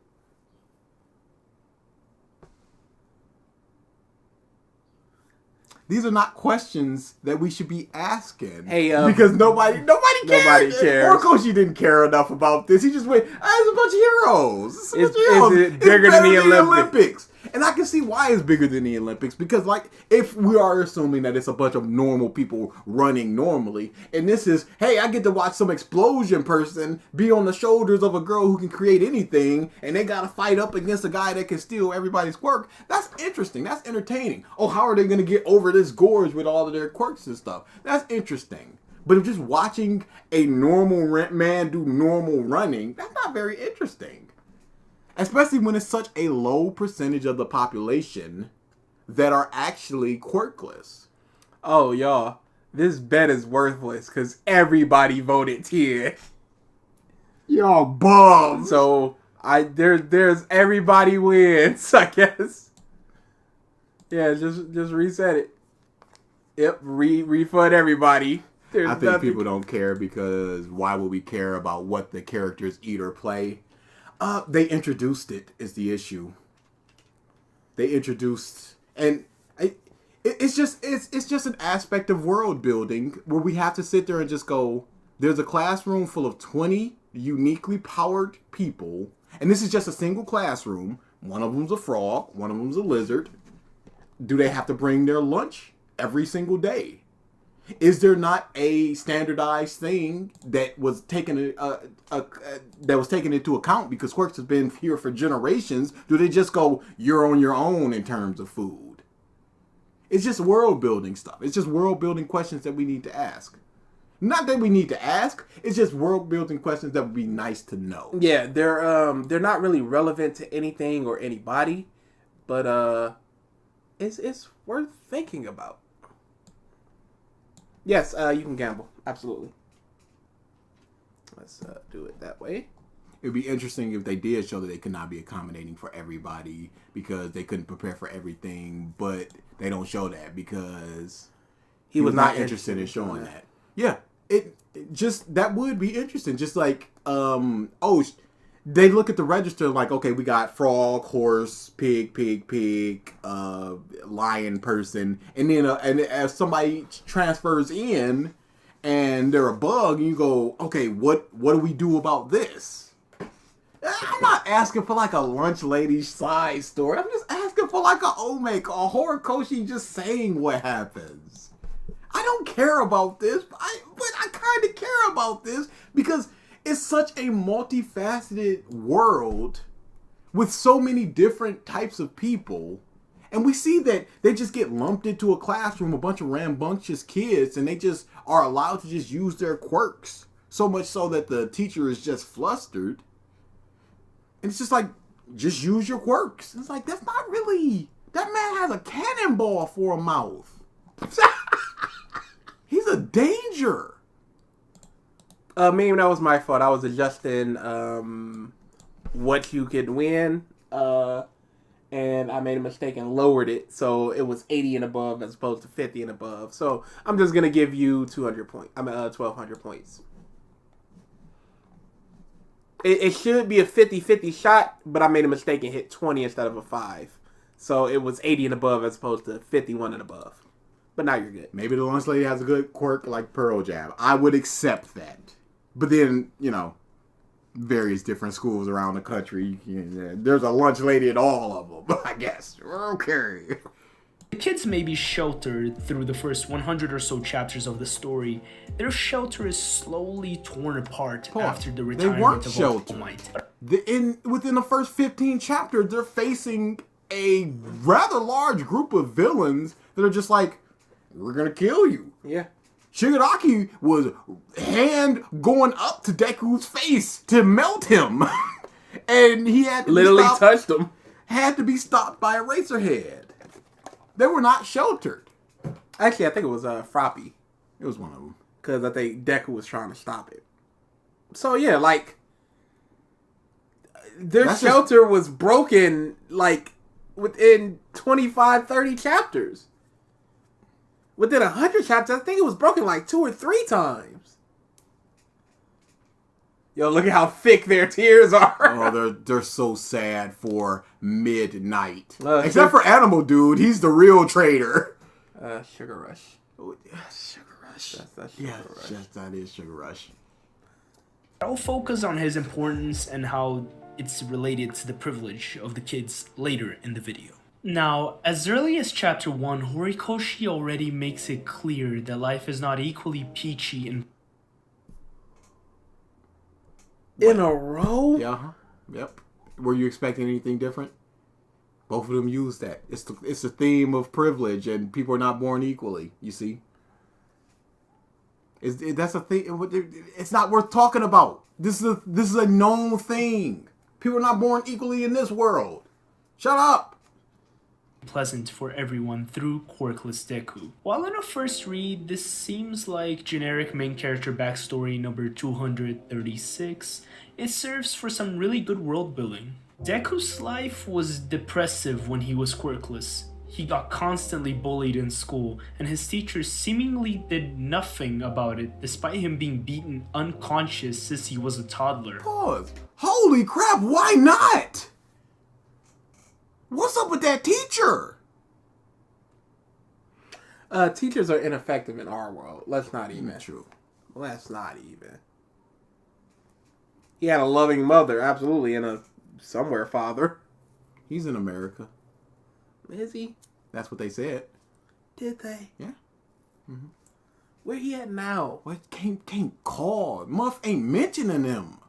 These are not questions that we should be asking. Hey, because nobody cares. Nobody cares. Horikoshi didn't care enough about this. He just went, it's a bunch of heroes. It's a bunch of heroes. Is it bigger than the Olympics? And I can see why it's bigger than the Olympics. Because, like, if we are assuming that it's a bunch of normal people running normally, and this is, hey, I get to watch some explosion person be on the shoulders of a girl who can create anything, and they got to fight up against a guy that can steal everybody's work. That's interesting. That's entertaining. Oh, how are they going to get over this gorge with all of their quirks and stuff? That's interesting. But if just watching a normal man do normal running, that's not very interesting. Especially when it's such a low percentage of the population that are actually quirkless. Oh, y'all, this bet is worthless because everybody voted 10. Y'all bums. So there's everybody wins, I guess. Yeah, just reset it. Yep, refund everybody. I think people don't care because why would we care about what the characters eat or play? They introduced it is the issue. They introduced, and it's just an aspect of world building where we have to sit there and just go, there's a classroom full of 20 uniquely powered people, and this is just a single classroom. One of them's a frog, one of them's a lizard. Do they have to bring their lunch every single day? Is there not a standardized thing that was taken into account because quirks have been here for generations? Do they just go, you're on your own in terms of food? It's just world building stuff. It's just world building questions that we need to ask. Not that we need to ask. It's just world building questions that would be nice to know. Yeah, they're not really relevant to anything or anybody, but it's worth thinking about. Yes, you can gamble. Absolutely. Let's do it that way. It'd be interesting if they did show that they could not be accommodating for everybody because they couldn't prepare for everything, but they don't show that because he was not interested in showing that. Yeah, it just, that would be interesting. Just like, they look at the register like, okay, we got frog, horse, pig, lion person, and then and as somebody transfers in and they're a bug, and you go, okay, what do we do about this? I'm not asking for like a lunch lady side story. I'm just asking for like a Omek or Horikoshi just saying what happens. I don't care about this, but I kind of care about this because it's such a multifaceted world with so many different types of people. And we see that they just get lumped into a classroom, a bunch of rambunctious kids, and they just are allowed to just use their quirks. So much so that the teacher is just flustered. And it's just like, just use your quirks. It's like, that's not really, that man has a cannonball for a mouth. He's a danger. Maybe that was my fault. I was adjusting what you could win, and I made a mistake and lowered it, so it was 80 and above as opposed to 50 and above. So I'm just gonna give you 200 points. 1,200 points. It should be a 50-50 shot, but I made a mistake and hit 20 instead of a 5. So it was 80 and above as opposed to 51 and above. But now you're good. Maybe the lunch lady has a good quirk like Pearl Jab. I would accept that. But then, various different schools around the country, there's a lunch lady at all of them, I guess. Okay. The kids may be sheltered through the first 100 or so chapters of the story. Their shelter is slowly torn apart after the retirement of All Might. Within the first 15 chapters, they're facing a rather large group of villains that are just like, we're going to kill you. Yeah. Shigaraki was hand going up to Deku's face to melt him. And he had to literally touched him. Had to be stopped by Eraserhead. They were not sheltered. Actually, I think it was Froppy. It was one of them. Because I think Deku was trying to stop it. So yeah, like, their shelter was broken, like, within 25, 30 chapters. Within 100 chapters, I think it was broken like 2 or 3 times. Yo, look at how thick their tears are. Oh, they're so sad for Midnight. Except for Animal Dude, he's the real traitor. Sugar Rush. Sugar Rush. That's Sugar Rush. Yes, that is Sugar Rush. I'll focus on his importance and how it's related to the privilege of the kids later in the video. Now, as early as chapter 1, Horikoshi already makes it clear that life is not equally peachy and... In a row? Yeah. Yep. Were you expecting anything different? Both of them use that. It's the theme of privilege, and people are not born equally, you see? That's a thing. It's not worth talking about. This is a known thing. People are not born equally in this world. Shut up. Pleasant for everyone through quirkless Deku. While in a first read, this seems like generic main character backstory number 236, it serves for some really good world building. Deku's life was depressive when he was quirkless. He got constantly bullied in school, and his teachers seemingly did nothing about it despite him being beaten unconscious since he was a toddler. Pause. Holy crap, why not? What's up with that teacher? Teachers are ineffective in our world. Let's not even. True. Let's not even. He had a loving mother, absolutely, and a somewhere father. He's in America. Is he? That's what they said. Did they? Yeah. Mm-hmm. Where he at now? What can't call? Muff ain't mentioning him.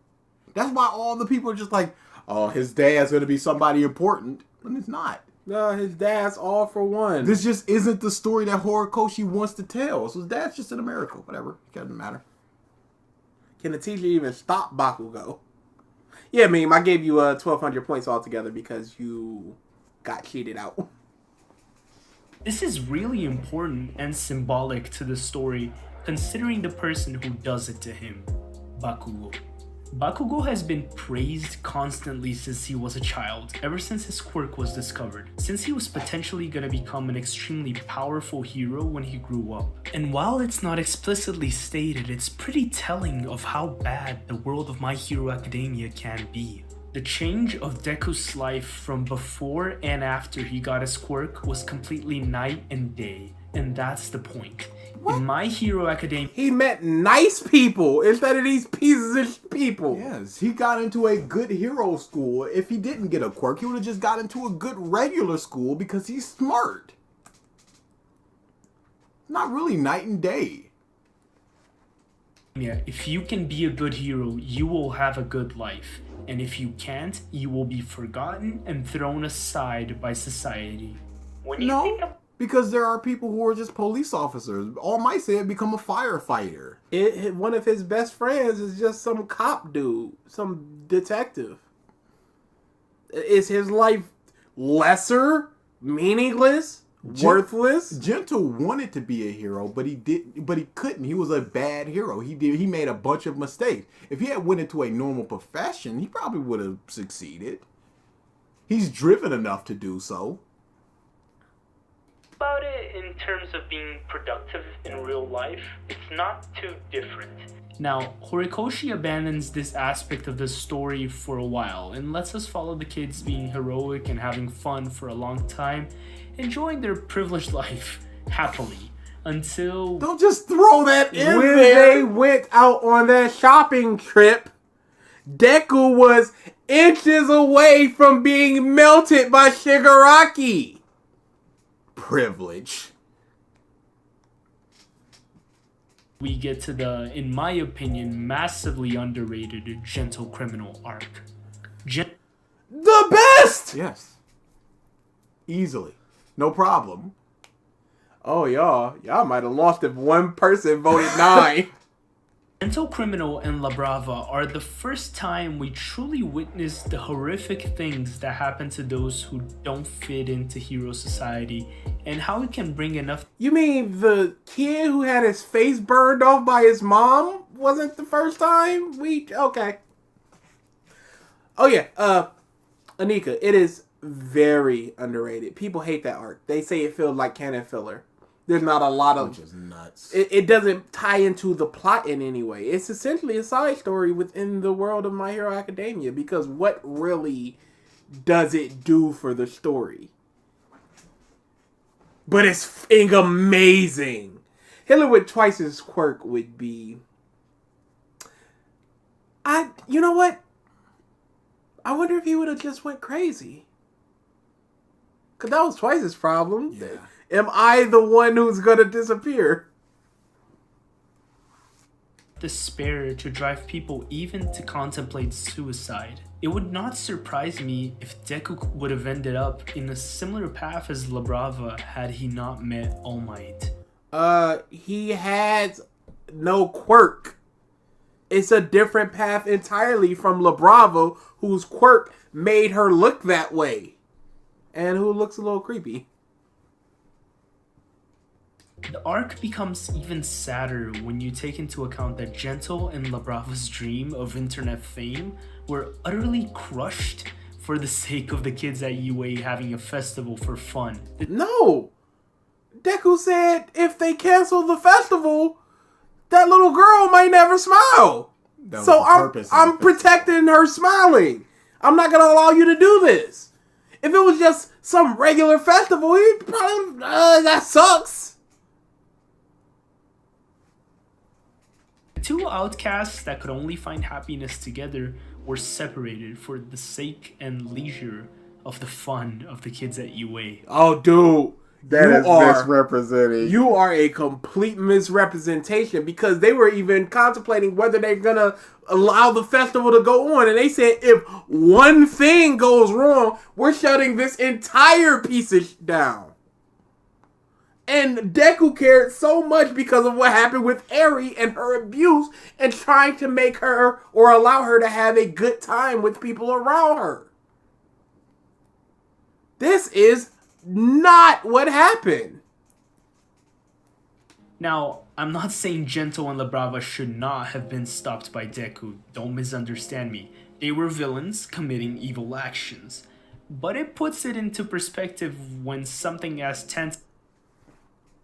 That's why all the people are just like, oh, his dad's gonna be somebody important. And it's not. No, his dad's all for one. This just isn't the story that Horikoshi wants to tell. So his dad's just in America. Whatever. It doesn't matter. Can the teacher even stop Bakugo? Yeah, meme, I gave you 1,200 points altogether because you got cheated out. This is really important and symbolic to the story, considering the person who does it to him, Bakugo. Bakugo has been praised constantly since he was a child, ever since his quirk was discovered, since he was potentially gonna become an extremely powerful hero when he grew up. And while it's not explicitly stated, it's pretty telling of how bad the world of My Hero Academia can be. The change of Deku's life from before and after he got his quirk was completely night and day, and that's the point. In My Hero Academia, He met nice people instead of these pieces of people. Yes, he got into a good hero school. If he didn't get a quirk, he would have just got into a good regular school because he's smart. Not really night and day. if you can be a good hero, you will have a good life. And if you can't, you will be forgotten and thrown aside by society. When you think No, because there are people who are just police officers. All Might say become a firefighter. One of his best friends is just some cop dude, some detective. Is his life lesser, meaningless, worthless? Gentle wanted to be a hero, but he couldn't. He was a bad hero. He made a bunch of mistakes. If he had went into a normal profession, he probably would have succeeded. He's driven enough to do so. about it in terms of being productive in real life, it's not too different. Now, Horikoshi abandons this aspect of the story for a while and lets us follow the kids being heroic and having fun for a long time, enjoying their privileged life happily until... Don't just throw that in When there. they went out on that shopping trip, Deku was inches away from being melted by Shigaraki. Privilege. we get to the, in my opinion, massively underrated Gentle Criminal arc. The best! Yes. Easily. No problem. Oh, y'all might have lost if one person voted 9. Gentle Criminal and La Brava are the first time we truly witness the horrific things that happen to those who don't fit into hero society and how it can bring enough... You mean the kid who had his face burned off by his mom wasn't the first time? Okay. Oh yeah, Anika, it is very underrated. People hate that arc. They say it feels like canon filler. There's not a lot of... Which is nuts. It doesn't tie into the plot in any way. It's essentially a side story within the world of My Hero Academia, because what really does it do for the story? But it's f***ing amazing. Hitler with Twice's quirk would be... You know what? I wonder if he would have just went crazy. Because that was Twice's problem. Yeah. Am I the one who's gonna disappear? despair to drive people even to contemplate suicide. It would not surprise me if Deku would have ended up in a similar path as La Brava had he not met All Might. He had no quirk. It's a different path entirely from La Brava, whose quirk made her look that way. And who looks a little creepy. The arc becomes even sadder when you take into account that Gentle and La Brava's dream of internet fame were utterly crushed for the sake of the kids at UA having a festival for fun. No! Deku said if they cancel the festival, that little girl might never smile. So I'm protecting her smiling. I'm not gonna allow you to do this. If it was just some regular festival, he'd probably that sucks. Two outcasts that could only find happiness together were separated for the sake and leisure of the fun of the kids at UA. Oh, dude. That You is are- misrepresenting. You are a complete misrepresentation because they were even contemplating whether they're gonna allow the festival to go on, and they said if one thing goes wrong, we're shutting this entire piece of down. And Deku cared so much because of what happened with Eri and her abuse and trying to make her or allow her to have a good time with people around her. This is not what happened. Now, I'm not saying Gento and Labrava should not have been stopped by Deku, don't misunderstand me. They were villains committing evil actions. But it puts it into perspective when something as tense...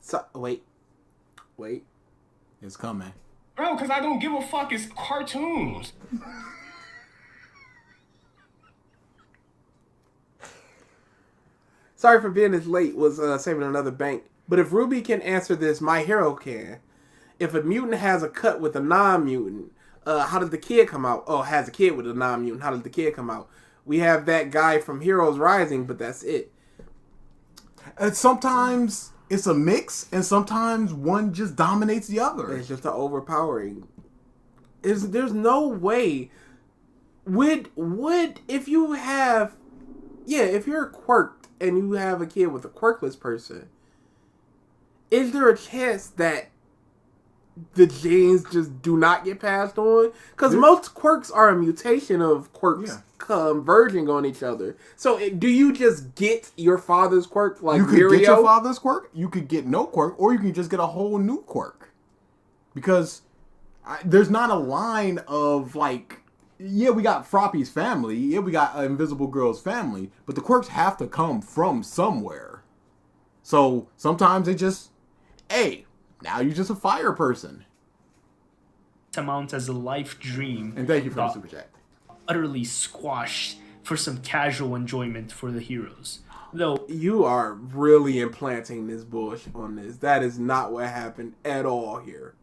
So, wait. It's coming. Bro, because I don't give a fuck. It's cartoons. Sorry for being this late was saving another bank. But if Ruby can answer this, my hero can. If a mutant has a cut with a non-mutant, how does the kid come out? Oh, has a kid with a non-mutant. How does the kid come out? We have that guy from Heroes Rising, but that's it. And sometimes it's a mix, and sometimes one just dominates the other. It's just an overpowering. There's no way. Would if you have, if you're quirked and you have a kid with a quirkless person, is there a chance that the genes just do not get passed on? Because most quirks are a mutation of quirks converging on each other. So do you just get your father's quirk like you could Mirio? get your father's quirk, you could get no quirk, or you can just get a whole new quirk. Because there's not a line of like, we got Froppy's family, we got Invisible Girl's family, but the quirks have to come from somewhere. So sometimes it just, hey, now you're just a fire person. amount as a life dream. And thank you for the super chat. Utterly squashed for some casual enjoyment for the heroes. Though you are really implanting this bullshit on this. That is not what happened at all here.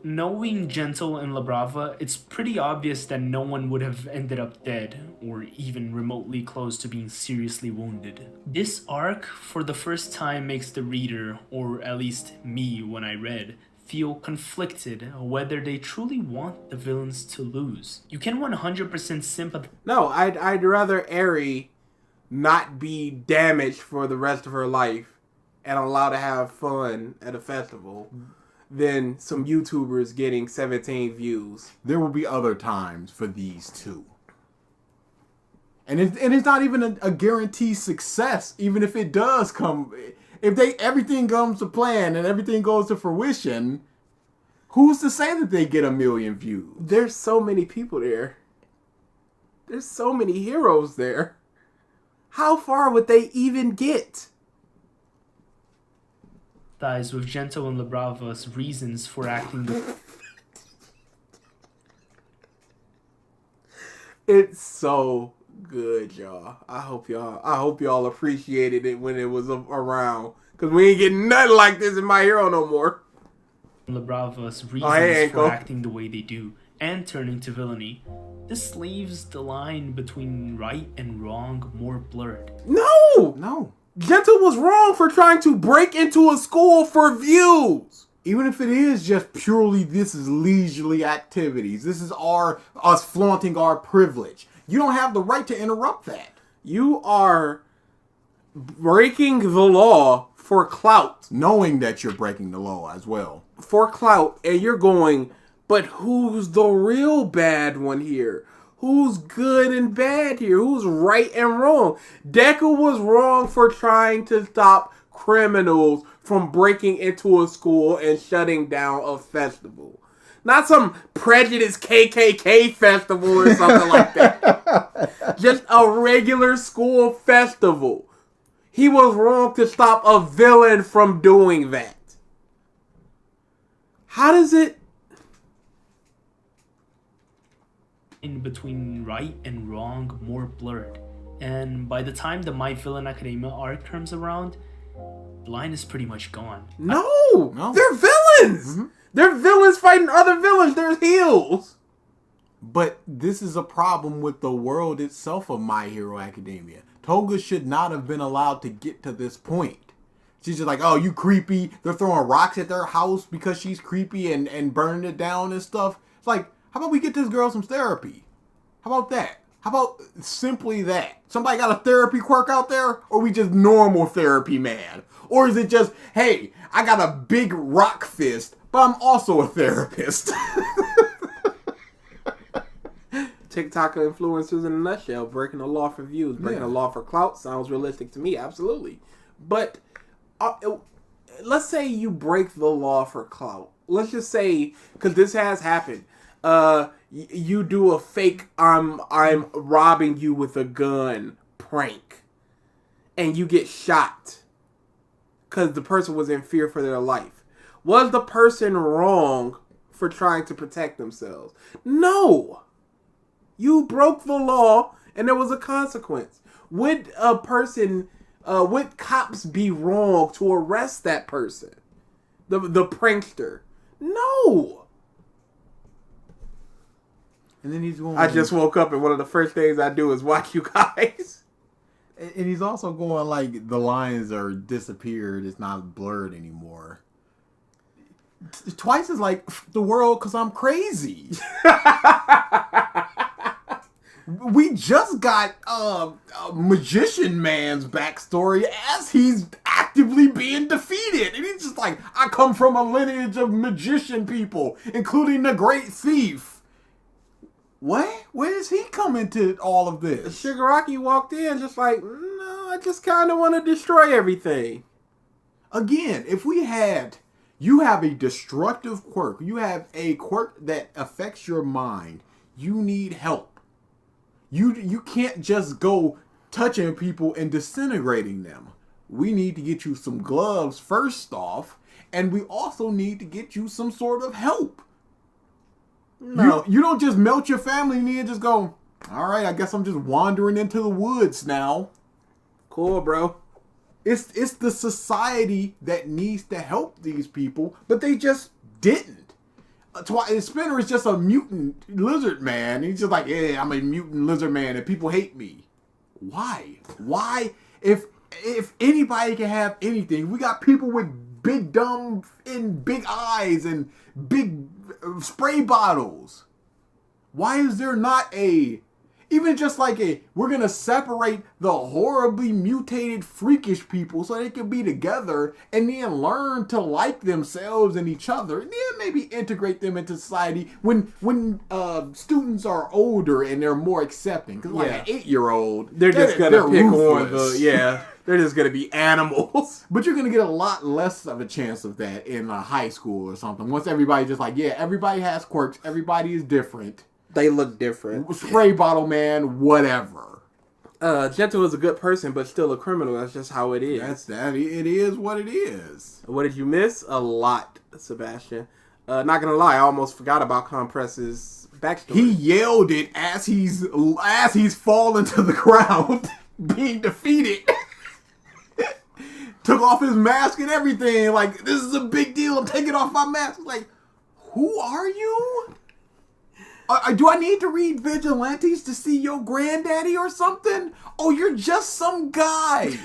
Knowing Gentle and Labrava, it's pretty obvious that no one would have ended up dead, or even remotely close to being seriously wounded. This arc, for the first time, makes the reader, or at least me when I read, feel conflicted whether they truly want the villains to lose. You can 100% sympathize. No, I'd rather Eri not be damaged for the rest of her life and allowed to have fun at a festival than some YouTubers getting 17 views. There will be other times for these two. And it's not even a guaranteed success, even if it does come. If everything comes to plan and everything goes to fruition, who's to say that they get 1 million views? There's so many people there. There's so many heroes there. How far would they even get? With Gento and Labrava's reasons for acting the... It's so good, y'all. I hope y'all appreciated it when it was around. Cause we ain't getting nothing like this in My Hero no more. Labrava's reasons for acting the way they do and turning to villainy. This leaves the line between right and wrong more blurred. No. Gentle was wrong for trying to break into a school for views. Even if it is just purely this is leisurely activities. This is us flaunting our privilege. You don't have the right to interrupt that. You are breaking the law for clout. Knowing that you're breaking the law as well. For clout, and you're going, but who's the real bad one here? Who's good and bad here? Who's right and wrong? Deku was wrong for trying to stop criminals from breaking into a school and shutting down a festival. Not some prejudice KKK festival or something like that. Just a regular school festival. He was wrong to stop a villain from doing that. How does it... in between right and wrong more blurred. And by the time the My Villain Academia arc comes around, the line is pretty much gone. No. They're villains! Mm-hmm. They're villains fighting other villains. They're heels. But this is a problem with the world itself of My Hero Academia. Toga should not have been allowed to get to this point. She's just like, oh, you creepy. They're throwing rocks at their house because she's creepy and burning it down and stuff. It's like, how about we get this girl some therapy? How about that? How about simply that? Somebody got a therapy quirk out there? Or we just normal therapy, man? Or is it just, hey, I got a big rock fist, but I'm also a therapist? TikTok influencers in a nutshell, breaking the law for views, breaking the law for clout sounds realistic to me, absolutely. But let's say you break the law for clout. Let's just say, because this has happened, you do a fake I'm robbing you with a gun prank, and you get shot because the person was in fear for their life. Was the person wrong for trying to protect themselves? No. You broke the law, and there was a consequence. Would cops be wrong to arrest that person? The prankster? No. And then he's going. I just woke up, and one of the first things I do is watch you guys. And he's also going like the lines are disappeared. It's not blurred anymore. Twice is like the world because I'm crazy. We just got a magician man's backstory as he's actively being defeated. And he's just like, I come from a lineage of magician people, including the great thief. What? Where does he come into all of this? Shigaraki walked in just like, no, I just kind of want to destroy everything. Again, if we had, you have a destructive quirk. You have a quirk that affects your mind. You need help. You can't just go touching people and disintegrating them. We need to get you some gloves first off, and we also need to get you some sort of help. No. You don't just melt your family and then just go, all right, I guess I'm just wandering into the woods now. Cool, bro. It's the society that needs to help these people, but they just didn't. Spinner is just a mutant lizard man. He's just like, yeah, I'm a mutant lizard man and people hate me. Why? Why? If anybody can have anything, we got people with big dumb and big eyes and big spray bottles. Why is there not even just like we're going to separate the horribly mutated freakish people so they can be together and then learn to like themselves and each other, and then maybe integrate them into society when students are older and they're more accepting. Because like an 8-year-old, they're just going to pick ruthless. on they're just going to be animals. But you're going to get a lot less of a chance of that in high school or something. Once everybody just like, yeah, everybody has quirks, everybody is different. They look different. Spray bottle man, whatever. Gento is a good person, but still a criminal. That's just how it is. It is what it is. What did you miss? A lot, Sebastian. Not gonna lie, I almost forgot about Compress's backstory. He yelled it as he's falling to the ground, being defeated. Took off his mask and everything. Like, this is a big deal. I'm taking off my mask. Like, who are you? Do I need to read Vigilantes to see your granddaddy or something? Oh, you're just some guy.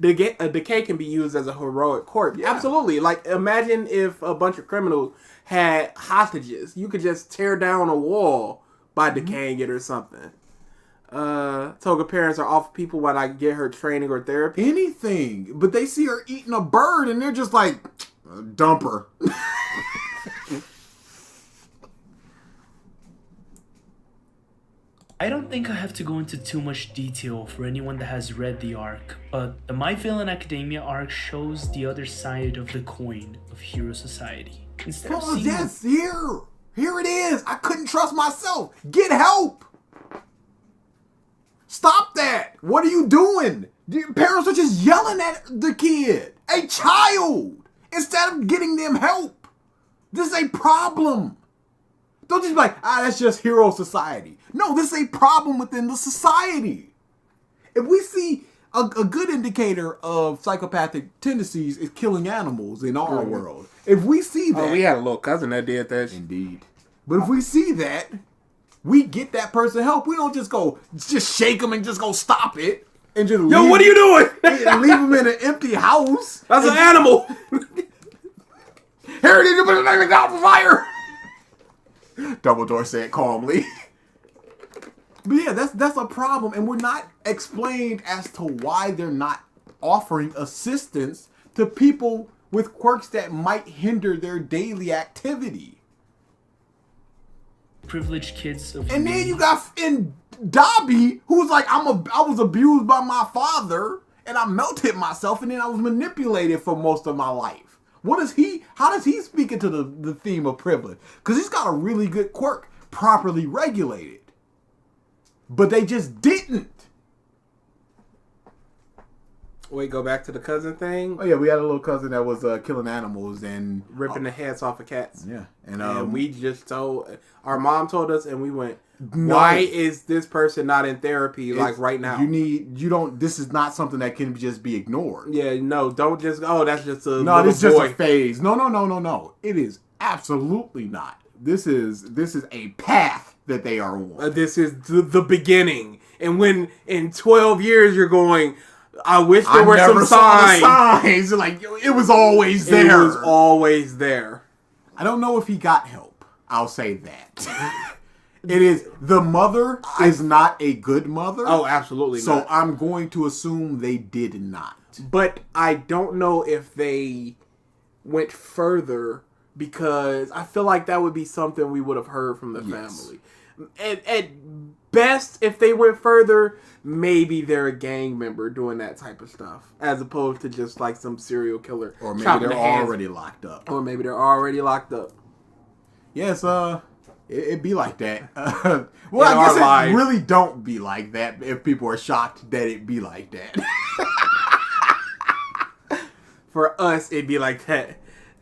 Decay can be used as a heroic quirk. Yeah. Absolutely. Like, imagine if a bunch of criminals had hostages. You could just tear down a wall by decaying it or something. Toga parents are off people when I get her training or therapy. Anything. But they see her eating a bird and they're just like, dump her. I don't think I have to go into too much detail for anyone that has read the arc, but the My Villain Academia arc shows the other side of the coin of Hero Society. Instead of seeing yes, here it is. I couldn't trust myself. Get help. Stop that. What are you doing? Your parents are just yelling at the kid, a child, instead of getting them help. This is a problem. Don't just be like, that's just Hero Society. No, this is a problem within the society. If we see a good indicator of psychopathic tendencies is killing animals in our world. If we see that. Oh, we had a little cousin that did that. Indeed. But if we see that, we get that person help. We don't just shake them and just go stop it. and just Yo, what are you doing? and leave him in an empty house. That's an animal. Here it is, you put it out for fire. Dumbledore said calmly. But yeah, that's a problem, and we're not explained as to why they're not offering assistance to people with quirks that might hinder their daily activity. Privileged kids of And then you got Dobby, who's like, I was abused by my father, and I melted myself, and then I was manipulated for most of my life. How does he speak into the theme of privilege? Because he's got a really good quirk, properly regulated. But they just didn't. Wait, go back to the cousin thing. Oh yeah, we had a little cousin that was killing animals and Ripping the heads off of cats. Yeah, and we just told our mom told us, and we went, "Why is this person not in therapy like right now? This is not something that can just be ignored. Yeah, no, don't just. Oh, that's just a No, this is boy. just a phase. No. It is absolutely not. This is a path that they are on. This is the beginning, and when in 12 years you're going. I wish there were some signs. Like, it was always there. It was always there. I don't know if he got help. I'll say that. The mother is not a good mother. Oh, absolutely so not. I'm going to assume they did not. But I don't know if they went further, because I feel like that would be something we would have heard from the family. At best, if they went further, maybe they're a gang member doing that type of stuff, as opposed to just like some serial killer. Or maybe they're already locked up. Yes, it'd be like that. Well, I guess it really don't be like that if people are shocked that it be like that. For us, it'd be like that.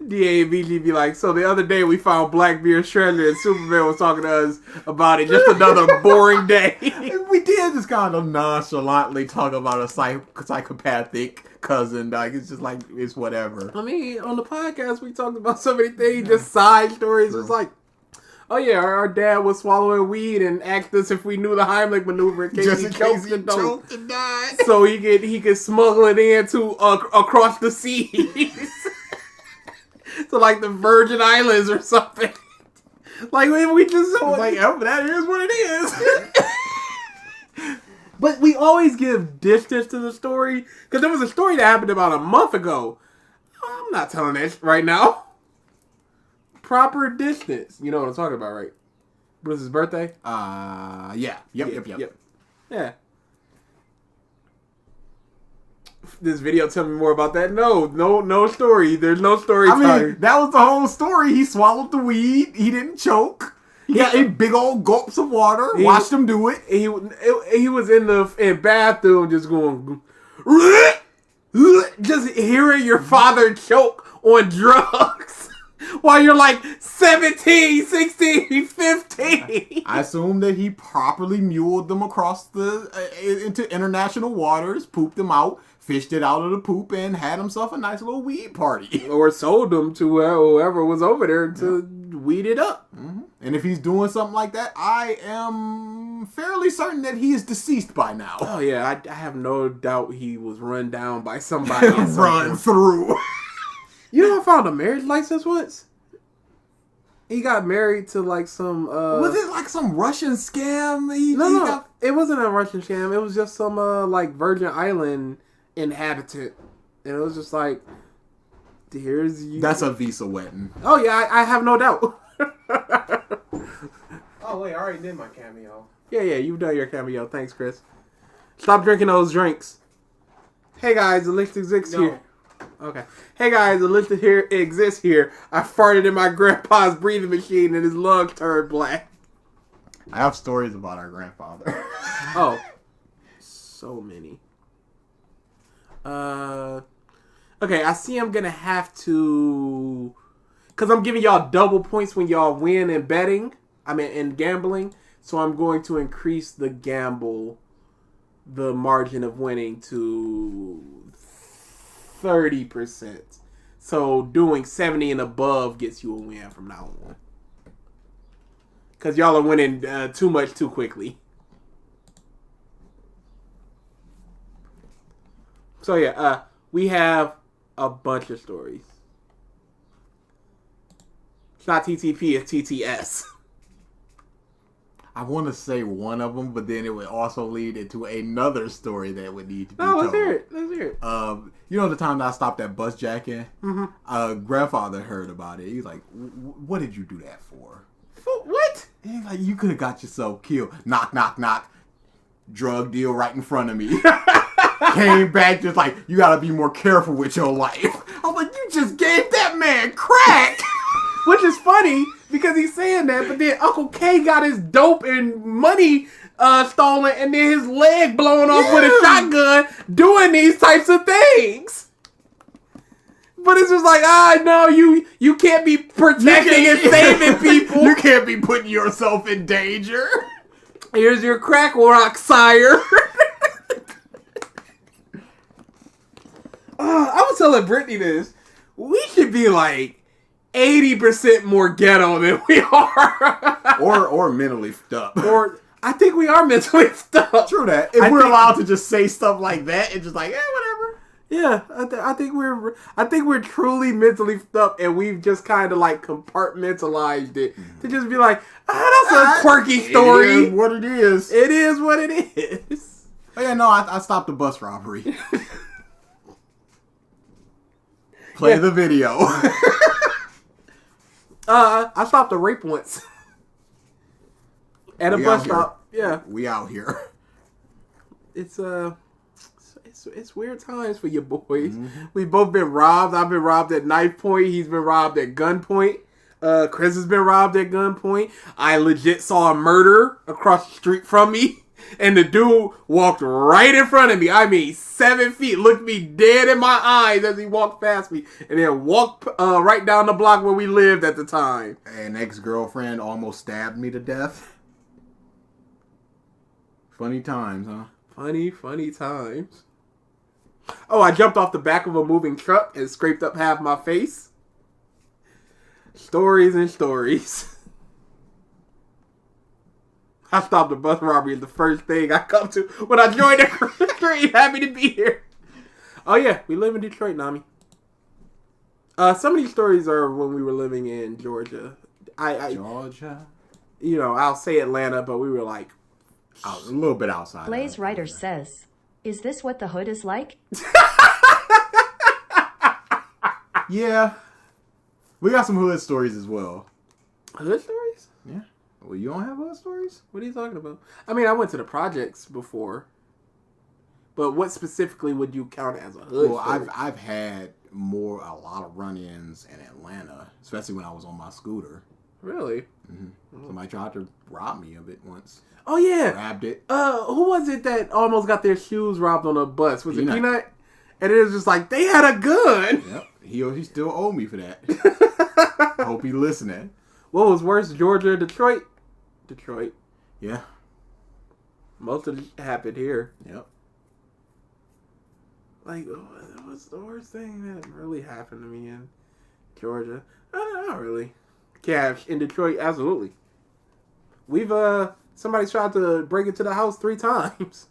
DA and BG be like, so the other day we found Blackbeard Shredder and Superman was talking to us about it. Just another boring day. We did just kind of nonchalantly talk about a psychopathic cousin. Like, it's just like, it's whatever. I mean, on the podcast, we talked about so many things, just side stories. It's like, oh yeah, our dad was swallowing weed and asked us if we knew the Heimlich maneuver in case he choked and died. So he could smuggle it into across the seas. To like the Virgin Islands or something. Like we just like, oh, that is what it is. But we always give distance to the story, because there was a story that happened about a month ago. I'm not telling it right now. Proper distance. You know what I'm talking about, right? Bruce's birthday? Yeah. Yep. Yeah. This video tell me more about that. No story. There's no story. I mean, that was the whole story. He swallowed the weed. He didn't choke. He ate big old gulps of water. Watched him do it. He was in the bathroom just going, just hearing your father choke on drugs while you're like 17, 16, 15. I assume that he properly muled them across into international waters, pooped them out, fished it out of the poop, and had himself a nice little weed party. Or sold them to whoever was over there to weed it up. Mm-hmm. And if he's doing something like that, I am fairly certain that he is deceased by now. Oh yeah, I have no doubt he was run down by somebody. Run through. You know, I found a marriage license once. He got married to like some. Was it like some Russian scam? No, it wasn't a Russian scam. It was just some like Virgin Island inhabitant, and it was just like, here's you. That's a Visa wedding. Oh yeah, I have no doubt. Oh wait, I already did my cameo. Yeah, you've done your cameo. Thanks, Chris. Stop drinking those drinks. Hey guys, the list exists here. Okay. Hey guys, the list here exists here. I farted in my grandpa's breathing machine and his lungs turned black. I have stories about our grandfather. Oh, so many. Okay, I see I'm gonna have to, because I'm giving y'all double points when y'all win in betting. I mean, in gambling. So I'm going to increase the margin of winning to 30%. So doing 70 and above gets you a win from now on. Because y'all are winning too much too quickly. So yeah, we have a bunch of stories. It's not TTP, it's TTS. I want to say one of them, but then it would also lead into another story that would need to be Oh, told. let's hear it. Let's hear it. You know the time that I stopped at bus jacking? Grandfather heard about it. He's like, what did you do that for? What? And he's like, you could have got yourself killed. Knock, knock, knock. Drug deal right in front of me. Came back just like, you gotta be more careful with your life. I was like, you just gave that man crack. Which is funny because he's saying that, but then Uncle K got his dope and money stolen, and then his leg blown off with a shotgun doing these types of things. But it's just like, no, you can't be protecting and saving people. You can't be putting yourself in danger. Here's your crack rock, sire. I was telling Brittany this. We should be like 80% more ghetto than we are. or mentally stuck. Or I think we are mentally stuck. True that. If we're allowed to just say stuff like that, it's just like, whatever. Yeah, I think we're truly mentally stuck, and we've just kind of like compartmentalized it to just be like, that's a quirky story. It is what it is. It is what it is. Oh yeah, no, I stopped a bus robbery. Play the video. I stopped a rape once. At a bus stop. Yeah. We out here. It's weird times for you boys. We've both been robbed. I've been robbed at knife point. He's been robbed at gunpoint. Chris has been robbed at gunpoint. I legit saw a murder across the street from me. And the dude walked right in front of me. I mean, 7 feet. Looked me dead in my eyes as he walked past me. And then walked right down the block where we lived at the time. An ex-girlfriend almost stabbed me to death. Funny times, huh? Funny times. Oh, I jumped off the back of a moving truck and scraped up half my face. Stories and stories. I stopped a bus robbery is the first thing I come to when I joined the country. Happy to be here. Oh yeah, we live in Detroit, Nami. Some of these stories are when we were living in Georgia. Georgia? You know, I'll say Atlanta, but we were like a little bit outside. Blaze Ryder says, "Is this what the hood is like?" Yeah. We got some hood stories as well. Hood stories? Yeah. Well, you don't have hood stories? What are you talking about? I mean, I went to the projects before. But what specifically would you count as a hood Well, story? I've had a lot of run-ins in Atlanta, especially when I was on my scooter. Really? Mm-hmm. Somebody tried to rob me of it once. Oh, yeah. Grabbed it. Who was it that almost got their shoes robbed on a bus? Was it Peanut? And it was just like, they had a gun. Yep. He still owe me for that. I hope he's listening. What was worse, Georgia or Detroit? Detroit. Yeah. Most of it happened here. Yep. Like, what's the worst thing that really happened to me in Georgia? Not really. Cash in Detroit, absolutely. We've, somebody tried to break into the house 3 times.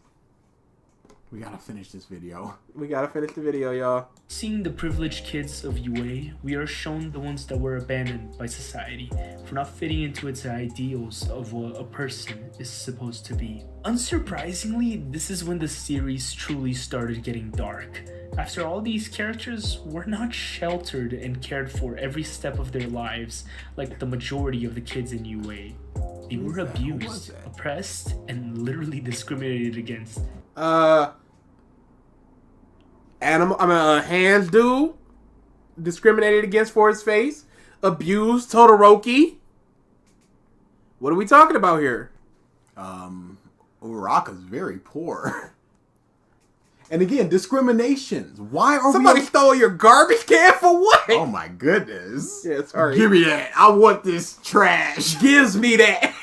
We gotta finish this video. We gotta finish the video, y'all. Seeing the privileged kids of UA, we are shown the ones that were abandoned by society for not fitting into its ideals of what a person is supposed to be. Unsurprisingly, this is when the series truly started getting dark. After all, these characters were not sheltered and cared for every step of their lives like the majority of the kids in UA. They were abused, oppressed, and literally discriminated against. Hands dude discriminated against for his face, abused Todoroki. What are we talking about here? Uraraka's very poor. And again, discriminations. Why are Somebody stole your garbage can for what? Oh my goodness. Yeah, sorry. Give me that. I want this trash. Gives me that.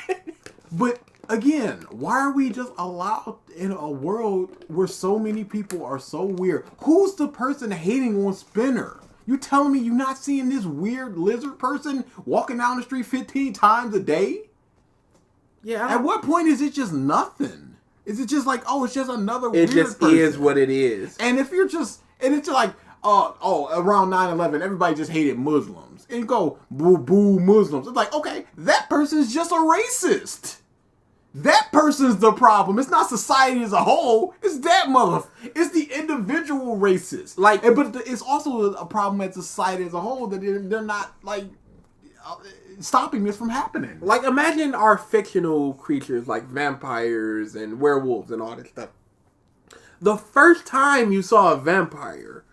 But again, why are we just allowed in a world where so many people are so weird? Who's the person hating on Spinner? You telling me you're not seeing this weird lizard person walking down the street 15 times a day? Yeah. At what point is it just nothing? Is it just like, oh, it's just another It weird just person? is what it is. And if you're just, and it's like, around 9/11, everybody just hated Muslims. And you go, boo, boo, Muslims. It's like, okay, that person's just a racist. That person's the problem. It's not society as a whole. It's that It's the individual racist. Like, but it's also a problem at society as a whole that they're not, like, stopping this from happening. Like, imagine our fictional creatures like vampires and werewolves and all this stuff. The first time you saw a vampire,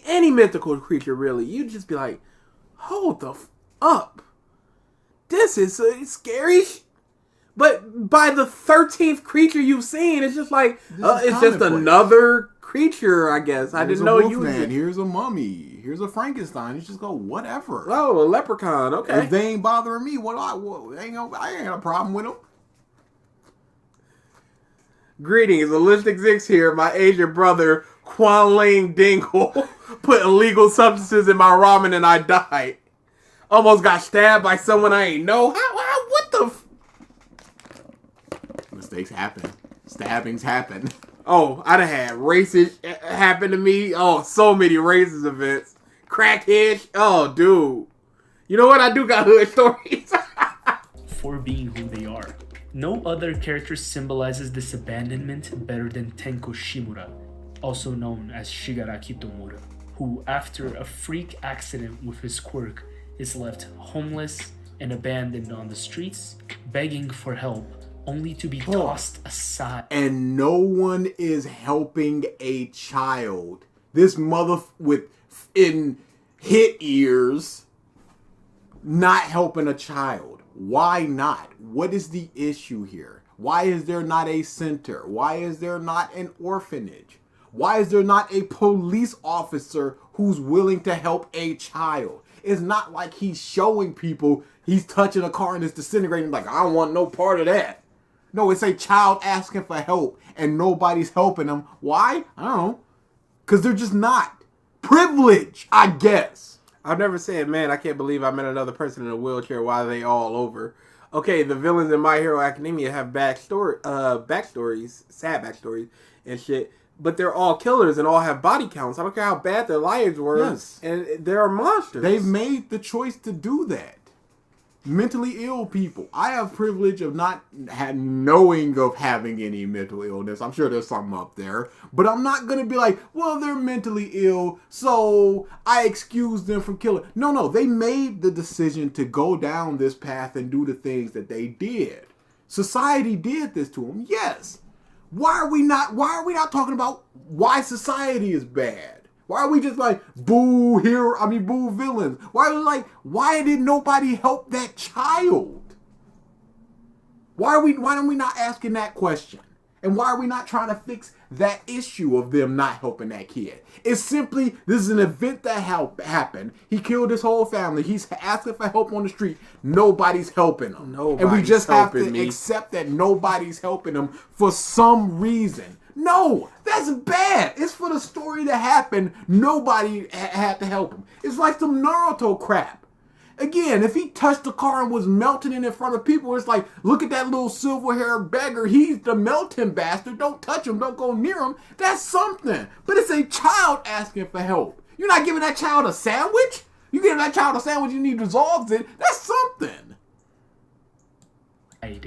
any mythical creature really, you'd just be like, hold the up. This is scary. But by the 13th creature you've seen, it's just like, it's just another creature, I guess. I didn't know you was... Here's a mummy. Here's a Frankenstein. You just go, whatever. Oh, a leprechaun. Okay. If they ain't bothering me, I ain't got a problem with them. Greetings, Holistic Zix here. My Asian brother, Quan Ling Dingle, put illegal substances in my ramen and I died. Almost got stabbed by someone I ain't know. What the... Mistakes happen. Stabbings happen. Oh, I done had racist happen to me. Oh, so many racist events. Crackhead. Oh, dude. You know what? I do got hood stories. For being who they are. No other character symbolizes this abandonment better than Tenko Shimura, also known as Shigaraki Tomura, who, after a freak accident with his quirk, is left homeless and abandoned on the streets, begging for help, only to be tossed aside. And no one is helping a child. This mother in hit ears not helping a child. Why not? What is the issue here? Why is there not a center? Why is there not an orphanage? Why is there not a police officer who's willing to help a child? It's not like he's showing people he's touching a car and it's disintegrating like, I don't want no part of that. No, it's a child asking for help and nobody's helping them. Why? I don't know. Because they're just not. Privilege, I guess. I've never said, man, I can't believe I met another person in a wheelchair. Why are they all over? Okay, the villains in My Hero Academia have backstories, sad backstories and shit. But they're all killers and all have body counts. I don't care how bad their lives were. Yes. And they're monsters. They've made the choice to do that. Mentally ill people. I have privilege of not knowing of having any mental illness. I'm sure there's something up there. But I'm not going to be like, well, they're mentally ill, so I excuse them from killing. No. They made the decision to go down this path and do the things that they did. Society did this to them. Yes. Why are we not talking about why society is bad? Why are we just like, boo boo villains? Why did nobody help that child? Why are we not asking that question? And why are we not trying to fix that issue of them not helping that kid? It's simply, this is an event that happened. He killed his whole family. He's asking for help on the street. Nobody's helping him. And we just have to accept that nobody's helping him for some reason. No, that's bad. It's for the story to happen. Nobody had to help him. It's like some Naruto crap. Again, if he touched the car and was melting it in front of people, it's like, look at that little silver-haired beggar. He's the melting bastard. Don't touch him. Don't go near him. That's something. But it's a child asking for help. You're not giving that child a sandwich? You giving that child a sandwich you need dissolves in? That's something.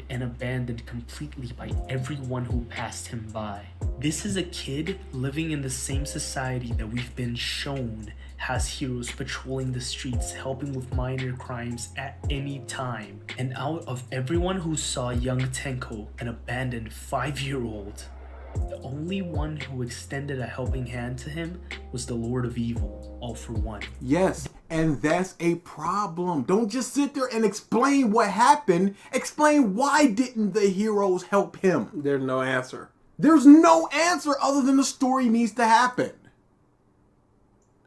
And abandoned completely by everyone who passed him by. This is a kid living in the same society that we've been shown has heroes patrolling the streets, helping with minor crimes at any time. And out of everyone who saw young Tenko, an abandoned 5-year-old, the only one who extended a helping hand to him was the Lord of Evil, All for One. Yes, and that's a problem. Don't just sit there and explain what happened. Explain why didn't the heroes help him? There's no answer. There's no answer other than the story needs to happen.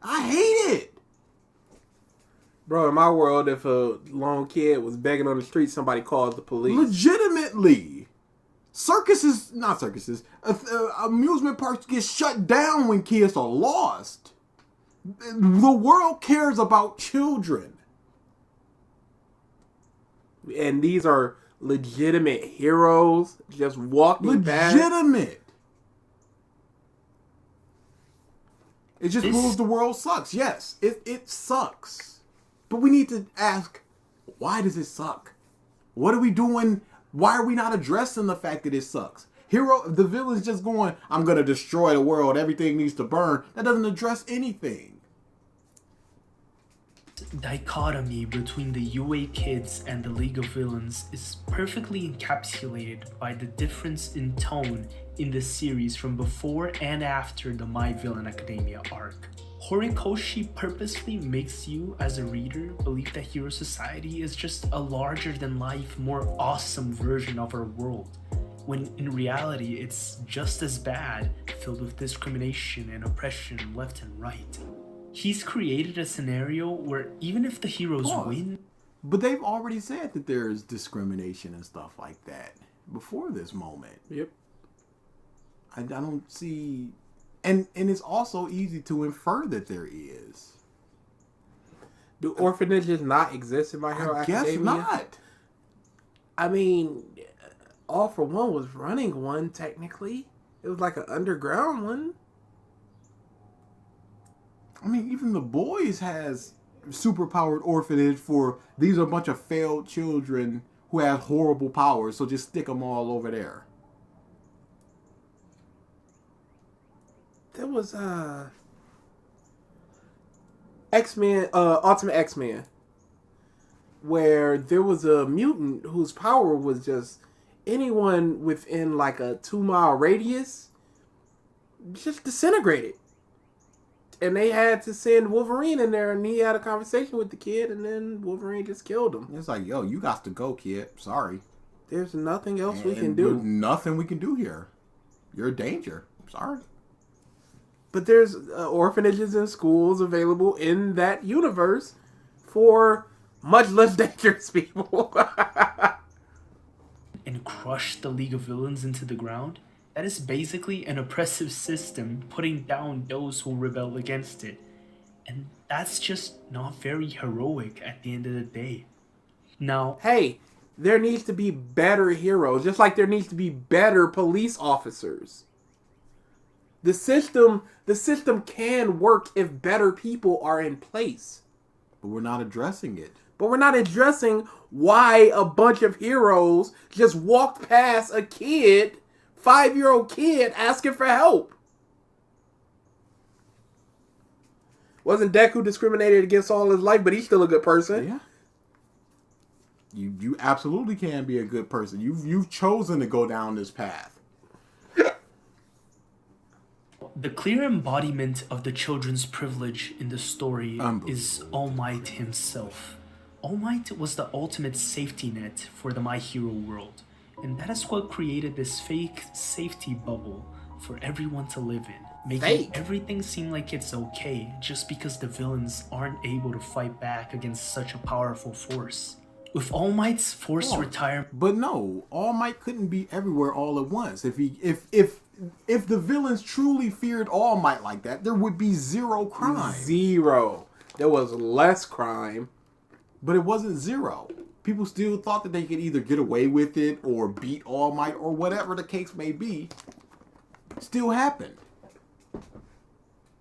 I hate it. Bro, in my world, if a lone kid was begging on the street, somebody calls the police. Legitimately. Amusement parks get shut down when kids are lost. The world cares about children. And these are legitimate heroes just walking past. Legitimate. It just proves the world sucks. Yes, it sucks. But we need to ask, why does it suck? What are we doing? Why are we not addressing the fact that it sucks? The villain's just going, I'm going to destroy the world. Everything needs to burn. That doesn't address anything. Dichotomy between the UA kids and the League of Villains is perfectly encapsulated by the difference in tone in the series from before and after the My Villain Academia arc. Horikoshi purposefully makes you, as a reader, believe that Hero Society is just a larger-than-life, more awesome version of our world, when in reality it's just as bad, filled with discrimination and oppression left and right. He's created a scenario where even if the heroes win... But they've already said that there's discrimination and stuff like that before this moment. Yep. I don't see... And it's also easy to infer that there is. Do orphanages not exist in My Hero Academia? Guess not. I mean, All for One was running one, technically. It was like an underground one. I mean, even The Boys has superpowered orphanage for these are a bunch of failed children who have horrible powers, so just stick them all over there. There was X-Men, Ultimate X-Men, where there was a mutant whose power was just anyone within like a 2-mile radius just disintegrated. And they had to send Wolverine in there, and he had a conversation with the kid, and then Wolverine just killed him. It's like, yo, you got to go, kid. Sorry. There's nothing else we can do. Nothing we can do here. You're a danger. Sorry. But there's orphanages and schools available in that universe for much less dangerous people. and crush the League of Villains into the ground? That is basically an oppressive system putting down those who rebel against it. And that's just not very heroic at the end of the day. Now, hey, there needs to be better heroes, just like there needs to be better police officers. The system can work if better people are in place. But we're not addressing it. But we're not addressing why a bunch of heroes just walked past a kid, 5-year-old kid, asking for help. Wasn't Deku discriminated against all his life, but he's still a good person? Yeah. You absolutely can be a good person. You've chosen to go down this path. the clear embodiment of the children's privilege in the story is All Might himself. All Might was the ultimate safety net for the My Hero world, and that is what created this fake safety bubble for everyone to live in, making everything seem like it's okay just because the villains aren't able to fight back against such a powerful force. With All Might's forced retirement... But no, All Might couldn't be everywhere all at once. If the villains truly feared All Might like that, there would be zero crime. Zero. There was less crime. But it wasn't zero. People still thought that they could either get away with it or beat All Might or whatever the case may be. Still happened.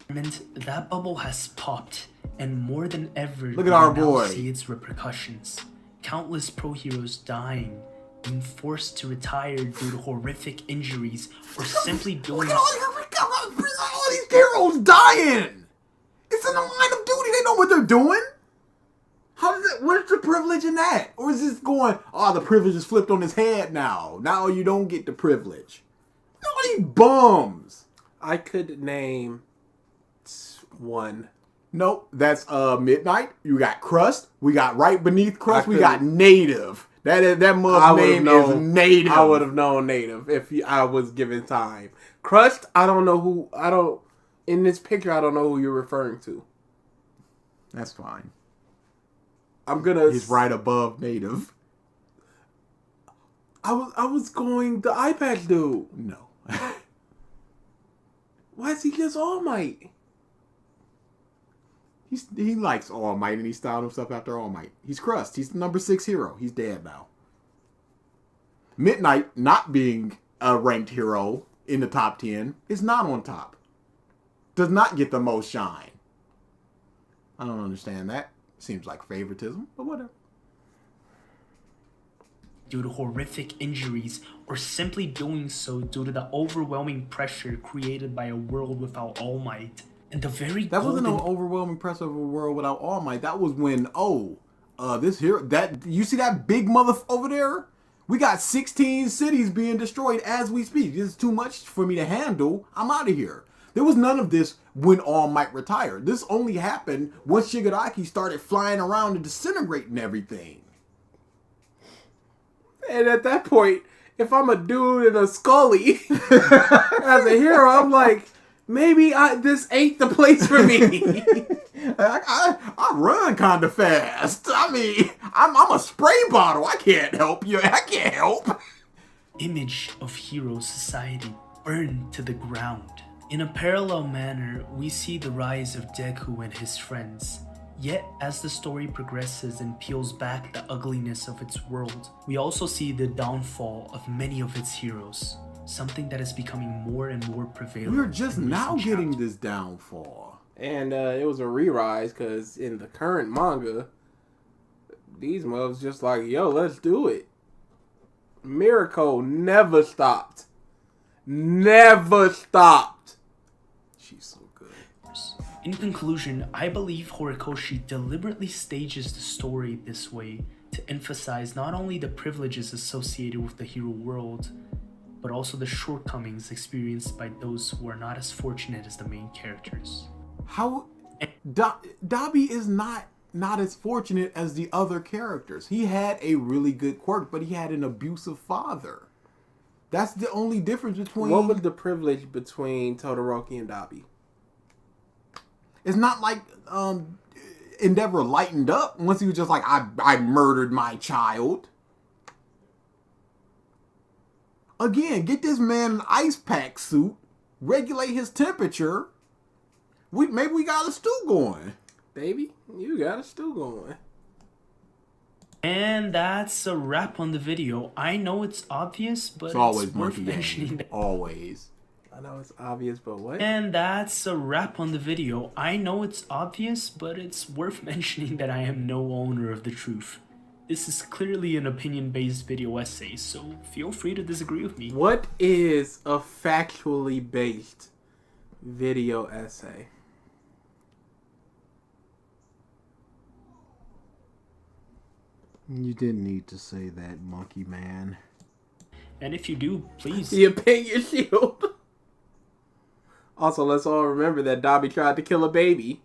That bubble has popped, and more than ever, look at our boy. See its repercussions. Countless pro heroes dying, being forced to retire due to horrific injuries, or simply doing. Look at all these heroes dying. It's in the line of duty. They know what they're doing. How does it? Where's the privilege in that? Or is this going? Oh, the privilege is flipped on his head now. Now you don't get the privilege. All these bums. I could name one. Nope, that's Midnight. You got Crust. We got right beneath Crust. We got Native. That must name is Native. I would have known Native if I was given time. Crust. I don't know who. I don't. In this picture, I don't know who you're referring to. That's fine. I'm gonna. He's right above Native. I was going the eye patch dude. No. Why is he just All Might? He likes All Might and he styled himself after All Might. He's Crust. He's the number 6 hero. He's dead now. Midnight, not being a ranked hero in the top 10, is not on top. Does not get the most shine. I don't understand that. Seems like favoritism, but whatever. Due to horrific injuries, or simply doing so due to the overwhelming pressure created by a world without All Might. And the very That wasn't an overwhelming pressure of a world without All Might. That was when, this hero, that, you see that big mother over there? We got 16 cities being destroyed as we speak. This is too much for me to handle. I'm out of here. There was none of this when All Might retired. This only happened once Shigaraki started flying around and disintegrating everything. And at that point, if I'm a dude in a Scully as a hero, I'm like, maybe this ain't the place for me. I run kind of fast. I mean, I'm a spray bottle. I can't help you. I can't help. Image of hero society burned to the ground. In a parallel manner, we see the rise of Deku and his friends. Yet, as the story progresses and peels back the ugliness of its world, we also see the downfall of many of its heroes, something that is becoming more and more prevalent. We're just now getting this downfall. And it was a re-rise, because in the current manga, these mobs just like, yo, let's do it. Mirako never stopped. Never stopped. She's so good. In conclusion, I believe Horikoshi deliberately stages the story this way to emphasize not only the privileges associated with the hero world, but also the shortcomings experienced by those who are not as fortunate as the main characters. How Dabi is not as fortunate as the other characters. He had a really good quirk, but he had an abusive father. That's the only difference between... What was the privilege between Todoroki and Dabi? It's not like Endeavor lightened up once he was just like, I murdered my child. Again, get this man an ice pack suit, regulate his temperature. Maybe we got a stew going. Baby, you got a stew going. And that's a wrap on the video. I know it's obvious, but it's worth mentioning that. Always. I know it's obvious, but what? And that's a wrap on the video. I know it's obvious, but it's worth mentioning that I am no owner of the truth. This is clearly an opinion-based video essay, so feel free to disagree with me. What is a factually based video essay? You didn't need to say that, monkey man. And if you do, please. The opinion shield. Also, let's all remember that Dabi tried to kill a baby.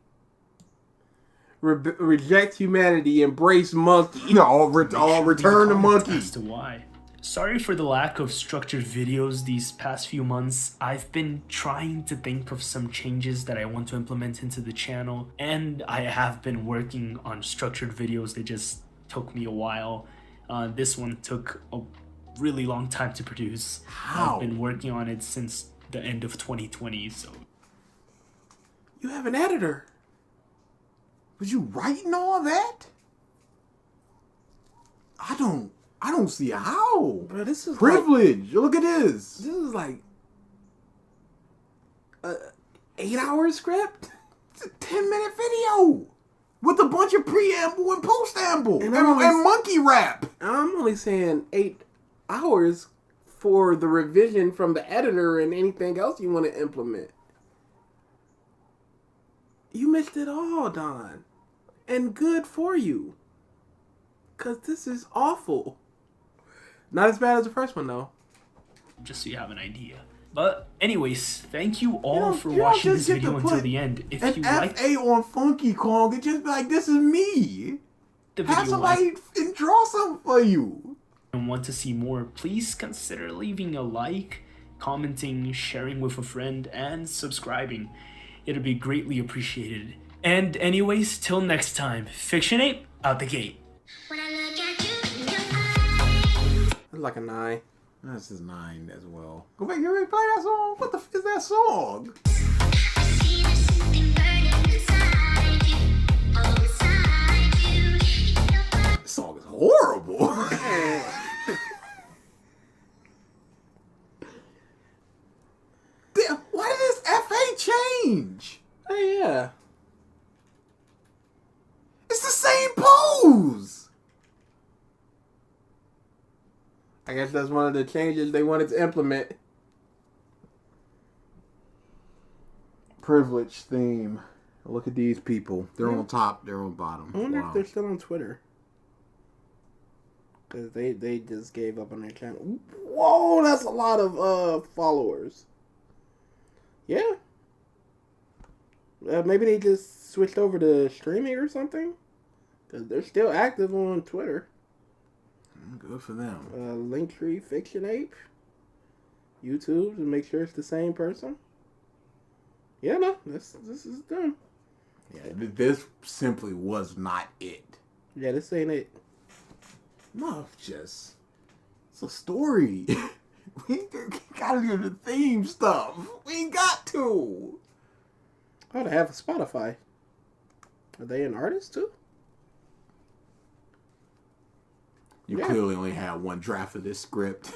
Reject humanity, embrace monkey. All return to monkey. As to why. Sorry for the lack of structured videos these past few months. I've been trying to think of some changes that I want to implement into the channel, and I have been working on structured videos. They just took me a while. This one took a really long time to produce. How? I've been working on it since the end of 2020, so. You have an editor. Was you writing all that? I don't see how. Bro, this is privilege. Look at this. This is like a 8-hour script. It's a 10-minute video with a bunch of preamble and post-amble and only, monkey rap. I'm only saying 8 hours for the revision from the editor and anything else you want to implement. You missed it all, Don. And good for you. Because this is awful. Not as bad as the first one, though. Just so you have an idea. But anyways, thank you all for watching this video until the end. If you like FA on Funky Kong, and just be like, this is me. Have somebody and draw something for you. And want to see more, please consider leaving a like, commenting, sharing with a friend, and subscribing. It'll be greatly appreciated. And anyways, till next time, Fiction Ape out the gate. It's like a 9. That's just 9 as well. Go back, you already play that song? What the f is that song? This song is horrible. change. Oh, yeah. It's the same pose. I guess that's one of the changes they wanted to implement. Privilege theme. Look at these people. They're on top. They're on bottom. I wonder if they're still on Twitter. Because they just gave up on their channel. Whoa, that's a lot of followers. Yeah. Maybe they just switched over to streaming or something. Because they're still active on Twitter. Good for them. Linktree, Fiction Ape. YouTube to make sure it's the same person. Yeah, no, this is done. Yeah, this simply was not it. Yeah, this ain't it. No, it's a story. We gotta do the theme stuff. We ain't got to. Oh, they have a Spotify. Are they an artist too? You clearly only had one draft of this script.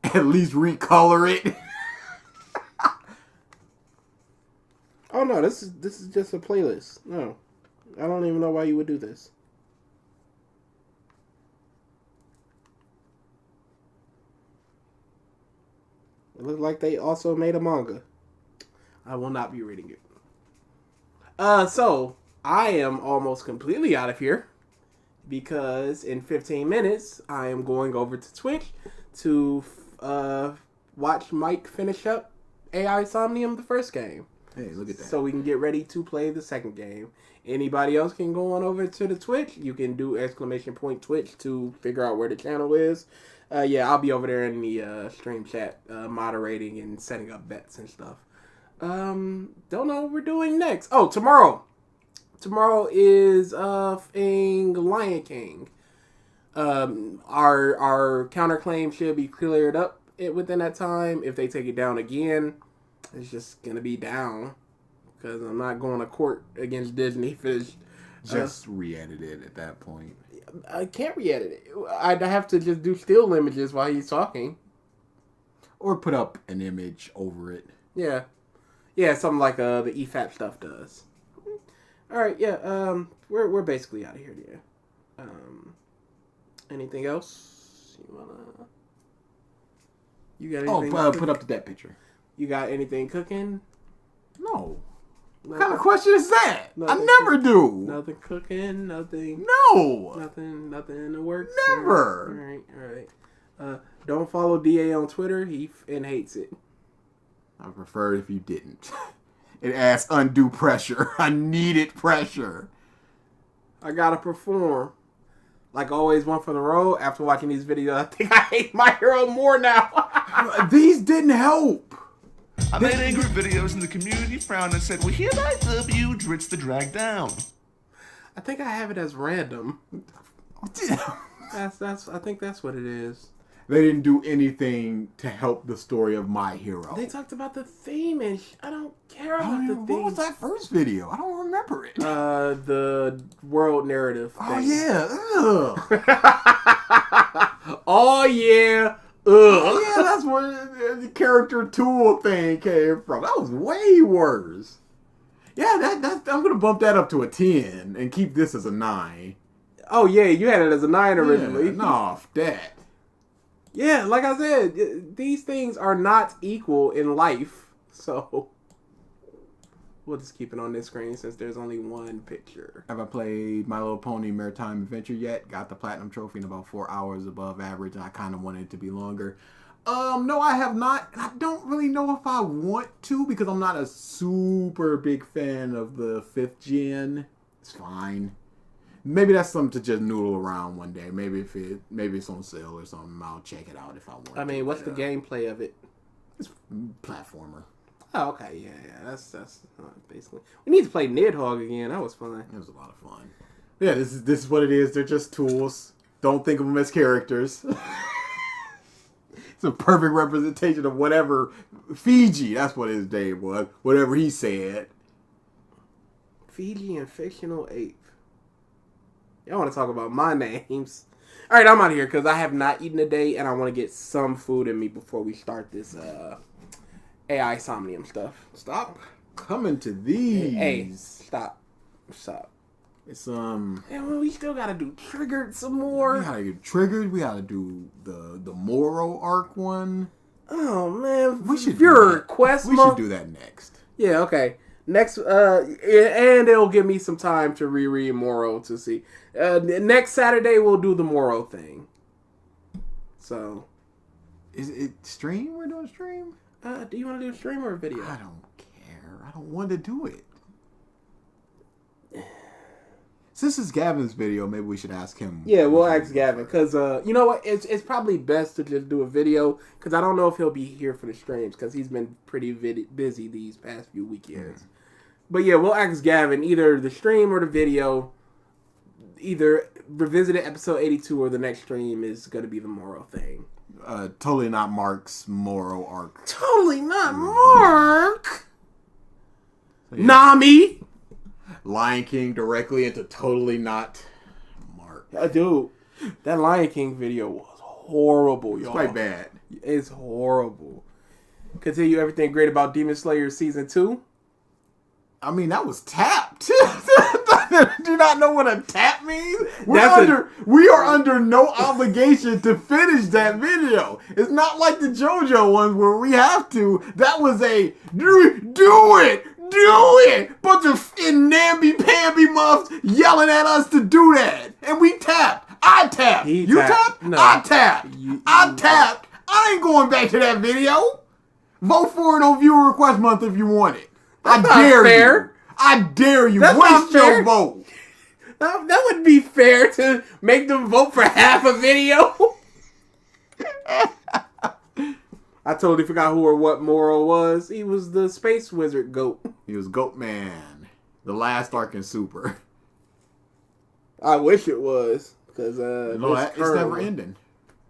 At least recolor it. Oh no, this is just a playlist. No, I don't even know why you would do this. It looks like they also made a manga. I will not be reading it. So I am almost completely out of here because in 15 minutes I am going over to Twitch to watch Mike finish up AI Somnium, the first game. Hey, look at that. So we can get ready to play the second game. Anybody else can go on over to the Twitch. You can do !Twitch to figure out where the channel is. Yeah, I'll be over there in the stream chat, moderating and setting up bets and stuff. Don't know what we're doing next. Oh, tomorrow. Tomorrow is Lion King. Our counterclaim should be cleared up within that time. If they take it down again, it's just gonna be down because I'm not going to court against Disney for just re-edit it at that point. I can't re-edit it. I'd have to just do still images while he's talking, or put up an image over it. Yeah, something like the EFAP stuff does. All right, yeah. We're basically out of here, yeah. Anything else you wanna? You got anything? Oh, put up that picture. You got anything cooking? No. Nothing. What kind of question is that? Nothing. I never do. Nothing cooking. Nothing. No. Nothing in the works. Never. All right. Don't follow DA on Twitter. He hates it. I prefer if you didn't. It adds undue pressure. I needed pressure. I gotta perform. Like always, one for the road. After watching these videos, I think I hate My Hero more now. These didn't help. I made angry videos and the community frowned and said, well, hereby dub you Dritz the Drag Down. I think I have it as random. That's. I think that's what it is. They didn't do anything to help the story of My Hero. They talked about the theme and I don't care about the theme. What was that first video? I don't remember it. The world narrative thing. Oh, yeah. Ugh. Oh, yeah. Ugh. Oh, yeah, that's where the character tool thing came from. That was way worse. Yeah, I'm going to bump that up to a 10 and keep this as a 9. Oh, yeah, you had it as a 9 originally. Yeah, no, that. Yeah, like I said, these things are not equal in life. So, we'll just keep it on this screen since there's only one picture. Have I played My Little Pony Maritime Adventure yet? Got the Platinum Trophy in about 4 hours above average, and I kind of wanted it to be longer. No, I have not. I don't really know if I want to because I'm not a super big fan of the 5th gen. It's fine. Maybe that's something to just noodle around one day. Maybe it's on sale or something. I'll check it out if I want. I mean, what's the gameplay of it? It's platformer. Oh, okay, yeah. That's basically. We need to play Nidhogg again. That was fun. It was a lot of fun. Yeah, this is what it is. They're just tools. Don't think of them as characters. It's a perfect representation of whatever Fiji. That's what his name was. Whatever he said. Fiji and Fictional Ape. Y'all want to talk about my names. All right, I'm out of here because I have not eaten today and I want to get some food in me before we start this AI Somnium stuff. Stop. coming to these. Hey, stop. It's Yeah, well, we still gotta do Triggered some we more. gotta get triggered. We gotta do the Moro arc one. Oh man, We should your do that. request. We should do that next. Yeah, okay. Next, and it'll give me some time to reread Moro to see. Next Saturday we'll do the Moro thing. So, Is it stream? We're doing stream. do you want to do a stream or a video? I don't care. I don't want to do it. Since it's Gavin's video, maybe we should ask him. Yeah, we'll ask Gavin because you know what? It's probably best to just do a video because I don't know if he'll be here for the streams because he's been pretty busy these past few weekends. But yeah, we'll ask Gavin either the stream or the video. Either Revisited episode 82 or the next stream is going to be the Moro thing. Totally not Mark's Moro arc. Totally not Mark. So, yeah. Nami. Lion King directly into totally not Mark. Dude, that Lion King video was horrible, y'all. It's quite bad. It's horrible. Continue everything great about Demon Slayer season 2. I mean, that was tapped. Do you not know what a tap means? We are under no obligation to finish that video. It's not like the JoJo ones where we have to. That was a do it. Bunch of namby-pamby muffs yelling at us to do that. And we tapped. I tapped. You tapped? No. I tapped. I tapped. I ain't going back to that video. Vote for it on viewer request month if you want it. That's I dare fair. you. I dare you. That's Waste not fair. your vote. That would be fair to make them vote for half a video. I totally forgot who or what Moro was. He was the space wizard goat. He was Goat Man. The last arc in Super. I wish it was. Because No, it's never ending.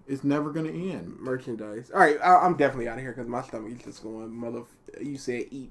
It's never going to end. Merchandise. Alright, I'm definitely out of here because my stomach is just going, you said eat.